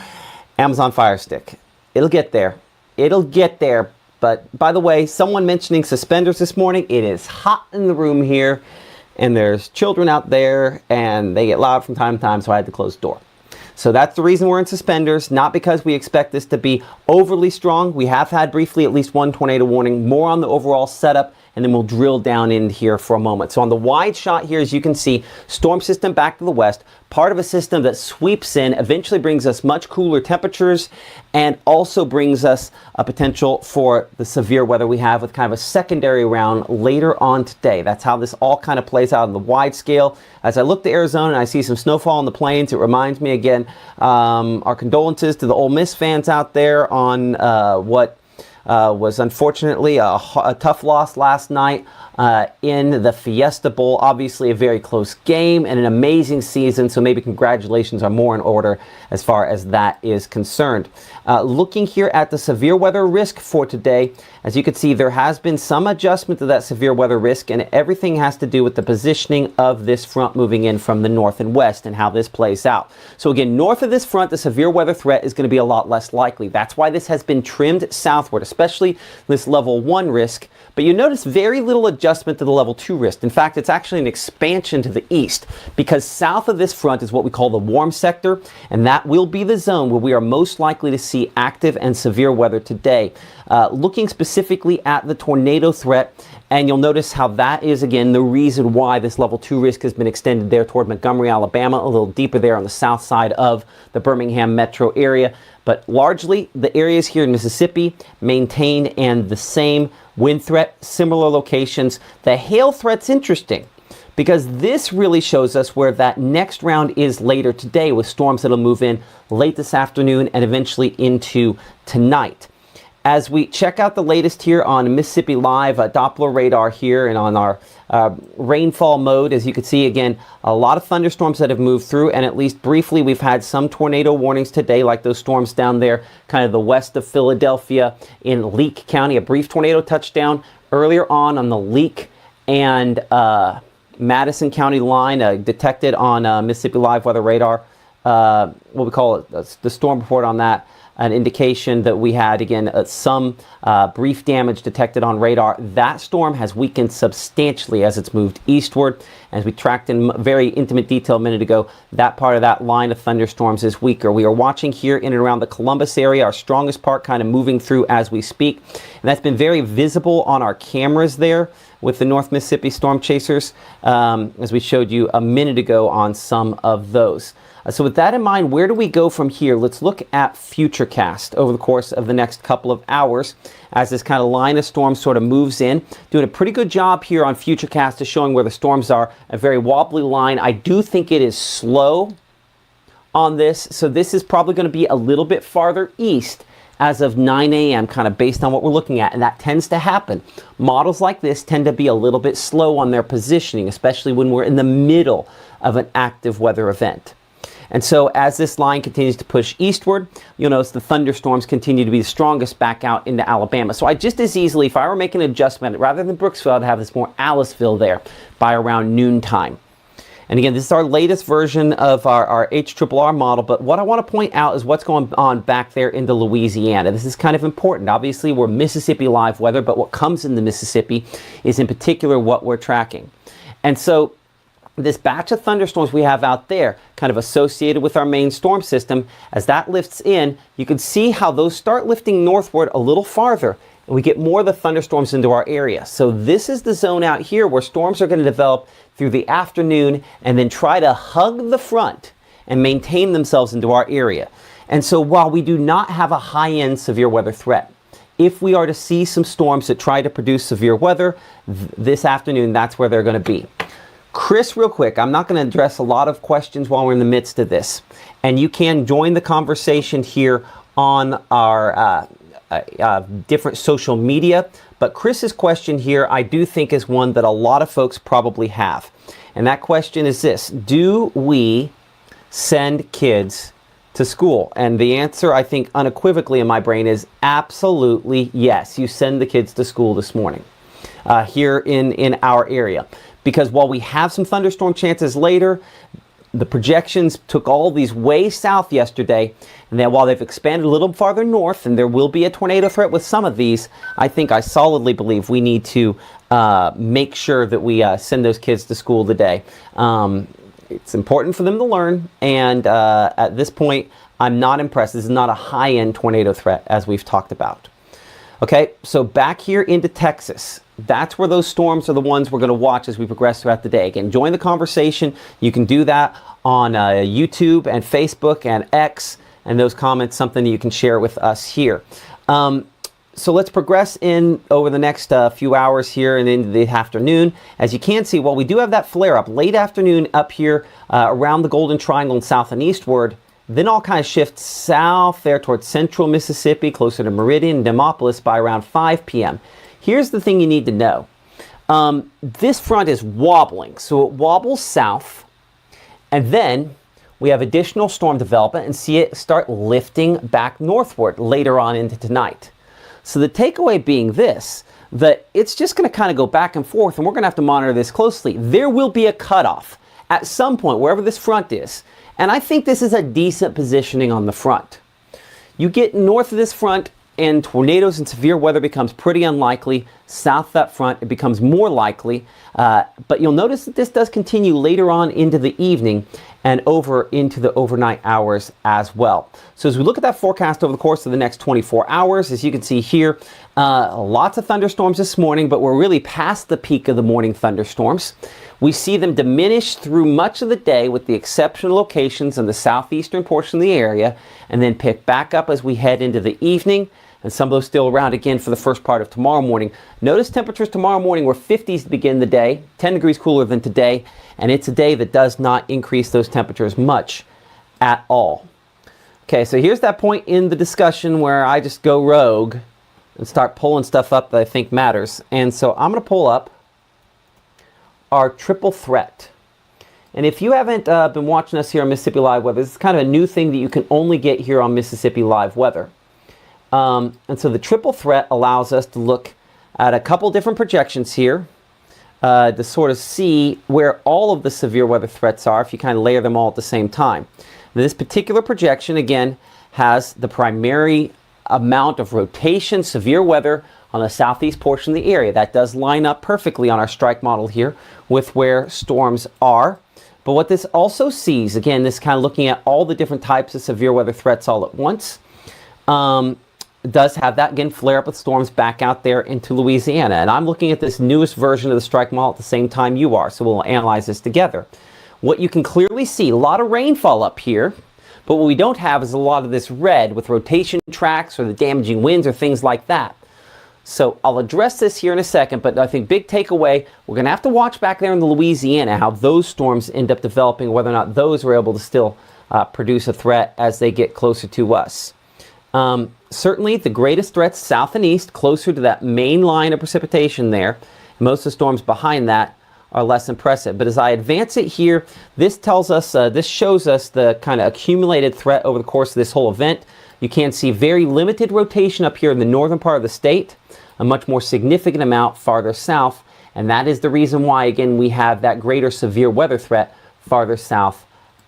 Amazon Fire Stick. It'll get there. It'll get there. But by the way, someone mentioning suspenders this morning. It is hot in the room here, and there's children out there, and they get loud from time to time, so I had to close the door. So that's the reason we're in suspenders, not because we expect this to be overly strong. We have had briefly at least one tornado warning, more on the overall setup, and then we'll drill down in here for a moment. So on the wide shot here, as you can see, storm system back to the west, part of a system that sweeps in, eventually brings us much cooler temperatures, and also brings us a potential for the severe weather we have with kind of a secondary round later on today. That's how this all kind of plays out on the wide scale. As I look to Arizona and I see some snowfall in the plains, it reminds me again, our condolences to the Ole Miss fans out there on what was unfortunately a tough loss last night in the Fiesta Bowl. Obviously a very close game and an amazing season, so maybe congratulations are more in order as far as that is concerned. Looking here at the severe weather risk for today, as you can see, there has been some adjustment to that severe weather risk, and everything has to do with the positioning of this front moving in from the north and west and how this plays out. So again, north of this front, the severe weather threat is going to be a lot less likely. That's why this has been trimmed southward, especially this level 1 risk. But you notice very little adjustment to the level 2 risk. In fact, it's actually an expansion to the east, because south of this front is what we call the warm sector, and that will be the zone where we are most likely to see active and severe weather today. Looking specifically at the tornado threat, and you'll notice how that is, again, the reason why this level 2 risk has been extended there toward Montgomery, Alabama, a little deeper there on the south side of the Birmingham metro area. But largely, the areas here in Mississippi maintain and the same wind threat, similar locations. The hail threat's interesting, because this really shows us where that next round is later today, with storms that'll move in late this afternoon and eventually into tonight. As we check out the latest here on Mississippi Live Doppler radar here and on our rainfall mode, as you can see, again, a lot of thunderstorms that have moved through, and at least briefly we've had some tornado warnings today, like those storms down there kind of the west of Philadelphia in Leake County. A brief tornado touchdown earlier on the Leake and Madison County line detected on Mississippi Live weather radar. What we call it, the storm report on that. An indication that we had, again, some brief damage detected on radar. That storm has weakened substantially as it's moved eastward. As we tracked in very intimate detail a minute ago, that part of that line of thunderstorms is weaker. We are watching here in and around the Columbus area, our strongest part kind of moving through as we speak. And that's been very visible on our cameras there with the North Mississippi Storm Chasers, as we showed you a minute ago on some of those. So with that in mind, where do we go from here? Let's look at Futurecast over the course of the next couple of hours as this kind of line of storms sort of moves in. Doing a pretty good job here on Futurecast of showing where the storms are. A very wobbly line. I do think it is slow on this, so this is probably going to be a little bit farther east as of 9 a.m. kind of based on what we're looking at, and that tends to happen. Models like this tend to be a little bit slow on their positioning, especially when we're in the middle of an active weather event. And so as this line continues to push eastward, you'll notice the thunderstorms continue to be the strongest back out into Alabama. So I just as easily, if I were making an adjustment, rather than Brooksville, I'd have this more Aliceville there by around noontime. And again, this is our latest version of our HRRR model, but what I want to point out is what's going on back there into Louisiana. This is kind of important. Obviously, we're Mississippi live weather, but what comes into Mississippi is in particular what we're tracking. And so this batch of thunderstorms we have out there, kind of associated with our main storm system, as that lifts in, you can see how those start lifting northward a little farther, and we get more of the thunderstorms into our area. So this is the zone out here where storms are going to develop through the afternoon and then try to hug the front and maintain themselves into our area. And so while we do not have a high-end severe weather threat, if we are to see some storms that try to produce severe weather this afternoon, that's where they're going to be. Chris, real quick, I'm not going to address a lot of questions while we're in the midst of this. And you can join the conversation here on our different social media. But Chris's question here, I do think, is one that a lot of folks probably have. And that question is this: do we send kids to school? And the answer, I think, unequivocally in my brain is absolutely yes. You send the kids to school this morning here in our area. Because while we have some thunderstorm chances later, the projections took all these way south yesterday, and then while they've expanded a little farther north, and there will be a tornado threat with some of these, I solidly believe we need to make sure that we send those kids to school today. It's important for them to learn, and at this point, I'm not impressed. This is not a high-end tornado threat, as we've talked about. Okay, so back here into Texas. That's where those storms are the ones we're going to watch as we progress throughout the day. Again, join the conversation. You can do that on YouTube and Facebook and X, and those comments, something that you can share with us here. So let's progress in over the next few hours here and into the afternoon. As you can see, while we do have that flare-up late afternoon up here around the Golden Triangle and south and eastward, then I'll kind of shift south there towards central Mississippi, closer to Meridian and Demopolis by around 5 p.m. Here's the thing you need to know. This front is wobbling, so it wobbles south, and then we have additional storm development and see it start lifting back northward later on into tonight. So the takeaway being this, that it's just going to kind of go back and forth, and we're going to have to monitor this closely. There will be a cutoff at some point, wherever this front is, and I think this is a decent positioning on the front. You get north of this front, and tornadoes and severe weather becomes pretty unlikely. South of that front, it becomes more likely. But you'll notice that this does continue later on into the evening and over into the overnight hours as well. So as we look at that forecast over the course of the next 24 hours, as you can see here, lots of thunderstorms this morning, but we're really past the peak of the morning thunderstorms. We see them diminish through much of the day with the exception of locations in the southeastern portion of the area, and then pick back up as we head into the evening, and some of those still around again for the first part of tomorrow morning. Notice temperatures tomorrow morning were 50s to begin the day, 10 degrees cooler than today, and it's a day that does not increase those temperatures much at all. Okay, so here's that point in the discussion where I just go rogue and start pulling stuff up that I think matters. And so I'm going to pull up our triple threat. And if you haven't been watching us here on Mississippi Live Weather, this is kind of a new thing that you can only get here on Mississippi Live Weather. And so the triple threat allows us to look at a couple different projections here to sort of see where all of the severe weather threats are if you kind of layer them all at the same time. This particular projection, again, has the primary amount of rotation, severe weather on the southeast portion of the area. That does line up perfectly on our strike model here with where storms are. But what this also sees, again, this kind of looking at all the different types of severe weather threats all at once, does have that, again, flare up with storms back out there into Louisiana. And I'm looking at this newest version of the strike model at the same time you are, so we'll analyze this together. What you can clearly see, a lot of rainfall up here, but what we don't have is a lot of this red with rotation tracks or the damaging winds or things like that. So I'll address this here in a second, but I think big takeaway, we're going to have to watch back there in the Louisiana how those storms end up developing, whether or not those are able to still produce a threat as they get closer to us. Certainly the greatest threats south and east, closer to that main line of precipitation there. Most of the storms behind that are less impressive. But as I advance it here, this tells us, this shows us the kind of accumulated threat over the course of this whole event. You can see very limited rotation up here in the northern part of the state, a much more significant amount farther south, and that is the reason why, again, we have that greater severe weather threat farther south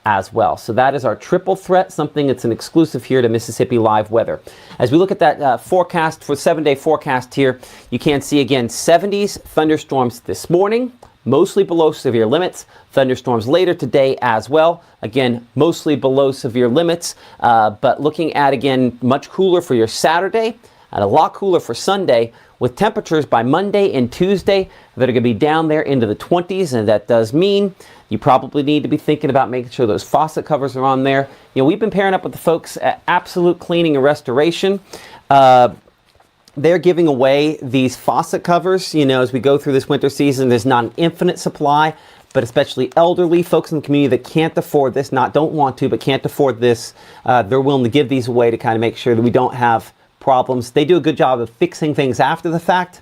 as well. So that is our triple threat, something that's an exclusive here to Mississippi Live Weather. As we look at that forecast for 7-day forecast here, you can see again 70s thunderstorms this morning, mostly below severe limits. Thunderstorms later today as well. Again, mostly below severe limits, but looking at, again, much cooler for your Saturday and a lot cooler for Sunday, with temperatures by Monday and Tuesday that are going to be down there into the 20s, and that does mean you probably need to be thinking about making sure those faucet covers are on there. You know, we've been pairing up with the folks at Absolute Cleaning and Restoration. They're giving away these faucet covers. You know, as we go through this winter season, there's not an infinite supply, but especially elderly folks in the community that can't afford this, don't want to, but can't afford this, they're willing to give these away to kind of make sure that we don't have problems. They do a good job of fixing things after the fact,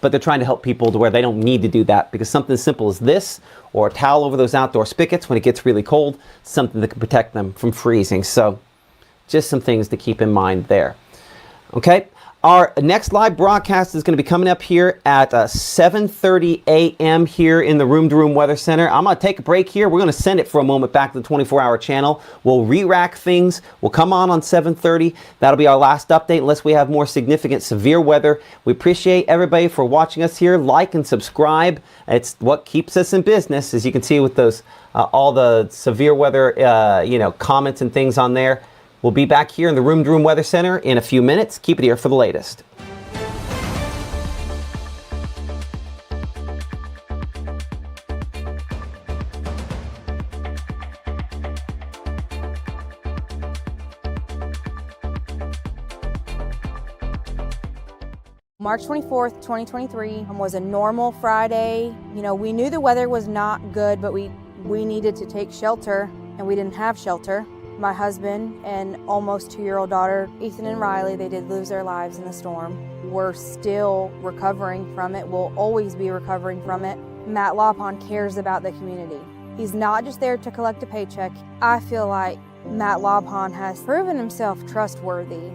but they're trying to help people to where they don't need to do that, because something as simple as this, or a towel over those outdoor spigots when it gets really cold, something that can protect them from freezing. So just some things to keep in mind there. Okay. Our next live broadcast is going to be coming up here at 7:30 a.m. here in the Room to Room Weather Center. I'm going to take a break here. We're going to send it for a moment back to the 24-hour channel. We'll re-rack things. We'll come on 7:30. That'll be our last update unless we have more significant severe weather. We appreciate everybody for watching us here. Like and subscribe. It's what keeps us in business, as you can see with those all the severe weather comments and things on there. We'll be back here in the Room to Room Weather Center in a few minutes. Keep it here for the latest. March 24th, 2023 was a normal Friday. You know, we knew the weather was not good, but we needed to take shelter, and we didn't have shelter. My husband and almost 2-year-old daughter, Ethan and Riley, they did lose their lives in the storm. We're still recovering from it. We'll always be recovering from it. Matt LawPon cares about the community. He's not just there to collect a paycheck. I feel like Matt LawPon has proven himself trustworthy.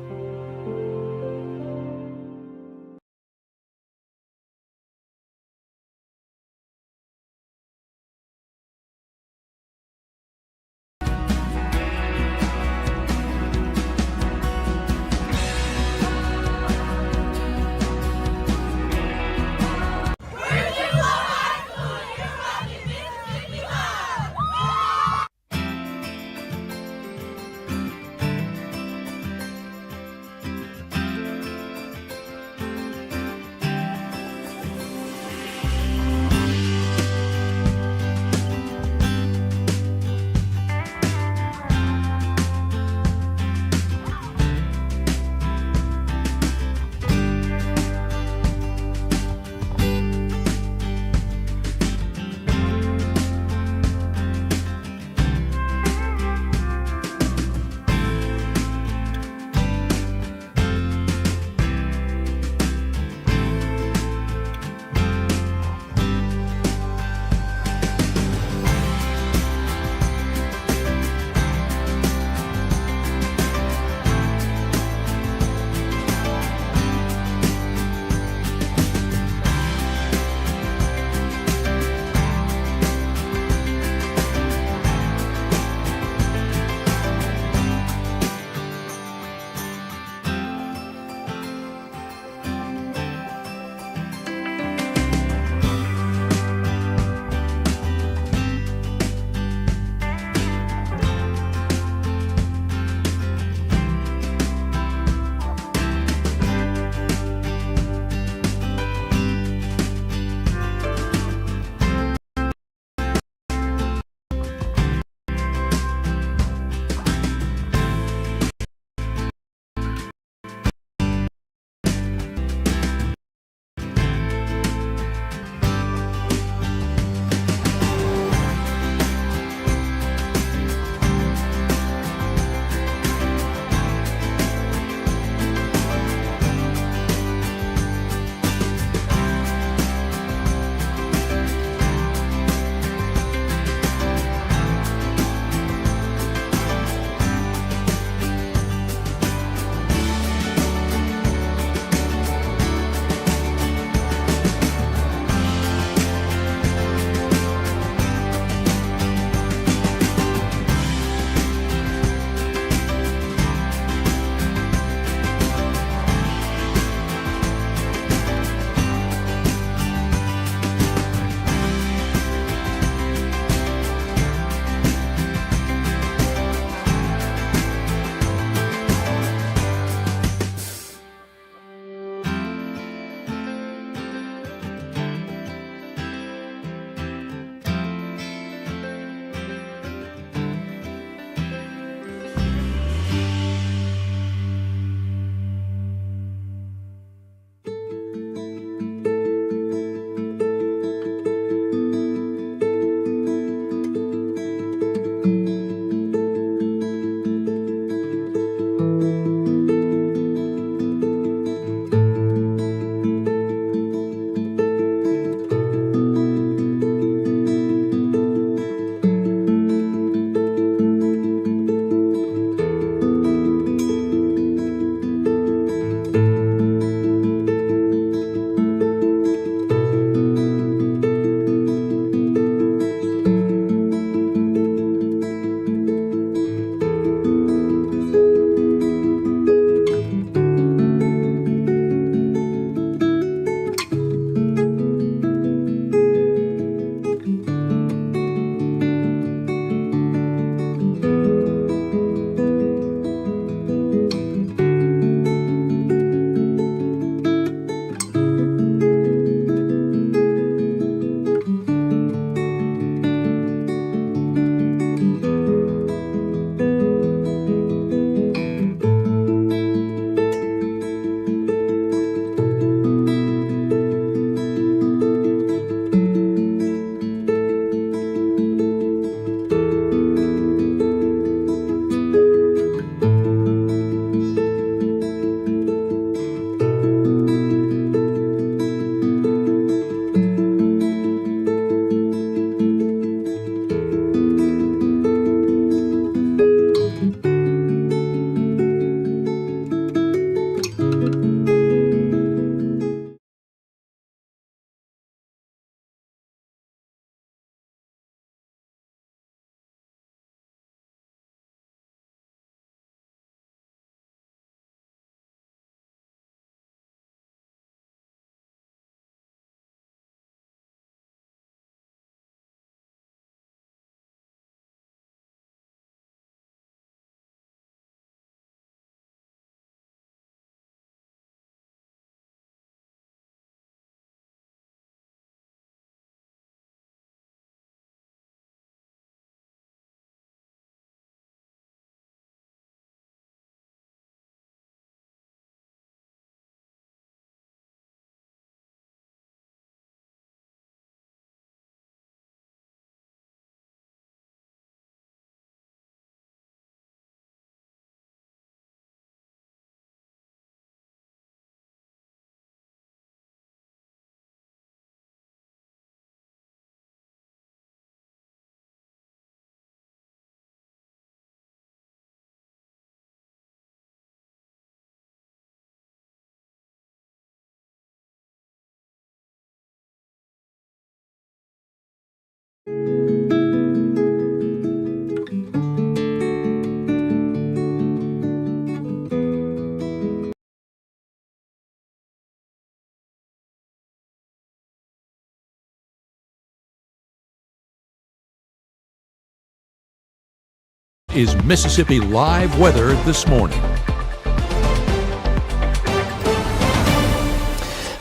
Is Mississippi Live weather this morning.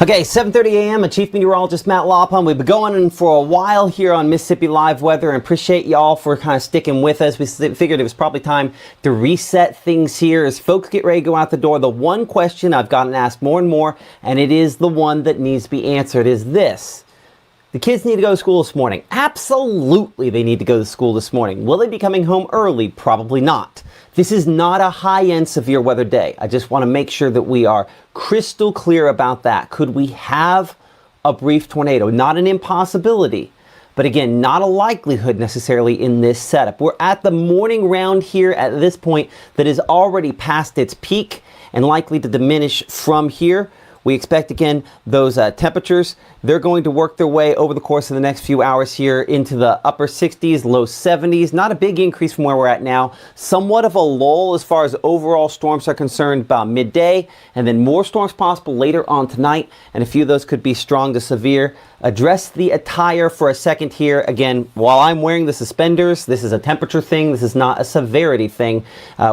Okay, 7:30 a.m. and Chief Meteorologist Matt Lopham. We've been going for a while here on Mississippi Live Weather, and appreciate y'all for kind of sticking with us. We figured it was probably time to reset things here as folks get ready to go out the door. The one question I've gotten asked more and more, and it is the one that needs to be answered, is this. The kids need to go to school this morning. Absolutely, they need to go to school this morning. Will they be coming home early? Probably not. This is not a high-end severe weather day. I just want to make sure that we are crystal clear about that. Could we have a brief tornado? Not an impossibility, but again, not a likelihood necessarily in this setup. We're at the morning round here at this point that is already past its peak and likely to diminish from here. We expect, again, those temperatures, they're going to work their way over the course of the next few hours here into the upper 60s, low 70s. Not a big increase from where we're at now. Somewhat of a lull as far as overall storms are concerned about midday, and then more storms possible later on tonight, and a few of those could be strong to severe. Address the attire for a second here. Again, while I'm wearing the suspenders, this is a temperature thing. This is not a severity thing.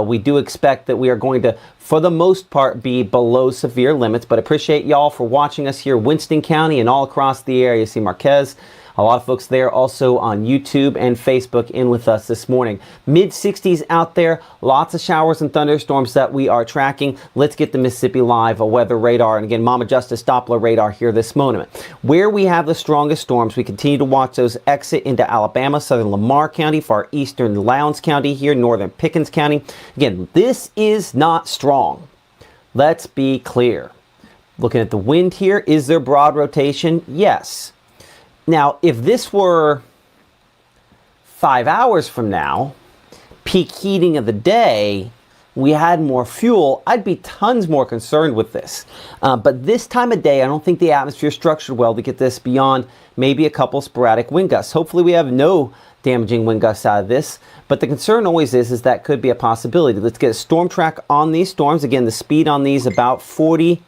We do expect that we are going to, for the most part, be below severe limits, but appreciate y'all for watching us here, Winston County and all across the area. You see Marquez, a lot of folks there also on YouTube and Facebook in with us this morning. Mid 60s out there, lots of showers and thunderstorms that we are tracking. Let's get the Mississippi Live weather radar, and again, Mama Justice Doppler radar here this moment. Where we have the strongest storms, we continue to watch those exit into Alabama, southern Lamar County, far eastern Lowndes County here, northern Pickens County. Again, this is not strong. Let's be clear. Looking at the wind here, is there broad rotation? Yes. Now, if this were 5 hours from now, peak heating of the day, we had more fuel, I'd be tons more concerned with this. But this time of day, I don't think the atmosphere is structured well to get this beyond maybe a couple sporadic wind gusts. Hopefully we have no damaging wind gusts out of this. But the concern always is that could be a possibility. Let's get a storm track on these storms. Again, the speed on these about 40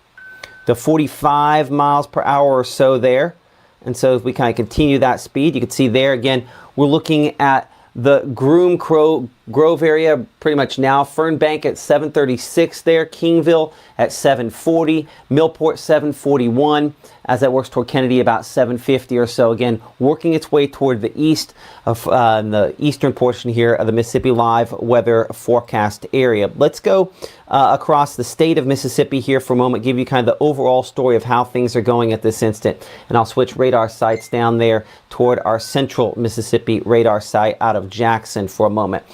to 45 miles per hour or so there. And so if we kind of continue that speed, you can see there again, we're looking at the Groom Grove area pretty much now. Fernbank at 736 there, Kingville at 740, Millport 741, as that works toward Kennedy about 750 or so. Again, working its way toward the east of the eastern portion here of the Mississippi Live weather forecast area. Let's go across the state of Mississippi here for a moment, give you kind of the overall story of how things are going at this instant. And I'll switch radar sites down there toward our central Mississippi radar site out of Jackson for a moment.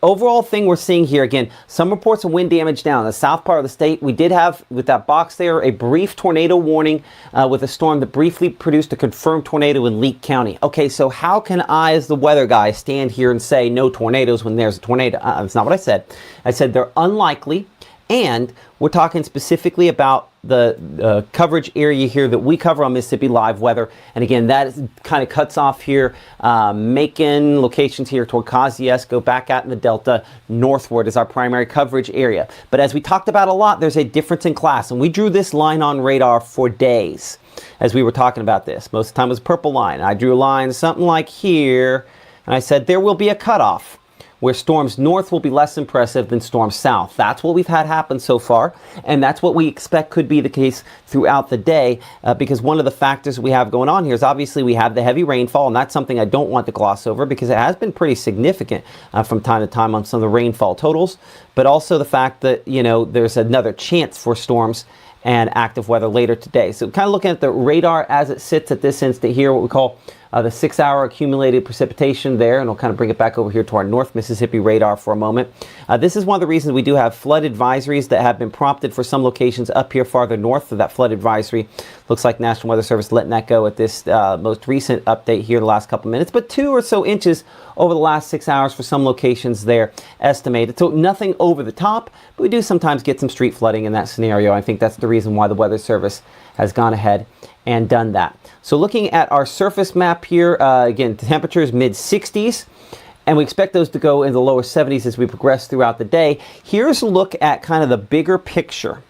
Overall thing we're seeing here, again, some reports of wind damage down in the south part of the state. We did have, with that box there, a brief tornado warning with a storm that briefly produced a confirmed tornado in Leake County. Okay, so how can I, as the weather guy, stand here and say no tornadoes when there's a tornado? That's not what I said. I said they're unlikely, and we're talking specifically about the coverage area here that we cover on Mississippi Live Weather. And again, that kind of cuts off here, Macon, locations here toward Kosciuszko, back out in the Delta, northward is our primary coverage area. But as we talked about a lot, there's a difference in class. And we drew this line on radar for days as we were talking about this. Most of the time it was a purple line. I drew a line something like here, and I said there will be a cutoff where storms north will be less impressive than storms south. That's what we've had happen so far, and that's what we expect could be the case throughout the day, because one of the factors we have going on here is obviously we have the heavy rainfall, and that's something I don't want to gloss over because it has been pretty significant from time to time on some of the rainfall totals, but also the fact that, you know, there's another chance for storms and active weather later today. So kind of looking at the radar as it sits at this instant here, what we call the 6-hour accumulated precipitation there, and I'll kind of bring it back over here to our North Mississippi radar for a moment. This is one of the reasons we do have flood advisories that have been prompted for some locations up here farther north of that flood advisory. Looks like National Weather Service letting that go at this most recent update here the last couple minutes, but 2 or so inches over the last 6 hours for some locations there estimated. So nothing over the top, but we do sometimes get some street flooding in that scenario. I think that's the reason why the Weather Service has gone ahead and done that. So looking at our surface map here, again, temperatures mid-60s. And we expect those to go in the lower 70s as we progress throughout the day. Here's a look at kind of the bigger picture,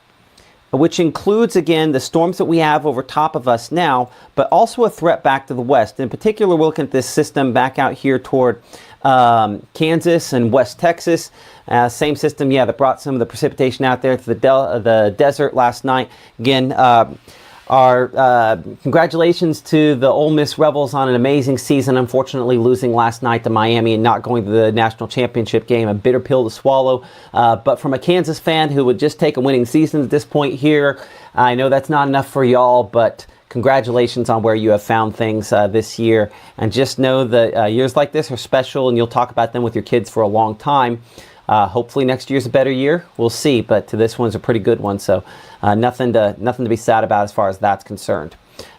which includes, again, the storms that we have over top of us now, but also a threat back to the west. In particular, we're looking at this system back out here toward Kansas and West Texas. Same system, yeah, that brought some of the precipitation out there to the desert last night. Again, our congratulations to the Ole Miss Rebels on an amazing season. Unfortunately, losing last night to Miami and not going to the national championship game, a bitter pill to swallow. But from a Kansas fan who would just take a winning season at this point here, I know that's not enough for y'all, but congratulations on where you have found things this year. And just know that years like this are special, and you'll talk about them with your kids for a long time. Hopefully next year's a better year. We'll see, but this one's a pretty good one, so nothing to be sad about as far as that's concerned.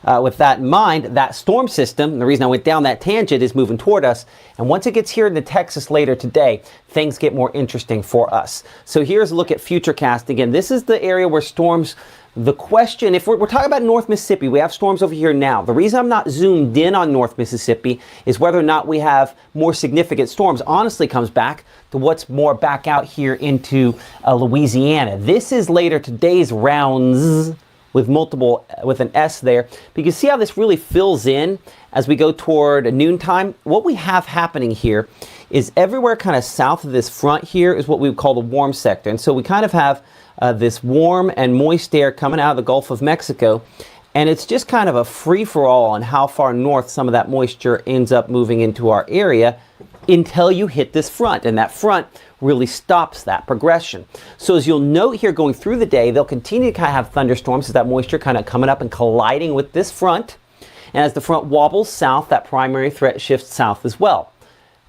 With that in mind, that storm system, the reason I went down that tangent, is moving toward us, and once it gets here into Texas later today, things get more interesting for us. So here's a look at Futurecast. Again, this is the area where storms. The question, if we're talking about North Mississippi, we have storms over here now. The reason I'm not zoomed in on North Mississippi is whether or not we have more significant storms honestly comes back to what's more back out here into Louisiana. This is later today's rounds with an S there. But you can see how this really fills in as we go toward noontime. What we have happening here is everywhere kind of south of this front here is what we would call the warm sector. And so we kind of have this warm and moist air coming out of the Gulf of Mexico, and it's just kind of a free-for-all on how far north some of that moisture ends up moving into our area until you hit this front, and that front really stops that progression. So as you'll note here going through the day, they'll continue to kind of have thunderstorms as that moisture kind of coming up and colliding with this front, and as the front wobbles south, that primary threat shifts south as well.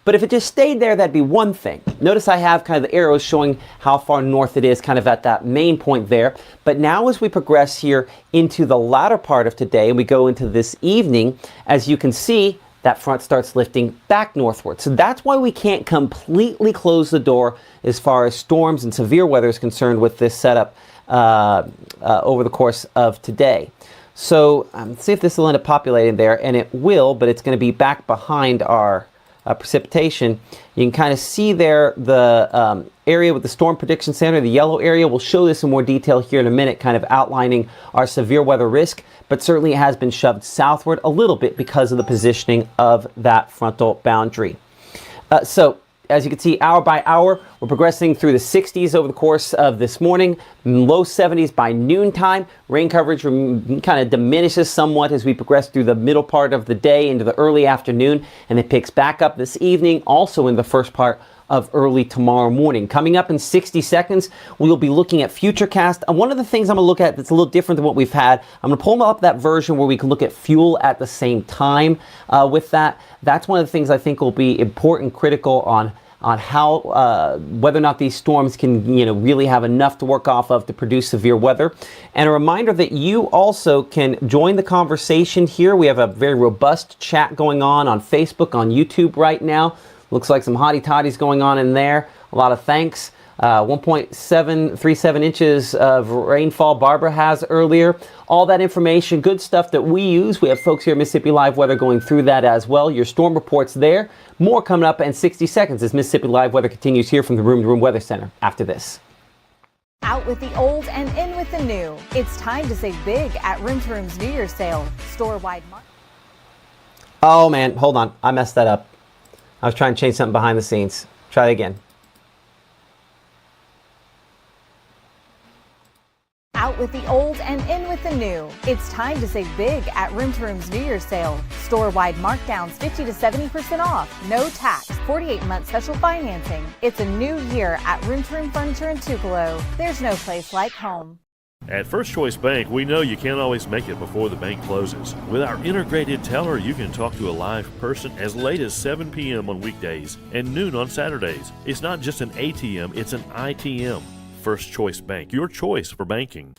But if it just stayed there, that'd be one thing. Notice I have kind of the arrows showing how far north it is, kind of at that main point there. But now as we progress here into the latter part of today and we go into this evening, as you can see, that front starts lifting back northward. So that's why we can't completely close the door as far as storms and severe weather is concerned with this setup over the course of today. So let's see if this will end up populating there, and it will, but it's going to be back behind our precipitation. You can kind of see there the area with the Storm Prediction Center, the yellow area. We'll show this in more detail here in a minute, kind of outlining our severe weather risk, but certainly it has been shoved southward a little bit because of the positioning of that frontal boundary. So as you can see, hour by hour, we're progressing through the 60s over the course of this morning, low 70s by noontime. Rain coverage kind of diminishes somewhat as we progress through the middle part of the day into the early afternoon, and it picks back up this evening, also in the first part of early tomorrow morning. Coming up in 60 seconds, we'll be looking at Futurecast. And one of the things I'm going to look at that's a little different than what we've had, I'm going to pull up that version where we can look at fuel at the same time with that. That's one of the things I think will be important, critical on how whether or not these storms can really have enough to work off of to produce severe weather. And a reminder that you also can join the conversation here. We have a very robust chat going on Facebook, on YouTube right now. Looks like some hottie toddies going on in there. A lot of thanks. 1.737 inches of rainfall Barbara has earlier. All that information, good stuff that we use. We have folks here at Mississippi Live Weather going through that as well. Your storm reports there. More coming up in 60 seconds as Mississippi Live Weather continues here from the Room to Room Weather Center after this. Out with the old and in with the new. It's time to save big at Room to Room's New Year's sale. Store-wide market. Oh man, hold on. I messed that up. I was trying to change something behind the scenes. Try it again. Out with the old and in with the new. It's time to save big at Room to Room's New Year's sale. Store-wide markdowns 50 to 70% off. No tax. 48-month special financing. It's a new year at Room to Room Furniture in Tupelo. There's no place like home. At First Choice Bank, we know you can't always make it before the bank closes. With our integrated teller, you can talk to a live person as late as 7 p.m. on weekdays and noon on Saturdays. It's not just an ATM, it's an ITM. First Choice Bank, your choice for banking.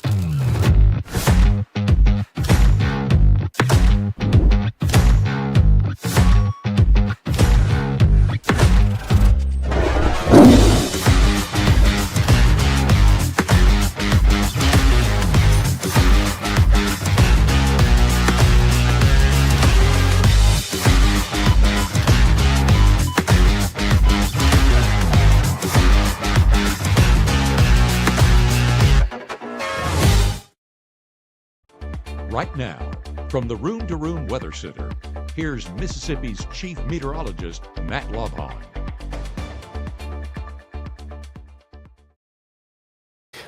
Right now, from the Room to Room Weather Center, here's Mississippi's Chief Meteorologist, Matt Lobhon.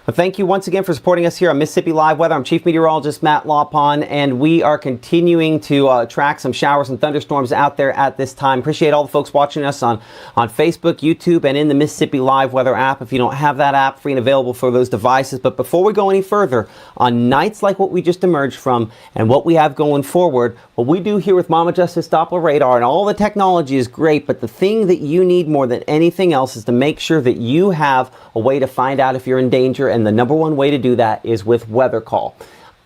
Well, thank you once again for supporting us here on Mississippi Live Weather. I'm Chief Meteorologist Matt Lopon, and we are continuing to track some showers and thunderstorms out there at this time. Appreciate all the folks watching us on Facebook, YouTube, and in the Mississippi Live Weather app. If you don't have that app, free and available for those devices. But before we go any further, on nights like what we just emerged from and what we have going forward, what we do here with Mama Justice Doppler radar and all the technology is great, but the thing that you need more than anything else is to make sure that you have a way to find out if you're in danger, and the number one way to do that is with Weather Call.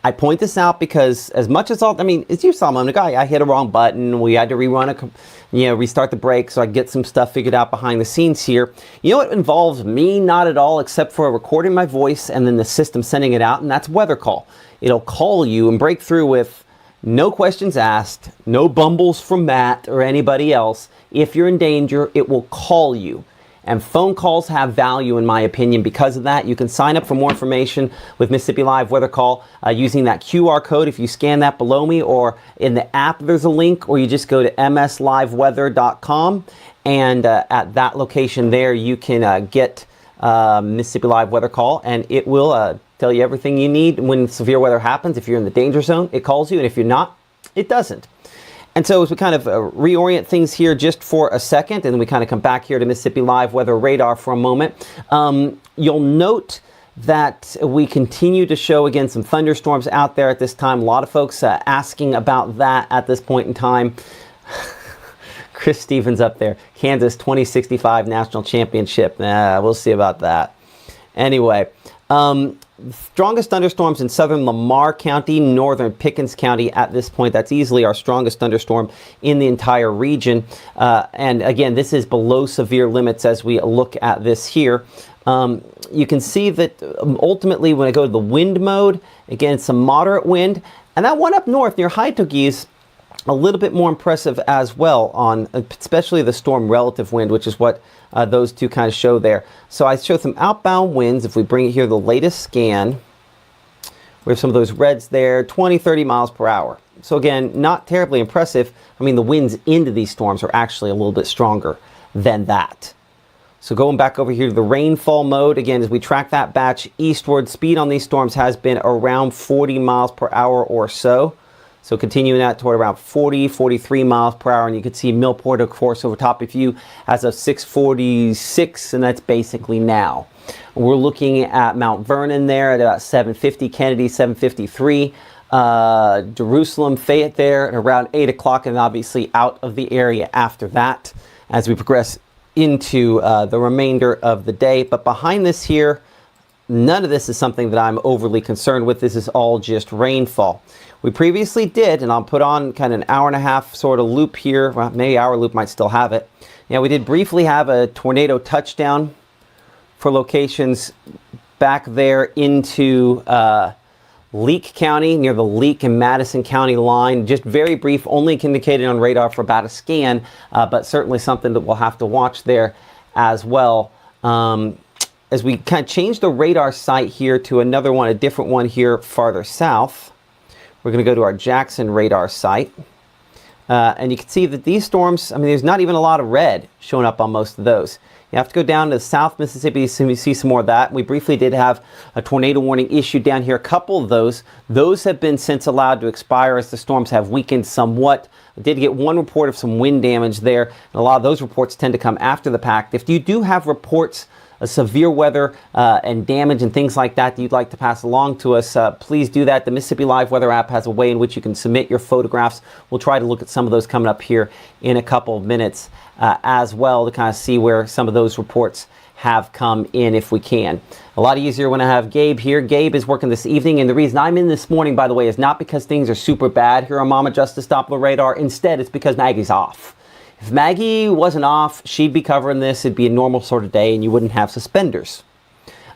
I point this out because as much as as you saw, I'm the guy, I hit a wrong button. We had to restart the break so I get some stuff figured out behind the scenes here. You know, it involves me not at all, except for recording my voice and then the system sending it out, and that's Weather Call. It'll call you and break through with no questions asked, no bumbles from Matt or anybody else. If you're in danger, it will call you. And phone calls have value, in my opinion, because of that. You can sign up for more information with Mississippi Live Weather Call using that QR code. If you scan that below me, or in the app, there's a link, or you just go to msliveweather.com. And at that location there, you can get Mississippi Live Weather Call, and it will tell you everything you need when severe weather happens. If you're in the danger zone, it calls you, and if you're not, it doesn't. And so as we kind of reorient things here just for a second, and then we kind of come back here to Mississippi Live Weather Radar for a moment, you'll note that we continue to show, again, some thunderstorms out there at this time. A lot of folks asking about that at this point in time. Chris Stevens up there. Kansas 2065 National Championship. We'll see about that. Anyway, strongest thunderstorms in southern Lamar County, northern Pickens County at this point. That's easily our strongest thunderstorm in the entire region. And again, this is below severe limits as we look at this here. You can see that ultimately when I go to the wind mode, again, some moderate wind. And that one up north near Haitogee is a little bit more impressive as well, on especially the storm relative wind, which is what those two kind of show there. So I show some outbound winds. If we bring it here, the latest scan, we have some of those reds there, 20, 30 miles per hour. So again, not terribly impressive. I mean, the winds into these storms are actually a little bit stronger than that. So going back over here to the rainfall mode, again, as we track that batch eastward, speed on these storms has been around 40 miles per hour or so. So continuing that toward around 40, 43 miles per hour. And you can see Millport, of course, over top of you as of 6:46, and that's basically now. We're looking at Mount Vernon there at about 7:50, Kennedy 7:53, Jerusalem, Fayette there at around 8 o'clock, and obviously out of the area after that as we progress into the remainder of the day. But behind this here, none of this is something that I'm overly concerned with. This is all just rainfall. We previously did, and I'll put on kind of an hour and a half sort of loop here. Well, maybe hour loop might still have it. Yeah, we did briefly have a tornado touchdown for locations back there into Leake County, near the Leake and Madison County line. Just very brief, only indicated on radar for about a scan, but certainly something that we'll have to watch there as well. As we kind of change the radar site here to another one, a different one here farther south, we're going to go to our Jackson radar site. And you can see that these storms, I mean, there's not even a lot of red showing up on most of those. You have to go down to South Mississippi to see some more of that. We briefly did have a tornado warning issued down here. A couple of those have been since allowed to expire as the storms have weakened somewhat. I did get one report of some wind damage there. And a lot of those reports tend to come after the fact. If you do have reports of severe weather and damage and things like that you'd like to pass along to us, please do that. The Mississippi Live Weather app has a way in which you can submit your photographs. We'll try to look at some of those coming up here in a couple of minutes as well, to kind of see where some of those reports have come in if we can. A lot easier when I have Gabe here. Gabe is working this evening, and the reason I'm in this morning, by the way, is not because things are super bad here on Mama Justice Doppler Radar. Instead, it's because Maggie's off. If Maggie wasn't off, she'd be covering this. It'd be a normal sort of day, and you wouldn't have suspenders.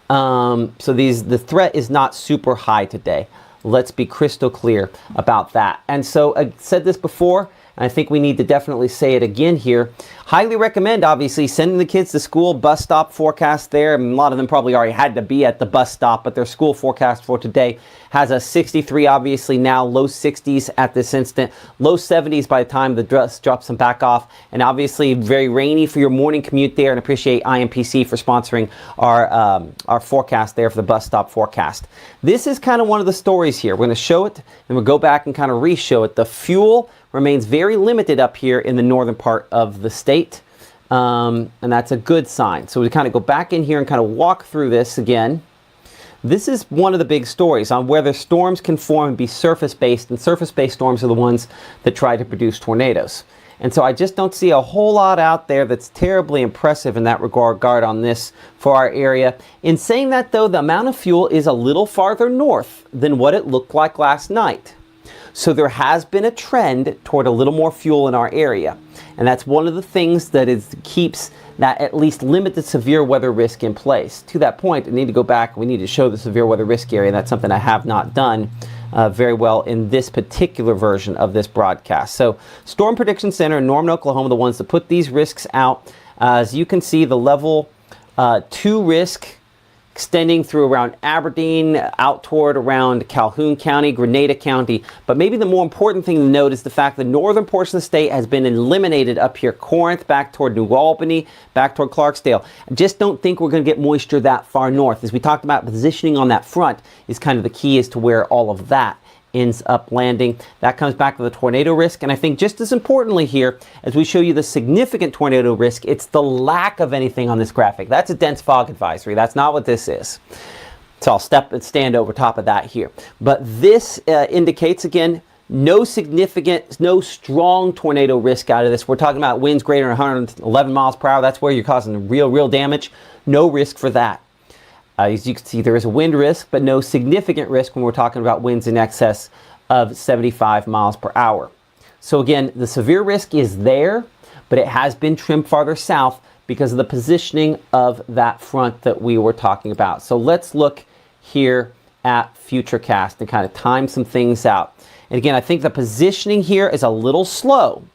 So the threat is not super high today. Let's be crystal clear about that. And so I said this before, and I think we need to definitely say it again here. Highly recommend, obviously, sending the kids to school. Bus stop forecast there. A lot of them probably already had to be at the bus stop, but their school forecast for today has a 63, obviously now low 60s at this instant, low 70s by the time the dust drops them back off, and obviously very rainy for your morning commute there. And appreciate IMPC for sponsoring our forecast there for the bus stop forecast. This is kind of one of the stories here. We're going to show it, and we'll go back and kind of re-show it. The fuel remains very limited up here in the northern part of the state, and that's a good sign. So we kind of go back in here and kind of walk through this again. This is one of the big stories on whether storms can form and be surface-based, and surface-based storms are the ones that try to produce tornadoes. And so I just don't see a whole lot out there that's terribly impressive in that regard on this for our area. In saying that, though, the amount of fuel is a little farther north than what it looked like last night. So there has been a trend toward a little more fuel in our area. And that's one of the things that keeps that at least limited severe weather risk in place. To that point, I need to go back. We need to show the severe weather risk area. That's something I have not done very well in this particular version of this broadcast. So Storm Prediction Center in Norman, Oklahoma, the ones that put these risks out. As you can see, the level 2 risk extending through around Aberdeen, out toward around Calhoun County, Grenada County. But maybe the more important thing to note is the fact the northern portion of the state has been eliminated up here. Corinth, back toward New Albany, back toward Clarksdale. I just don't think we're going to get moisture that far north. As we talked about, positioning on that front is kind of the key as to where all of that ends up landing. That comes back to the tornado risk. And I think just as importantly here, as we show you the significant tornado risk, it's the lack of anything on this graphic. That's a dense fog advisory. That's not what this is. So I'll stand over top of that here. But this indicates, again, no significant, no strong tornado risk out of this. We're talking about winds greater than 111 miles per hour. That's where you're causing real damage. No risk for that. As you can see, there is a wind risk, but no significant risk when we're talking about winds in excess of 75 miles per hour. So again, the severe risk is there, but it has been trimmed farther south because of the positioning of that front that we were talking about. So let's look here at Futurecast and kind of time some things out. And again, I think the positioning here is a little slow.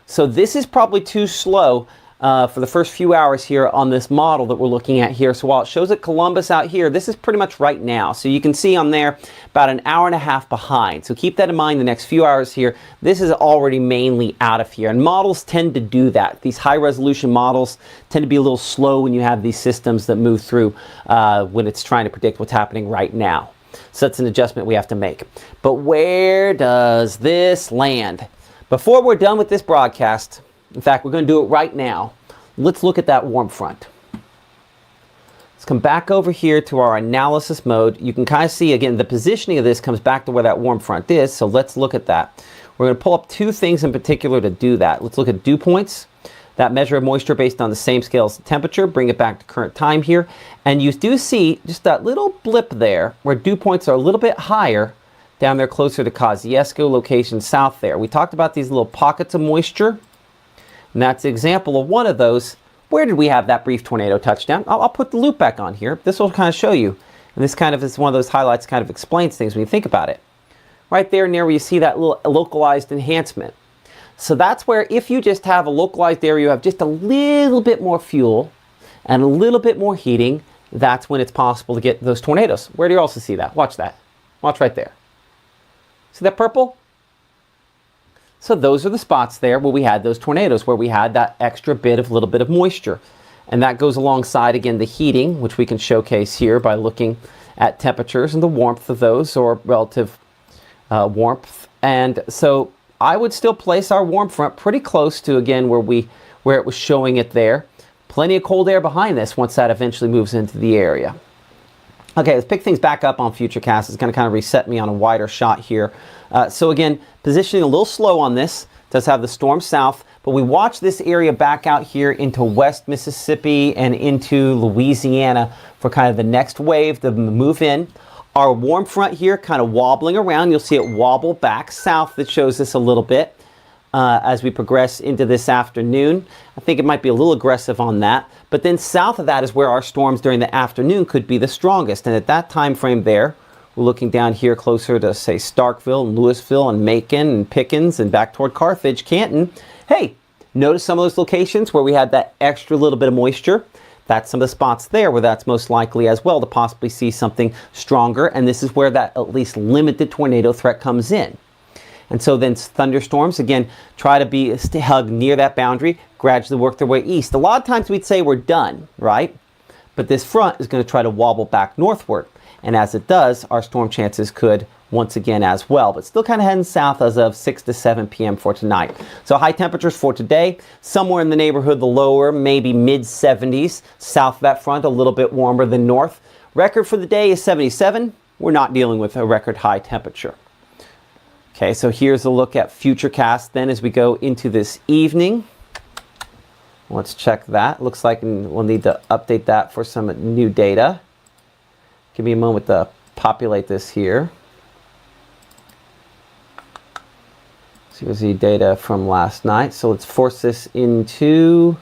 So this is probably too slow for the first few hours here on this model that we're looking at here. So while it shows at Columbus out here, this is pretty much right now. So you can see on there about an hour and a half behind. So keep that in mind the next few hours here. This is already mainly out of here. And models tend to do that. These high resolution models tend to be a little slow when you have these systems that move through when it's trying to predict what's happening right now. So that's an adjustment we have to make. But where does this land? Before we're done with this broadcast, in fact, we're going to do it right now. Let's look at that warm front. Let's come back over here to our analysis mode. You can kind of see, again, the positioning of this comes back to where that warm front is. So let's look at that. We're going to pull up two things in particular to do that. Let's look at dew points, that measure of moisture based on the same scale as the temperature. Bring it back to current time here. And you do see just that little blip there where dew points are a little bit higher down there closer to Kosciuszko, location south there. We talked about these little pockets of moisture. And that's an example of one of those. Where did we have that brief tornado touchdown? I'll put the loop back on here. This will kind of show you. And this kind of is one of those highlights, kind of explains things when you think about it. Right there near where you see that little localized enhancement. So that's where if you just have a localized area, you have just a little bit more fuel and a little bit more heating, that's when it's possible to get those tornadoes. Where do you also see that? Watch that. Watch right there. See that purple? So those are the spots there where we had those tornadoes, where we had that extra little bit of moisture. And that goes alongside, again, the heating, which we can showcase here by looking at temperatures and the warmth of those, or relative warmth. And so I would still place our warm front pretty close to, again, where it was showing it there. Plenty of cold air behind this once that eventually moves into the area. Okay, let's pick things back up on Futurecast. It's going to kind of reset me on a wider shot here. So again, positioning a little slow on this. Does have the storm south, but we watch this area back out here into West Mississippi and into Louisiana for kind of the next wave to move in. Our warm front here kind of wobbling around. You'll see it wobble back south. That shows us a little bit as we progress into this afternoon. I think it might be a little aggressive on that. But then south of that is where our storms during the afternoon could be the strongest. And at that time frame there, We're looking down here closer to, say, Starkville and Louisville and Macon and Pickens and back toward Carthage, Canton. Hey, notice some of those locations where we had that extra little bit of moisture. That's some of the spots there where that's most likely as well to possibly see something stronger. And this is where that at least limited tornado threat comes in. And so then thunderstorms, again, try to hug near that boundary, gradually work their way east. A lot of times we'd say we're done, right? But this front is going to try to wobble back northward. And as it does, our storm chances could once again as well, but still kind of heading south as of 6 to 7 p.m. for tonight. So high temperatures for today, somewhere in the neighborhood, the lower, maybe mid 70s. South of that front, a little bit warmer than north. Record for the day is 77. We're not dealing with a record high temperature. Okay, so here's a look at futurecast then as we go into this evening. Let's check that. Looks like we'll need to update that for some new data. Give me a moment to populate this here. So here's the data from last night. So let's force this into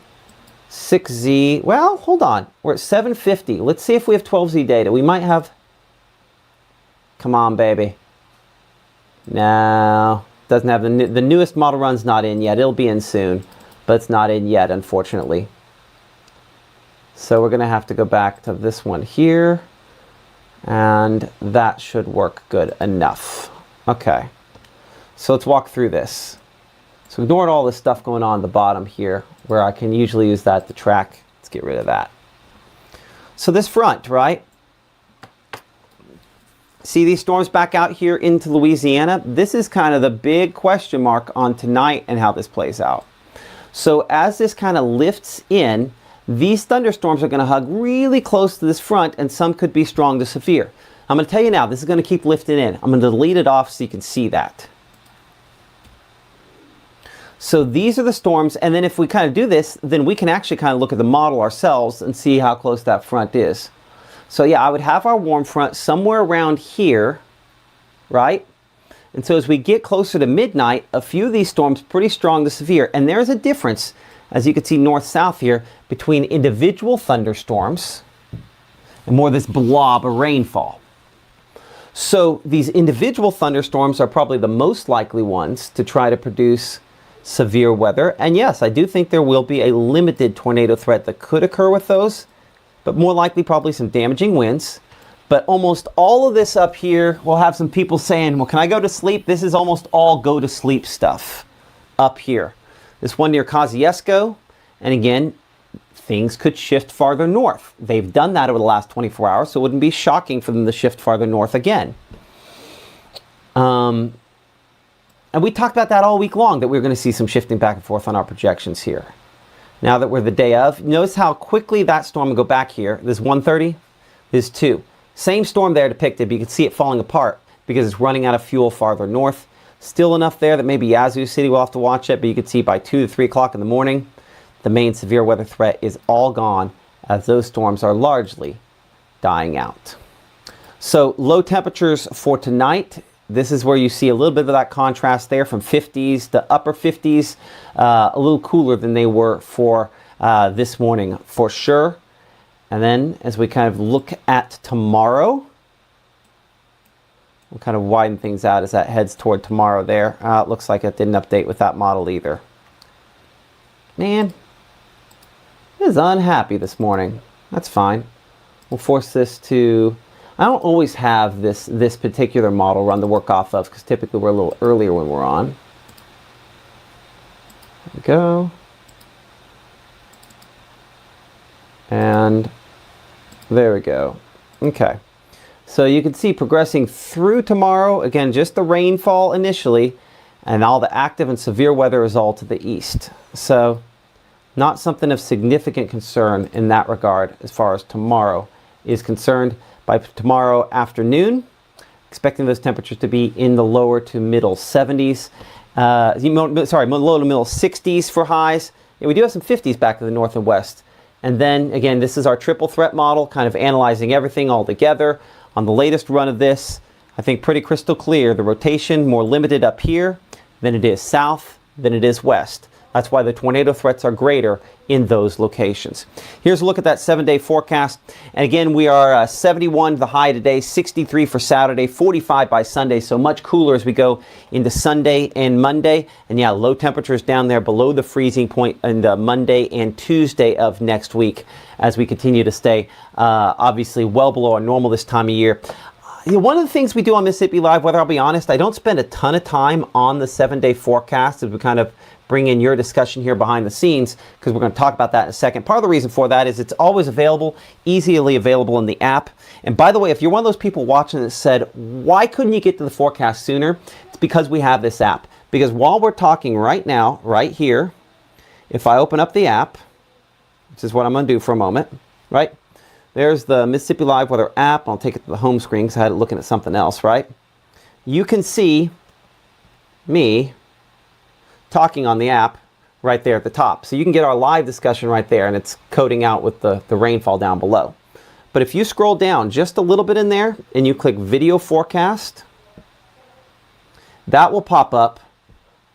6Z. Well, hold on. We're at 750. Let's see if we have 12Z data. We might have... Come on, baby. No. Doesn't have the newest model run's not in yet. It'll be in soon. But it's not in yet, unfortunately. So we're going to have to go back to this one here. And that should work good enough. Okay. So let's walk through this. So ignoring all this stuff going on at the bottom here, where I can usually use that to track. Let's get rid of that. So this front, right? See these storms back out here into Louisiana? This is kind of the big question mark on tonight and how this plays out. So as this kind of lifts in, these thunderstorms are going to hug really close to this front, and some could be strong to severe. I'm going to tell you now, this is going to keep lifting in. I'm going to delete it off so you can see that. So these are the storms, and then if we kind of do this, then we can actually kind of look at the model ourselves and see how close that front is. So yeah, I would have our warm front somewhere around here, right? And so as we get closer to midnight, a few of these storms pretty strong to severe. And there's a difference, as you can see north-south here, between individual thunderstorms and more this blob of rainfall. So these individual thunderstorms are probably the most likely ones to try to produce severe weather. And yes, I do think there will be a limited tornado threat that could occur with those, but more likely probably some damaging winds. But almost all of this up here, we'll have some people saying, well, can I go to sleep? This is almost all go to sleep stuff up here. This one near Kosciuszko, and again, things could shift farther north. They've done that over the last 24 hours, so it wouldn't be shocking for them to shift farther north again. And we talked about that all week long, that we were going to see some shifting back and forth on our projections here. Now that we're the day of, notice how quickly that storm will go back here. This 130, this 2. Same storm there depicted, but you can see it falling apart because it's running out of fuel farther north. Still enough there that maybe Yazoo City will have to watch it, but you can see by 2 to 3 o'clock in the morning, the main severe weather threat is all gone as those storms are largely dying out. So low temperatures for tonight. This is where you see a little bit of that contrast there from 50s to upper 50s, a little cooler than they were for this morning for sure. And then as we kind of look at tomorrow, we'll kind of widen things out as that heads toward tomorrow there. It looks like it didn't update with that model either. Man, it is unhappy this morning. That's fine. We'll force this to... I don't always have this particular model run to work off of because typically we're a little earlier when we're on. There we go. And there we go. Okay. So you can see progressing through tomorrow, again, just the rainfall initially, and all the active and severe weather is all to the east. So not something of significant concern in that regard as far as tomorrow is concerned. By tomorrow afternoon, expecting those temperatures to be in the lower to middle 70s. Low to middle 60s for highs. Yeah, we do have some 50s back to the north and west. And then, again, this is our triple threat model, kind of analyzing everything all together. On the latest run of this, I think pretty crystal clear. The rotation more limited up here than it is south, than it is west. That's why the tornado threats are greater in those locations. Here's a look at that 7-day forecast. And again, we are 71 the high today, 63 for Saturday, 45 by Sunday. So much cooler as we go into Sunday and Monday. And yeah, low temperatures down there below the freezing point on Monday and Tuesday of next week as we continue to stay obviously well below our normal this time of year. One of the things we do on Mississippi Live Weather, I'll be honest, I don't spend a ton of time on the 7-day forecast as we kind of bring in your discussion here behind the scenes, because we're going to talk about that in a second. Part of the reason for that is it's always available, easily available in the app. And by the way, if you're one of those people watching that said, why couldn't you get to the forecast sooner? It's because we have this app. Because while we're talking right now, right here, if I open up the app, which is what I'm going to do for a moment, right? There's the Mississippi Live Weather app. I'll take it to the home screen because I had it looking at something else, right? You can see me talking on the app right there at the top. So you can get our live discussion right there, and it's coding out with the rainfall down below. But if you scroll down just a little bit in there and you click video forecast, that will pop up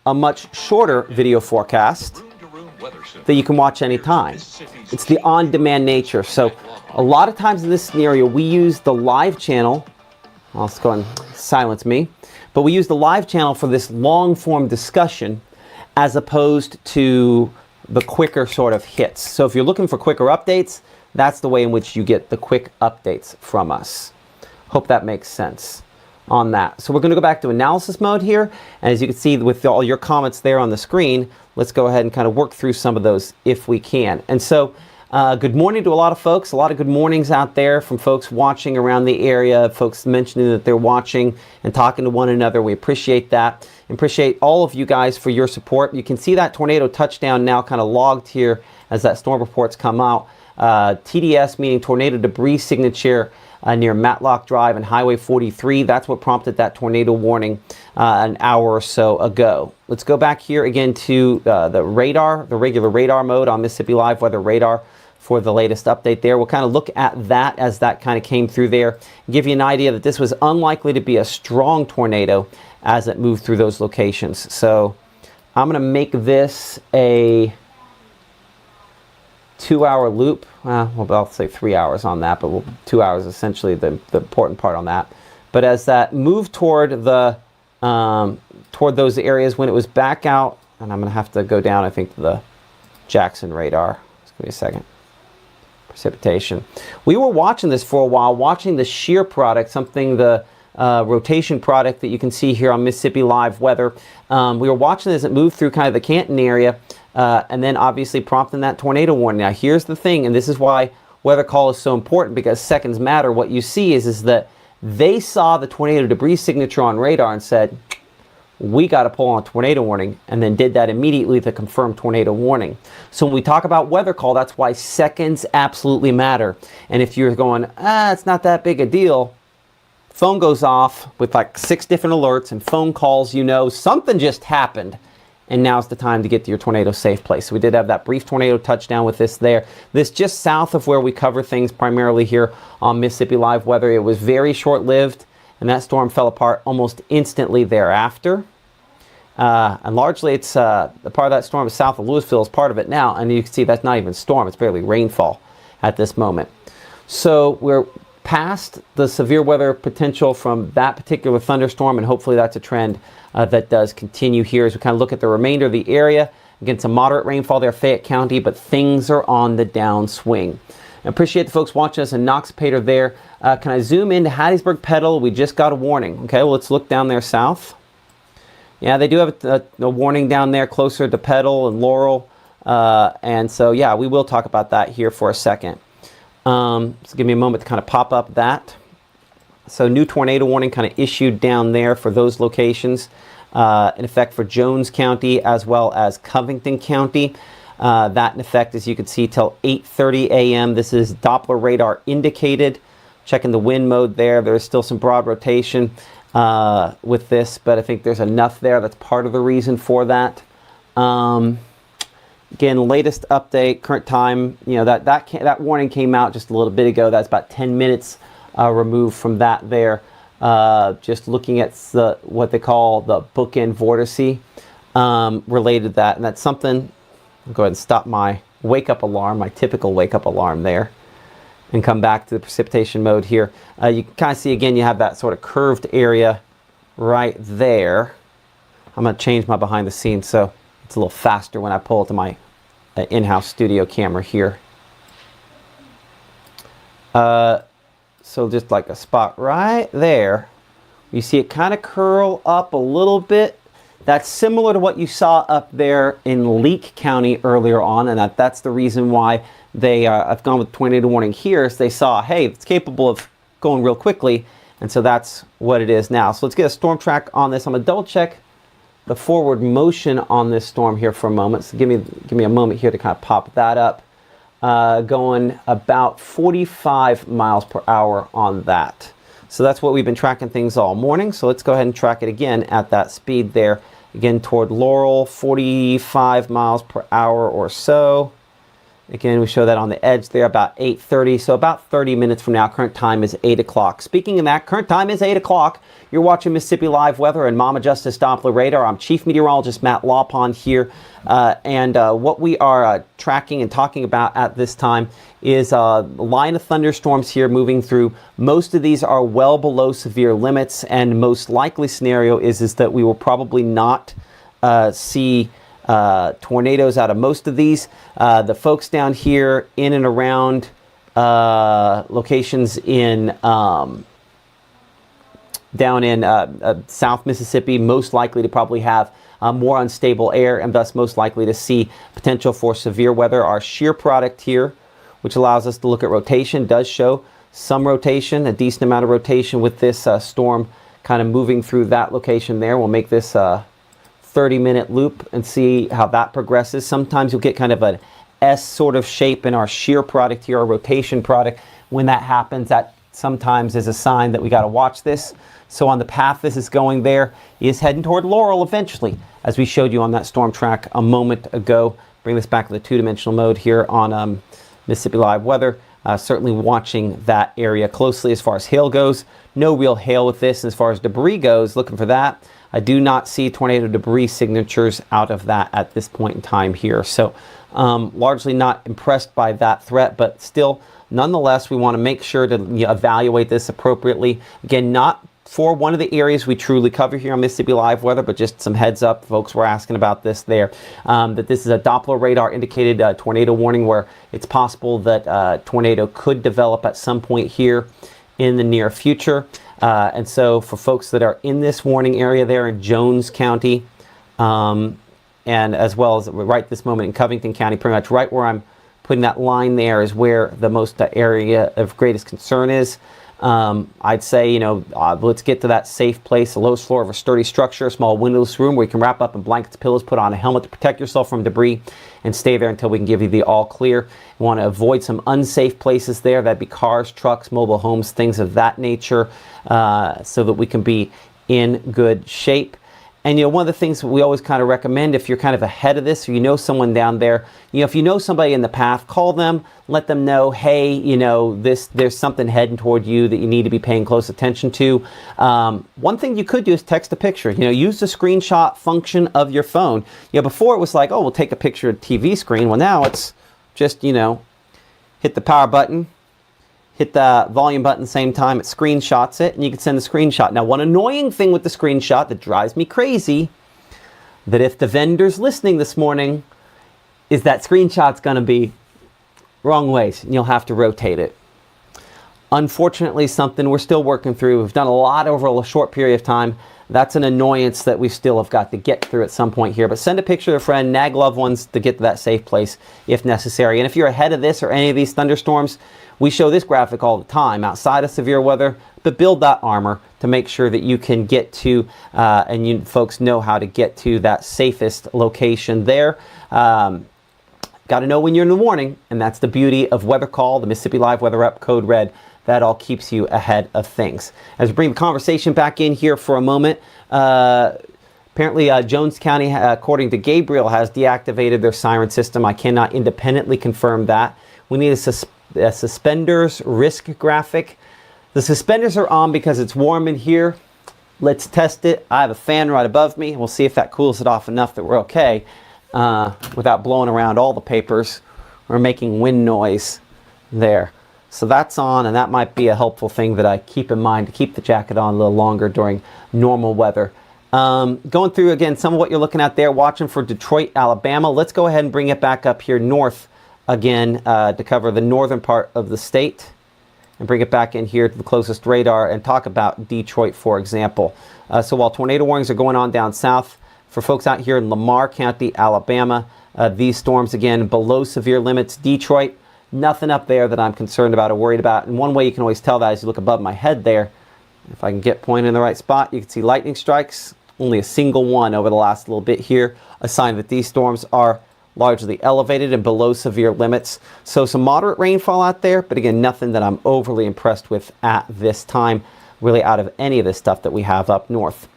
a much shorter video forecast that you can watch anytime. It's the on-demand nature. So a lot of times in this scenario, we use the live channel. I'll just go and silence me. But we use the live channel for this long-form discussion as opposed to the quicker sort of hits. So if you're looking for quicker updates, that's the way in which you get the quick updates from us. Hope that makes sense on that. So we're going to go back to analysis mode here. And as you can see with all your comments there on the screen, let's go ahead and kind of work through some of those if we can. And so good morning to a lot of folks, a lot of good mornings out there from folks watching around the area, folks mentioning that they're watching and talking to one another. We appreciate that. Appreciate all of you guys for your support. You can see that tornado touchdown now kind of logged here as that storm reports come out. TDS, meaning tornado debris signature near Matlock Drive and Highway 43. That's what prompted that tornado warning an hour or so ago. Let's go back here again to the radar, the regular radar mode on Mississippi Live Weather Radar for the latest update there. We'll kind of look at that as that kind of came through there, give you an idea that this was unlikely to be a strong tornado as it moved through those locations. So I'm going to make this a 2-hour loop. Well, I'll say 3 hours on that, but 2 hours is essentially the important part on that. But as that moved toward the toward those areas when it was back out, and I'm going to have to go down, I think, to the Jackson radar. Just give me a second. Precipitation. We were watching this for a while, watching the shear product, something the rotation product that you can see here on Mississippi Live Weather. We were watching as it moved through kind of the Canton area, and then obviously prompting that tornado warning. Now here's the thing, and this is why weather call is so important, because seconds matter. What you see is that they saw the tornado debris signature on radar and said, we got to pull on a tornado warning, and then did that immediately to confirm tornado warning. So when we talk about weather call, that's why seconds absolutely matter. And if you're going, it's not that big a deal, phone goes off with like 6 different alerts and phone calls, you know, something just happened. And now's the time to get to your tornado safe place. So we did have that brief tornado touchdown with this there. This just south of where we cover things primarily here on Mississippi Live Weather. It was very short-lived, and that storm fell apart almost instantly thereafter. And largely it's the part of that storm is south of Louisville is part of it now. And you can see that's not even storm. It's barely rainfall at this moment. So we're past the severe weather potential from that particular thunderstorm, and hopefully that's a trend that does continue here as we kind of look at the remainder of the area. Again, some moderate rainfall there, Fayette County, but things are on the downswing. I appreciate the folks watching us in Noxapater there. Can I zoom into Hattiesburg Petal? We just got a warning. Okay, well, let's look down there south. Yeah, they do have a warning down there closer to Petal and Laurel. And so, yeah, we will talk about that here for a second. So give me a moment to kind of pop up that. So new tornado warning kind of issued down there for those locations, in effect for Jones County as well as Covington County. That in effect, as you can see, till 8:30 a.m. This is Doppler radar indicated. Checking the wind mode there. There's still some broad rotation with this, but I think there's enough there. That's part of the reason for that. Again, latest update, current time, you know, that warning came out just a little bit ago. That's about 10 minutes removed from that there. Just looking at what they call the bookend vortice. related to that, and that's something. I'll go ahead and stop my wake up alarm, my typical wake up alarm there, and come back to the precipitation mode here. You can kind of see again, you have that sort of curved area right there. I'm going to change my behind the scenes so it's a little faster when I pull it to my in-house studio camera here. So just like a spot right there, you see it kind of curl up a little bit. That's similar to what you saw up there in Leake County earlier on, and that's the reason why they have gone with tornado warning here. Is they saw, hey, it's capable of going real quickly, and so that's what it is now. So let's get a storm track on this. I'm gonna double check the forward motion on this storm here for a moment. So give me a moment here to kind of pop that up. Going about 45 miles per hour on that. So that's what we've been tracking things all morning. So let's go ahead and track it again at that speed there. Again, toward Laurel, 45 miles per hour or so. Again, we show that on the edge there, about 8:30. So about 30 minutes from now, current time is 8 o'clock. Speaking of that, current time is 8 o'clock. You're watching Mississippi Live Weather and Mama Justice Doppler Radar. I'm Chief Meteorologist Matt Lawpond here. And what we are tracking and talking about at this time is a line of thunderstorms here moving through. Most of these are well below severe limits, and most likely scenario is that we will probably not see tornadoes out of most of these. The folks down here in and around locations in down in South Mississippi, most likely to probably have more unstable air, and thus most likely to see potential for severe weather. Our shear product here, which allows us to look at rotation, does show some rotation, a decent amount of rotation with this storm kind of moving through that location there. We'll make this 30-minute loop and see how that progresses. Sometimes you'll get kind of an S sort of shape in our shear product here, our rotation product. When that happens, that sometimes is a sign that we got to watch this. So on the path this is going there is heading toward Laurel eventually, as we showed you on that storm track a moment ago. Bring this back to the two-dimensional mode here on Mississippi Live Weather. Certainly watching that area closely as far as hail goes. No real hail with this. As far as debris goes, looking for that. I do not see tornado debris signatures out of that at this point in time here. So largely not impressed by that threat, but still, nonetheless, we want to make sure to evaluate this appropriately. Again, not for one of the areas we truly cover here on Mississippi Live Weather, but just some heads up, folks were asking about this there, that this is a Doppler radar indicated tornado warning, where it's possible that tornado could develop at some point here in the near future. And so for folks that are in this warning area there in Jones County, and as well as right this moment in Covington County, pretty much right where I'm putting that line there is where the most area of greatest concern is. I'd say, let's get to that safe place, the lowest floor of a sturdy structure, a small windowless room where you can wrap up in blankets, pillows, put on a helmet to protect yourself from debris, and stay there until we can give you the all clear. You want to avoid some unsafe places there. That'd be cars, trucks, mobile homes, things of that nature, so that we can be in good shape. And one of the things we always kind of recommend, if you're kind of ahead of this, or you know someone down there, if you know somebody in the path, call them, let them know, hey, there's something heading toward you that you need to be paying close attention to. One thing you could do is text a picture. Use the screenshot function of your phone. Before it was like, oh, we'll take a picture of the TV screen. Well, now it's just, hit the power button, hit the volume button at the same time, it screenshots it, and you can send a screenshot. Now, one annoying thing with the screenshot that drives me crazy, that if the vendor's listening this morning, is that screenshot's going to be wrong ways, and you'll have to rotate it. Unfortunately, something we're still working through. We've done a lot over a short period of time. That's an annoyance that we still have got to get through at some point here. But send a picture to a friend, nag loved ones to get to that safe place if necessary. And if you're ahead of this or any of these thunderstorms, we show this graphic all the time outside of severe weather, but build that armor to make sure that you can get to, and you folks know how to get to that safest location there. Got to know when you're in the warning, and that's the beauty of Weather Call, the Mississippi Live Weather App, Code Red. That all keeps you ahead of things. As we bring the conversation back in here for a moment, apparently Jones County, according to Gabriel, has deactivated their siren system. I cannot independently confirm that. We need a suspenders risk graphic. The suspenders are on because it's warm in here. Let's test it. I have a fan right above me. We'll see if that cools it off enough that we're okay without blowing around all the papers or making wind noise there. So that's on, and that might be a helpful thing that I keep in mind to keep the jacket on a little longer during normal weather. Going through again some of what you're looking at there, watching for Detroit, Alabama. Let's go ahead and bring it back up here north again to cover the northern part of the state, and bring it back in here to the closest radar and talk about Detroit, for example. So while tornado warnings are going on down south, for folks out here in Lamar County, Alabama, these storms again below severe limits. Detroit, nothing up there that I'm concerned about or worried about. And one way you can always tell that is you look above my head there. If I can get pointed in the right spot, you can see lightning strikes. Only a single one over the last little bit here, a sign that these storms are largely elevated and below severe limits. So some moderate rainfall out there, but again, nothing that I'm overly impressed with at this time, really out of any of this stuff that we have up north.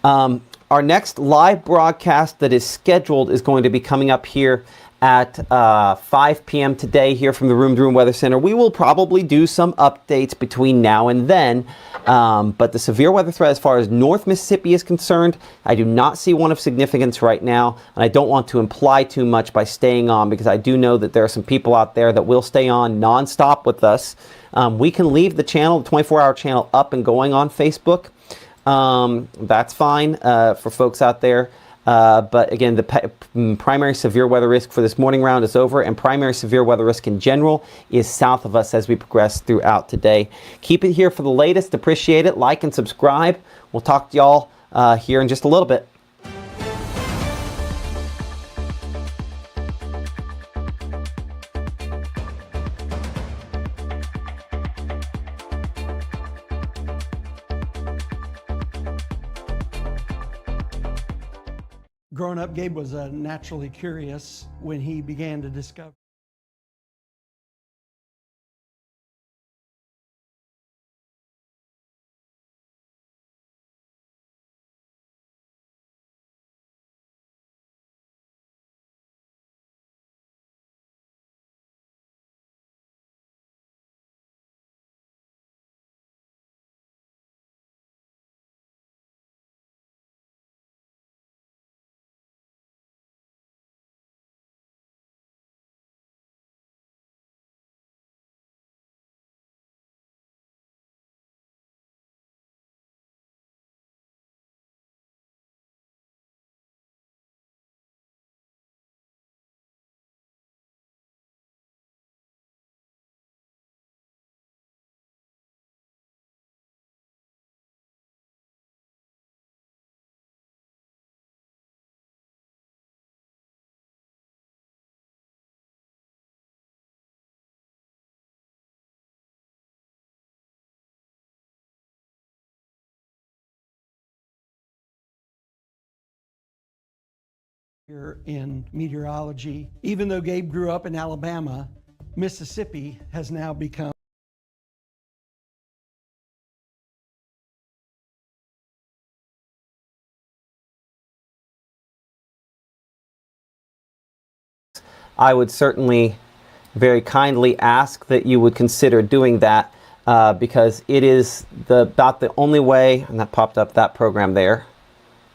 Our next live broadcast that is scheduled is going to be coming up here at 5 p.m. today here from the Room to Room Weather Center. We will probably do some updates between now and then, but the severe weather threat as far as North Mississippi is concerned, I do not see one of significance right now, and I don't want to imply too much by staying on, because I do know that there are some people out there that will stay on nonstop with us. We can leave the channel, the 24-hour channel, up and going on Facebook. That's fine for folks out there. But again, the primary severe weather risk for this morning round is over, and primary severe weather risk in general is south of us as we progress throughout today. Keep it here for the latest. Appreciate it. Like and subscribe. We'll talk to y'all here in just a little bit. Growing up, Gabe was naturally curious when he began to discover. Here in meteorology. Even though Gabe grew up in Alabama, Mississippi has now become I would certainly very kindly ask that you would consider doing that because it is about the only way, and that popped up that program there,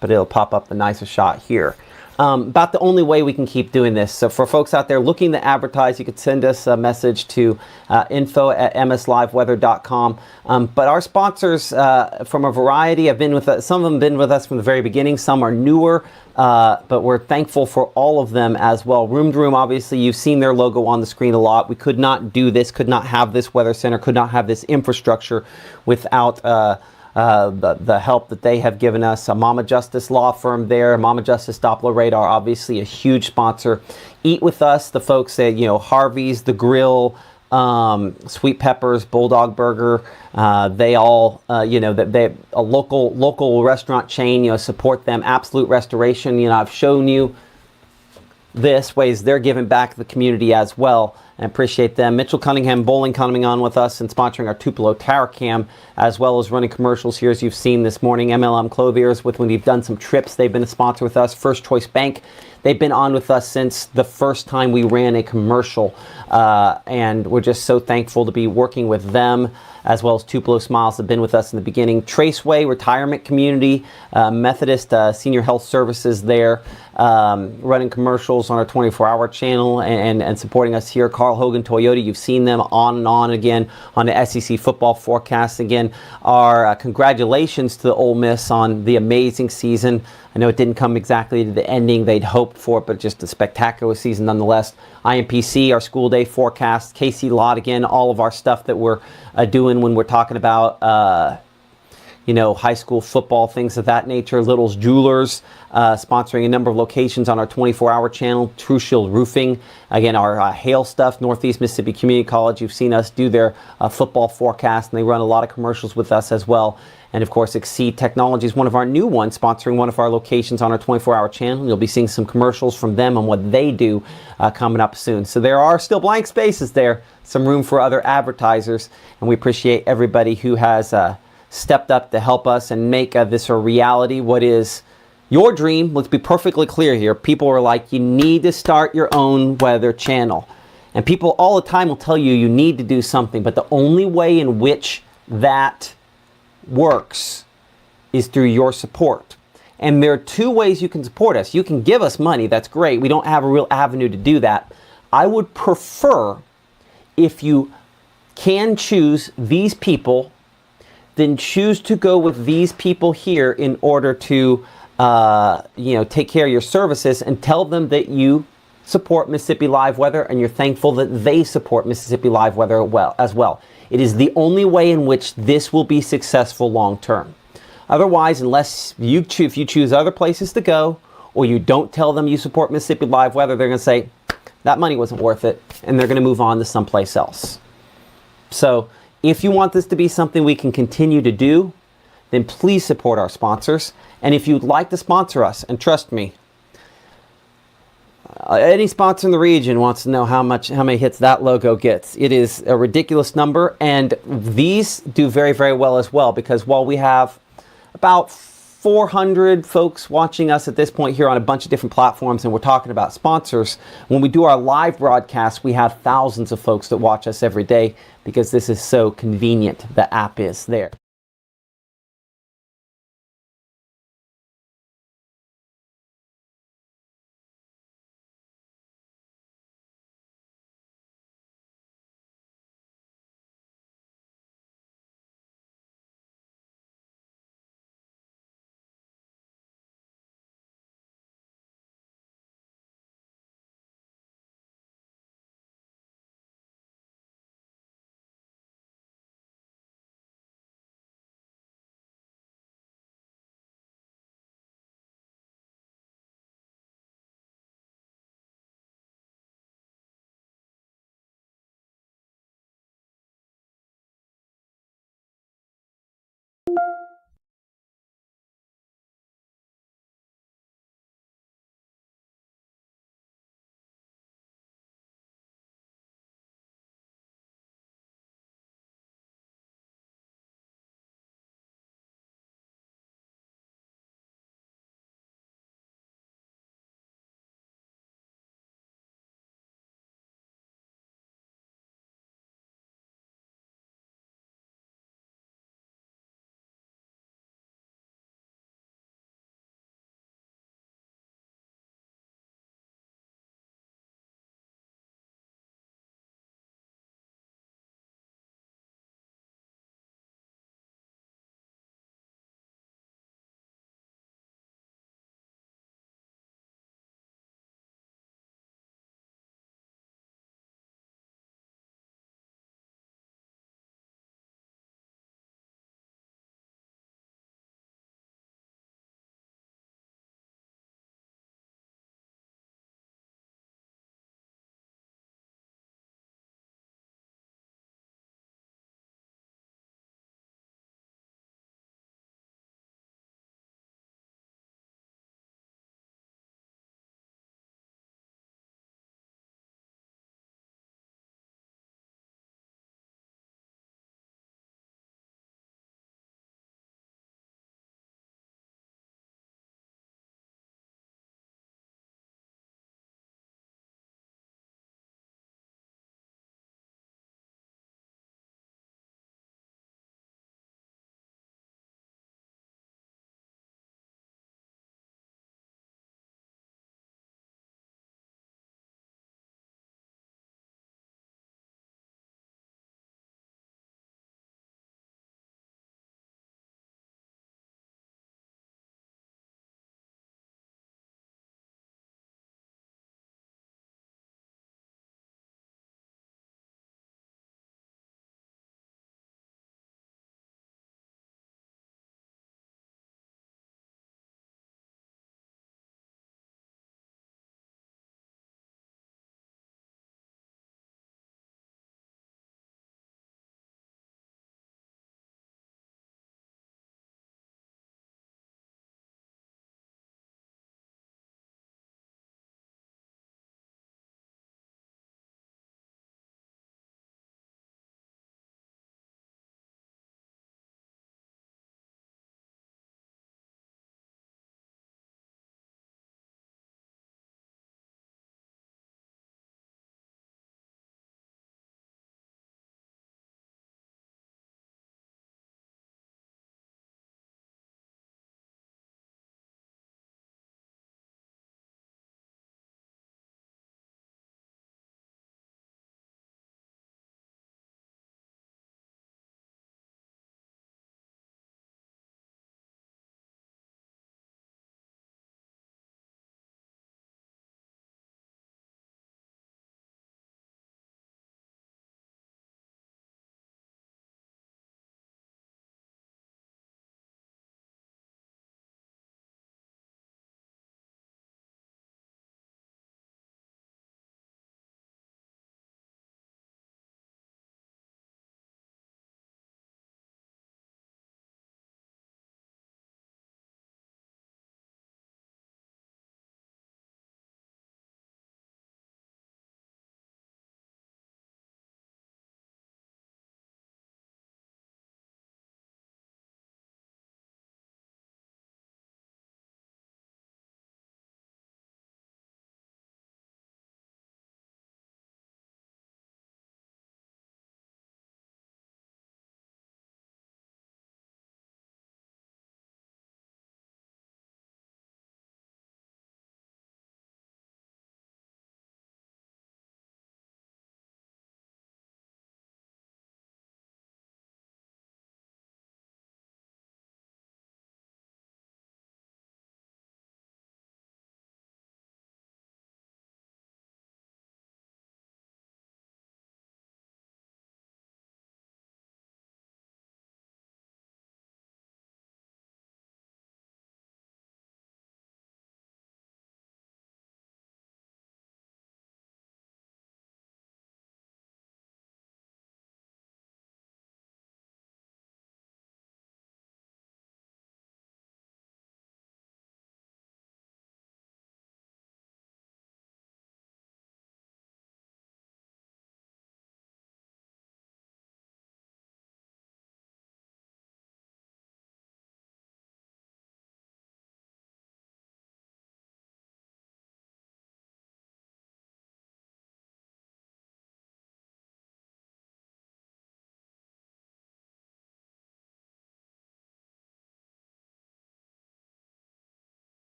but it'll pop up the nicer shot here. About the only way we can keep doing this. So for folks out there looking to advertise, you could send us a message to info@msliveweather.com. But our sponsors from a variety have been with us. Some of them have been with us from the very beginning. Some are newer, but we're thankful for all of them as well. Room to Room, obviously, you've seen their logo on the screen a lot. We could not do this, could not have this weather center, could not have this infrastructure without the help that they have given us. A Mama Justice law firm there, Mama Justice Doppler Radar, obviously a huge sponsor. Eat With Us, the folks at Harvey's, The Grill, Sweet Peppers, Bulldog Burger, they all they a local restaurant chain, support them. Absolute Restoration, I've shown you this ways they're giving back to the community as well. I appreciate them. Mitchell Cunningham Bowling coming on with us and sponsoring our Tupelo Tower Cam, as well as running commercials here as you've seen this morning. MLM Clothiers, when we've done some trips, they've been a sponsor with us. First Choice Bank, They've been on with us since the first time we ran a commercial, and we're just so thankful to be working with them, as well as Tupelo Smiles have been with us in the beginning. Traceway Retirement Community, Methodist Senior Health Services there, running commercials on our 24-hour channel and supporting us here. Carl Hogan Toyota, you've seen them on and on again on the SEC football forecast. Again, our congratulations to the Ole Miss on the amazing season. I know it didn't come exactly to the ending they'd hoped for, but just a spectacular season nonetheless. IMPC, our school day forecast, Casey Lott, again, all of our stuff that we're doing when we're talking about, high school football, things of that nature. Little's Jewelers, sponsoring a number of locations on our 24-hour channel. True Shield Roofing, again, our hail stuff. Northeast Mississippi Community College, you've seen us do their football forecast, and they run a lot of commercials with us as well. And of course, Exceed Technologies, one of our new ones, sponsoring one of our locations on our 24-hour channel. You'll be seeing some commercials from them on what they do coming up soon. So there are still blank spaces there, some room for other advertisers, and we appreciate everybody who has stepped up to help us and make this a reality. What is your dream? Let's be perfectly clear here. People are like, you need to start your own weather channel. And people all the time will tell you you need to do something, but the only way in which that works is through your support. And there are two ways you can support us. You can give us money. That's great. We don't have a real avenue to do that. I would prefer, if you can choose these people, then choose to go with these people here in order to take care of your services, and tell them that you support Mississippi Live Weather and you're thankful that they support Mississippi Live Weather as well. It is the only way in which this will be successful long term. Otherwise, unless if you choose other places to go, or you don't tell them you support Mississippi Live Weather, they're going to say, that money wasn't worth it, and they're going to move on to someplace else. So if you want this to be something we can continue to do, then please support our sponsors. And if you'd like to sponsor us, and trust me, any sponsor in the region wants to know how many hits that logo gets. It is a ridiculous number, and these do very, very well as well, because while we have about 400 folks watching us at this point here on a bunch of different platforms, and we're talking about sponsors, when we do our live broadcast, we have thousands of folks that watch us every day, because this is so convenient. The app is there.